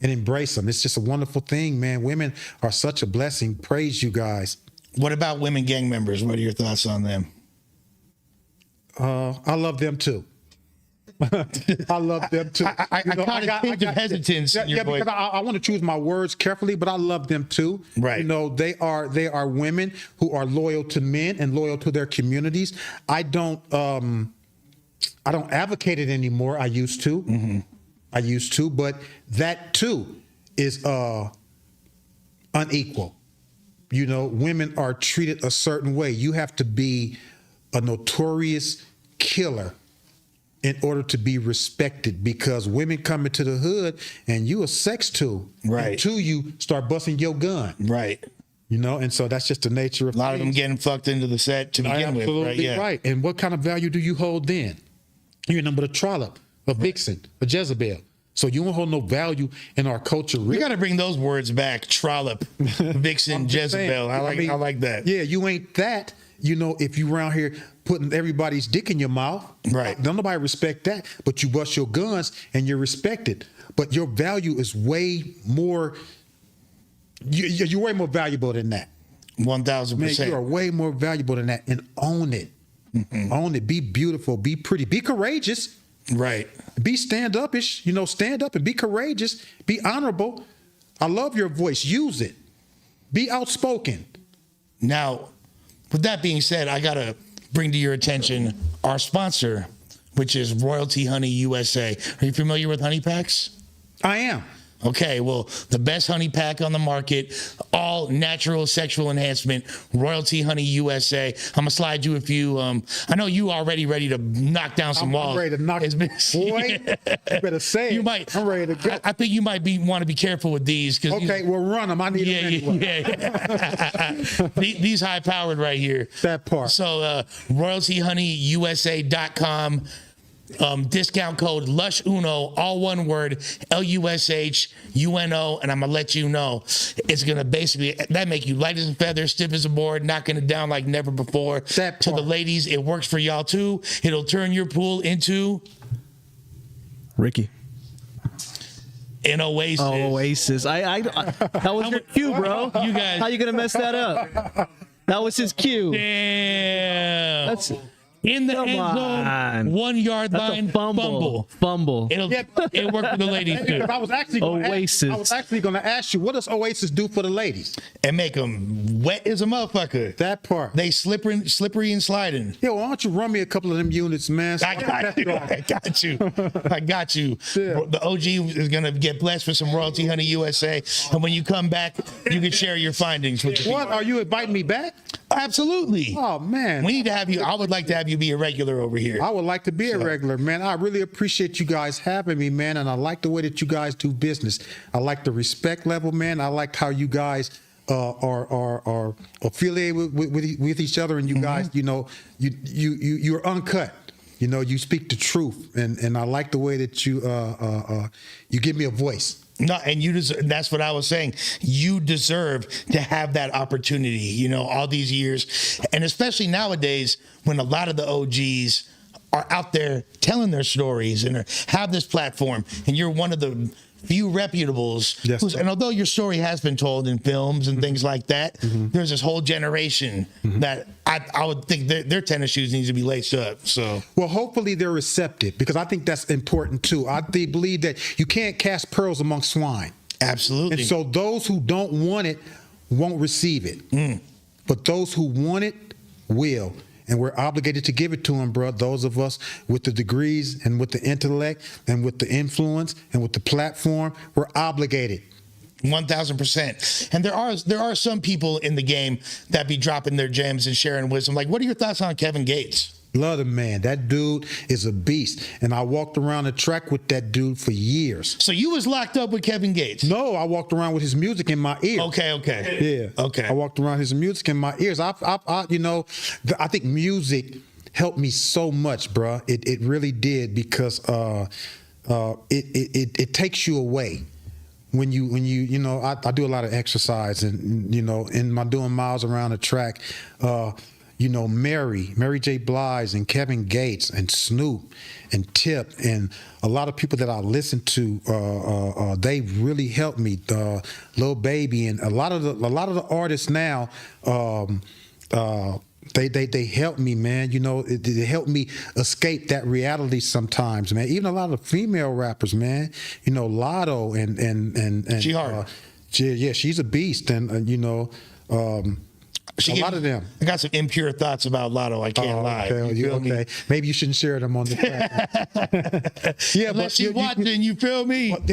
and embrace them. It's just a wonderful thing, man. Women are such a blessing. Praise you guys. What about women gang members? What are your thoughts on them? I love them too. I love them too. I got hesitance in your voice. Because I want to choose my words carefully, but I love them too. Right. They are women who are loyal to men and loyal to their communities. I don't advocate it anymore. I used to, but that too is unequal. Women are treated a certain way. You have to be a notorious killer in order to be respected, because women come into the hood and you a sex tool. Right. Until you start busting your gun. Right. And so that's just the nature of a lot of them getting fucked into the set to begin with. Absolutely right. Yeah. Right. And what kind of value do you hold then? You're nothing but a trollop, a vixen, a Jezebel. So you don't hold no value in our culture. We got to bring those words back. Trollop, vixen, Jezebel. I like that. Yeah, you ain't that. If you around here putting everybody's dick in your mouth, right? Don't nobody respect that. But you bust your guns and you're respected. But your value is way more. You're way more valuable than that. Man, you are 1000%. way more valuable than that, and own it. Own it. Be beautiful. Be pretty. Be courageous. Right. Be stand-upish. Stand up and be courageous. Be honorable. I love your voice. Use it. Be outspoken. Now, with that being said, I gotta bring to your attention our sponsor, which is Royalty Honey USA. Are you familiar with honey packs? I am. Okay, well, the best honey pack on the market, all natural sexual enhancement, Royalty Honey USA. I'm gonna slide you a few. I know you already ready to knock down some walls. I'm ready to knock. Boy, you better say You it. might. I'm ready to go. I think you might want to be careful with these. Okay, well, run them. I need them anyway. Yeah. These high powered right here. That part. So royaltyhoneyyusa.com. Discount code LUSHUNO, all one word, LUSHUNO, and I'm gonna let you know it's gonna basically that make you light as a feather, stiff as a board, knocking it down like never before. That To the part. ladies, it works for y'all too. It'll turn your pool into Ricky. an oasis. Oh, Oasis. That was your cue, bro. You guys- How you gonna mess that up? That was his cue. Damn. That's in the come end zone, on. 1 yard that's line, a fumble. It'll it work for the ladies too. Because I was actually going Oasis. to ask you, what does Oasis do for the ladies? And make them wet as a motherfucker. That part. They slippery and sliding. Yo, why don't you run me a couple of them units, man? I got you. I got you. I got you. Yeah. The OG is gonna get blessed with some Royalty Honey USA, and when you come back, you can share your findings with the What? people. Are you inviting me back? Absolutely. Oh, man. We need to have you. I would like to have you be a regular over here. I would like to be a regular, man. I really appreciate you guys having me, man, and I like the way that you guys do business. I like the respect level, man. I like how you guys are affiliated with each other, and you guys, you're uncut. You speak the truth, and I like the way that you give me a voice. No, and you deserve, that's what I was saying. You deserve to have that opportunity, all these years. And especially nowadays when a lot of the OGs are out there telling their stories and have this platform, and you're one of the few reputables. Yes, sir. And although your story has been told in films and things like that, there's this whole generation that I would think their tennis shoes need to be laced up. So Well, hopefully they're receptive, because I think that's important too. I believe that you can't cast pearls among swine. absolutely. And so those who don't want it won't receive it. But those who want it will. And we're obligated to give it to them, bro. Those of us with the degrees and with the intellect and with the influence and with the platform, we're obligated. 1000%. And there are some people in the game that be dropping their gems and sharing wisdom. Like, what are your thoughts on Kevin Gates? Love the man. That dude is a beast. And I walked around the track with that dude for years. So you was locked up with Kevin Gates? No, I walked around with his music in my ear. Okay. Yeah. Okay. I walked around his music in my ears. I think music helped me so much, bruh. It really did, because it takes you away. When I do a lot of exercise, and in my doing miles around the track, Mary J. Blige and Kevin Gates and Snoop and Tip and a lot of people that I listen to, they really helped me. Lil Baby and a lot of the artists now, they help me, man. They help me escape that reality sometimes, man. Even a lot of female rappers, man. Lotto and She hard. Yeah, she's a beast, and a lot of them. I got some impure thoughts about Lotto. I can't lie. Okay, You feel me? okay. Maybe you shouldn't share them on the track. Yeah, Unless she's watching, you feel me? But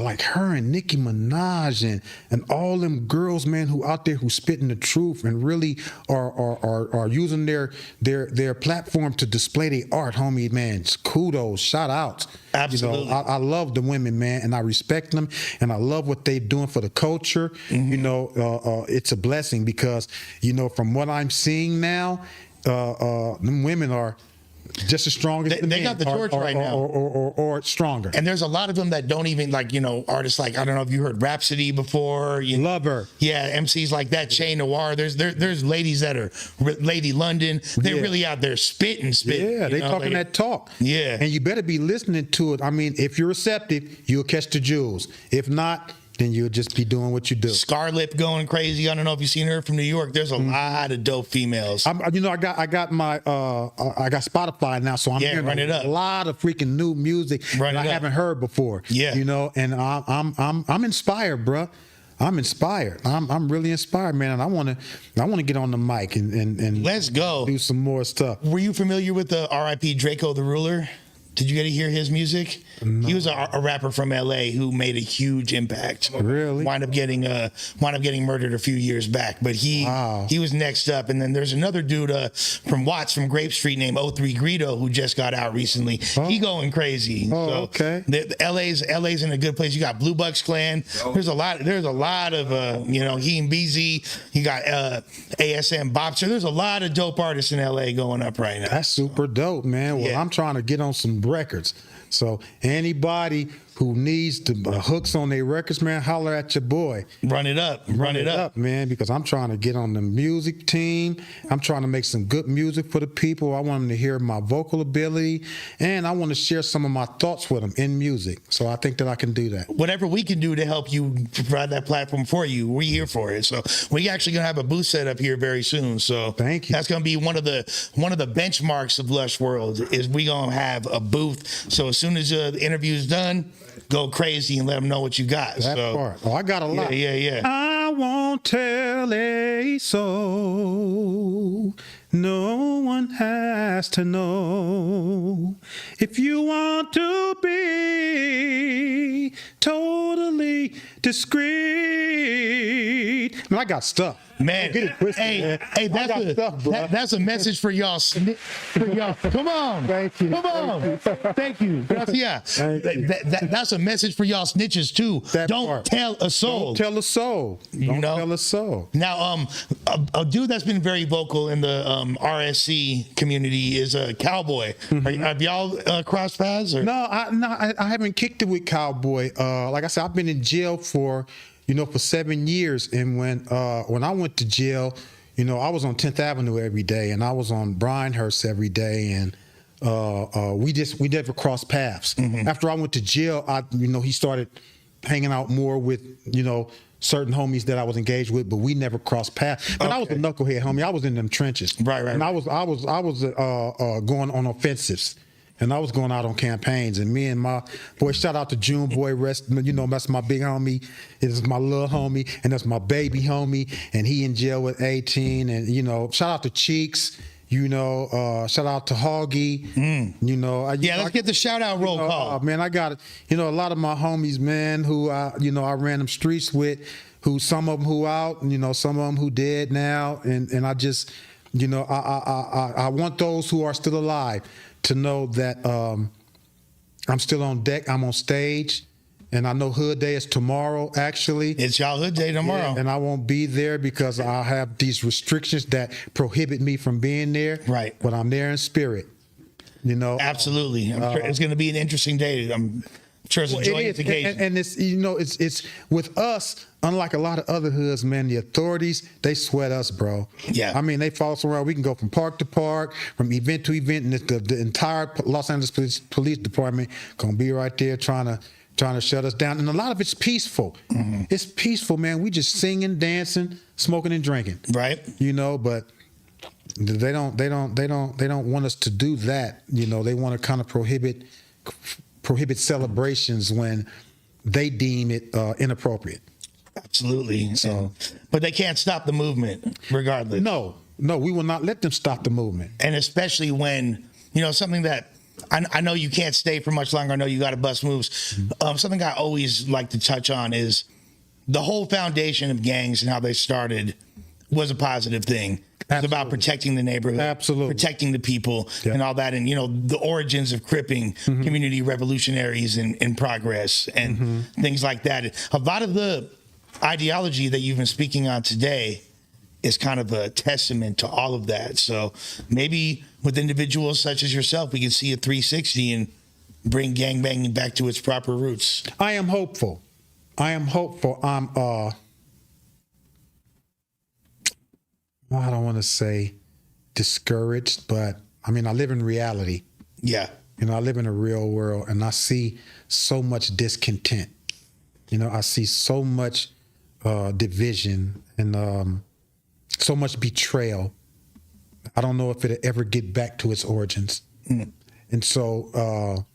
like her and Nicki Minaj and all them girls, man, who out there who spitting the truth and really are using their platform to display their art, homie, man. Kudos, shout outs. Absolutely. I love the women, man, and I respect them, and I love what they're doing for the culture. It's a blessing, because from what I'm seeing now, them women are just as strong as the They men, got the torch right now. or stronger. And there's a lot of them that don't even artists like, I don't know if you heard Rhapsody before. Love her. Yeah, MCs like that, Che Noir. There's ladies that are Lady London. They're Yeah. really out there spitting. Yeah, they talking that talk. Yeah. And you better be listening to it. I mean, if you're receptive, you'll catch the jewels. If not, then you'll just be doing what you do. Scarlett going crazy. I don't know if you've seen her from New York. There's a lot of dope females. I got my I got Spotify now, so I'm hearing run it up. a lot of freaking new music Run that it I up. haven't heard before. Yeah. And I'm inspired, bruh. I'm inspired. I'm really inspired, man. And I wanna get on the mic and Let's go. do some more stuff. Were you familiar with the R.I.P. Draco the Ruler? Did you get to hear his music? No. He was a rapper from LA who made a huge impact. Really? Wound up getting murdered a few years back, but he was next up. And then there's another dude from Watts from Grape Street named 03 Greedo who just got out recently. He going crazy. Okay. LA's in a good place. You got Blue Bucks Clan. There's a lot of he and BZ. You got ASM Bobster. There's a lot of dope artists in LA going up right now. That's super dope, man. Well, Yeah. I'm trying to get on some records. So anybody who needs the hooks on their records, man, holler at your boy. Run it up. Run it up. Man, because I'm trying to get on the music team. I'm trying to make some good music for the people. I want them to hear my vocal ability, and I want to share some of my thoughts with them in music. So I think that I can do that. Whatever we can do to help you provide that platform for you, we're here for it. So we actually gonna have a booth set up here very soon. So Thank you. That's gonna be one of the benchmarks of Lush World is we gonna have a booth. So as soon as the interview's done, go crazy and let them know what you got. That part. Oh, I got a lot. Yeah. I won't tell a soul. No one has to know. If you want to be totally discreet. Man, I got stuff. Man, Don't get it twisted, man. hey, I got stuff, bro. that's a message for y'all. For y'all. Come on. Thank you. Come on. Thank you. Gracias. Thank you. That's a message for y'all snitches too. That Don't part. tell a soul. Don't tell a soul. Don't know? tell a soul. Now, a dude that's been very vocal in the RSC community is a Cowboy. Have y'all crossed paths? Or? No, I haven't kicked it with Cowboy. Like I said, I've been in jail for 7 years, and when I went to jail, I was on 10th Avenue every day, and I was on Bryanhurst every day, and we never crossed paths. After I went to jail, he started hanging out more with certain homies that I was engaged with, but we never crossed paths. But I was a knucklehead homie. I was in them trenches. Right. And I was going on offensives. And I was going out on campaigns, and me and my boy, shout out to June Boy, that's my big homie. This is my little homie, and that's my baby homie, and he in jail with 18. And shout out to Cheeks, shout out to Hoggy. Let's get the shout out roll call. Man, I got a lot of my homies, man, who I ran them streets with, who some of them who out, some of them who dead now, and I just, I want those who are still alive to know that I'm still on deck, I'm on stage, and I know Hood Day is tomorrow, actually. It's y'all Hood Day tomorrow. Yeah, and I won't be there because I have these restrictions that prohibit me from being there. Right. But I'm there in spirit, Absolutely. I'm sure it's going to be an interesting day. I'm sure it's a joyous occasion. And it's it's with us, unlike a lot of other hoods, man, the authorities, they sweat us, bro. Yeah. I mean, they follow us around. We can go from park to park, from event to event, and the entire Los Angeles Police Department gonna be right there trying to shut us down. And a lot of it's peaceful. It's peaceful, man. We just singing, dancing, smoking, and drinking. Right. But they don't want us to do that. They want to kind of prohibit celebrations when they deem it inappropriate. Absolutely. So, but they can't stop the movement, regardless. No, we will not let them stop the movement. And especially when something that I know you can't stay for much longer. I know you got to bust moves. Something I always like to touch on is the whole foundation of gangs and how they started was a positive thing. It's about protecting the neighborhood, protecting the people, and all that. And the origins of cripping, community revolutionaries in progress, and things like that. A lot of the ideology that you've been speaking on today is kind of a testament to all of that. So maybe with individuals such as yourself, we can see a 360 and bring gangbanging back to its proper roots. I am hopeful. I'm I don't want to say discouraged, but I mean, I live in reality. Yeah. I live in a real world, and I see so much discontent. You know, I see so much division and so much betrayal. I don't know if it'll ever get back to its origins. And so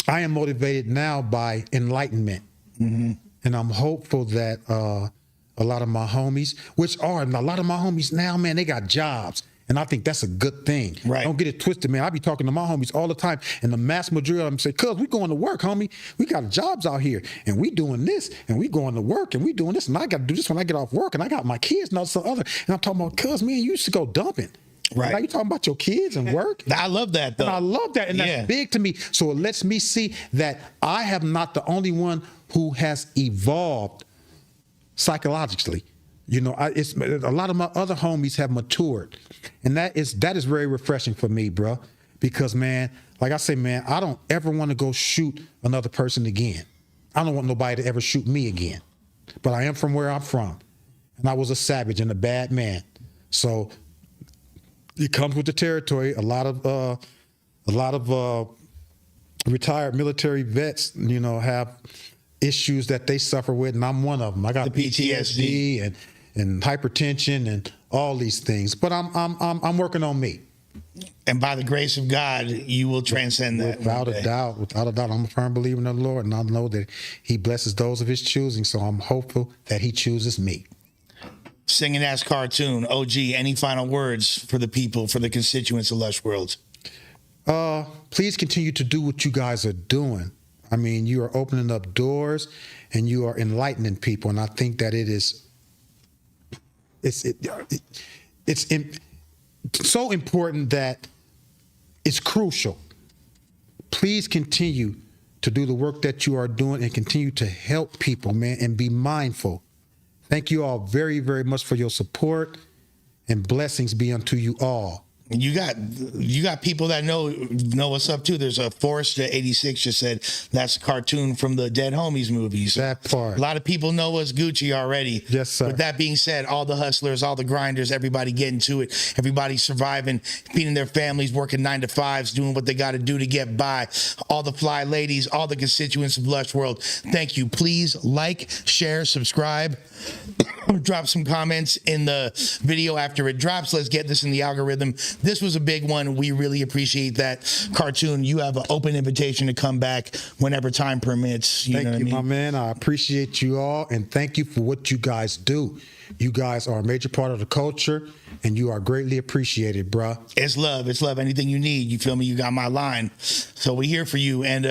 I am motivated now by enlightenment. And I'm hopeful that a lot of my homies, now, man, they got jobs. And I think that's a good thing. Right. Don't get it twisted, man. I be talking to my homies all the time, and the mass majority of them say, cuz, we going to work, homie. We got jobs out here, and we doing this, and we going to work, and we doing this, and I got to do this when I get off work, and I got my kids and all this other. And I'm talking about, cuz, man, you used to go dumping. Right. Now you talking about your kids and work? I love that, though. And I love that, and that's big to me. So it lets me see that I have not the only one who has evolved psychologically. You know, it's a lot of my other homies have matured, and that is very refreshing for me, bro. Because, man, like I say, man, I don't ever want to go shoot another person again. I don't want nobody to ever shoot me again. But I am from where I'm from, and I was a savage and a bad man. So it comes with the territory. A lot of retired military vets, you know, have issues that they suffer with, and I'm one of them. I got The PTSD and hypertension and all these things, but I'm working on me. And by the grace of God, you will transcend that. Without a doubt, I'm a firm believer in the Lord, and I know that He blesses those of His choosing. So I'm hopeful that He chooses me. Singing ass cartoon, OG. Any final words for the people, for the constituents of Lush Worlds? Please continue to do what you guys are doing. I mean, you are opening up doors, and you are enlightening people, and I think that it's so important that it's crucial. Please continue to do the work that you are doing and continue to help people, man, and be mindful. Thank you all very, very much for your support, and blessings be unto you all. You got people that know what's up too. There's a Forrester 86 just said that's a cartoon from the Dead Homies movies. That part. A lot of people know us Gucci already. Yes, sir. With that being said, all the hustlers, all the grinders, everybody getting to it. Everybody surviving, feeding their families, working 9 to 5s, doing what they got to do to get by. All the fly ladies, all the constituents of Lush World. Thank you. Please like, share, subscribe. Drop some comments in the video after it drops. Let's get this in the algorithm. This was a big one. We really appreciate that. Cartoon, you have an open invitation to come back whenever time permits. Thank you, my man. I appreciate you all, and thank you for what you guys do. You guys are a major part of the culture, and you are greatly appreciated, bruh. It's love. It's love. Anything you need, you feel me? You got my line. So we're here for you. And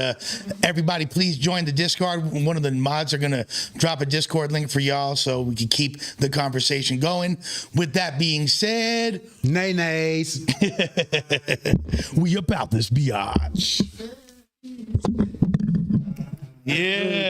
everybody, please join the Discord. One of the mods are going to drop a Discord link for y'all so we can keep the conversation going. With that being said, Nay-nays. we about this biatch. Yeah.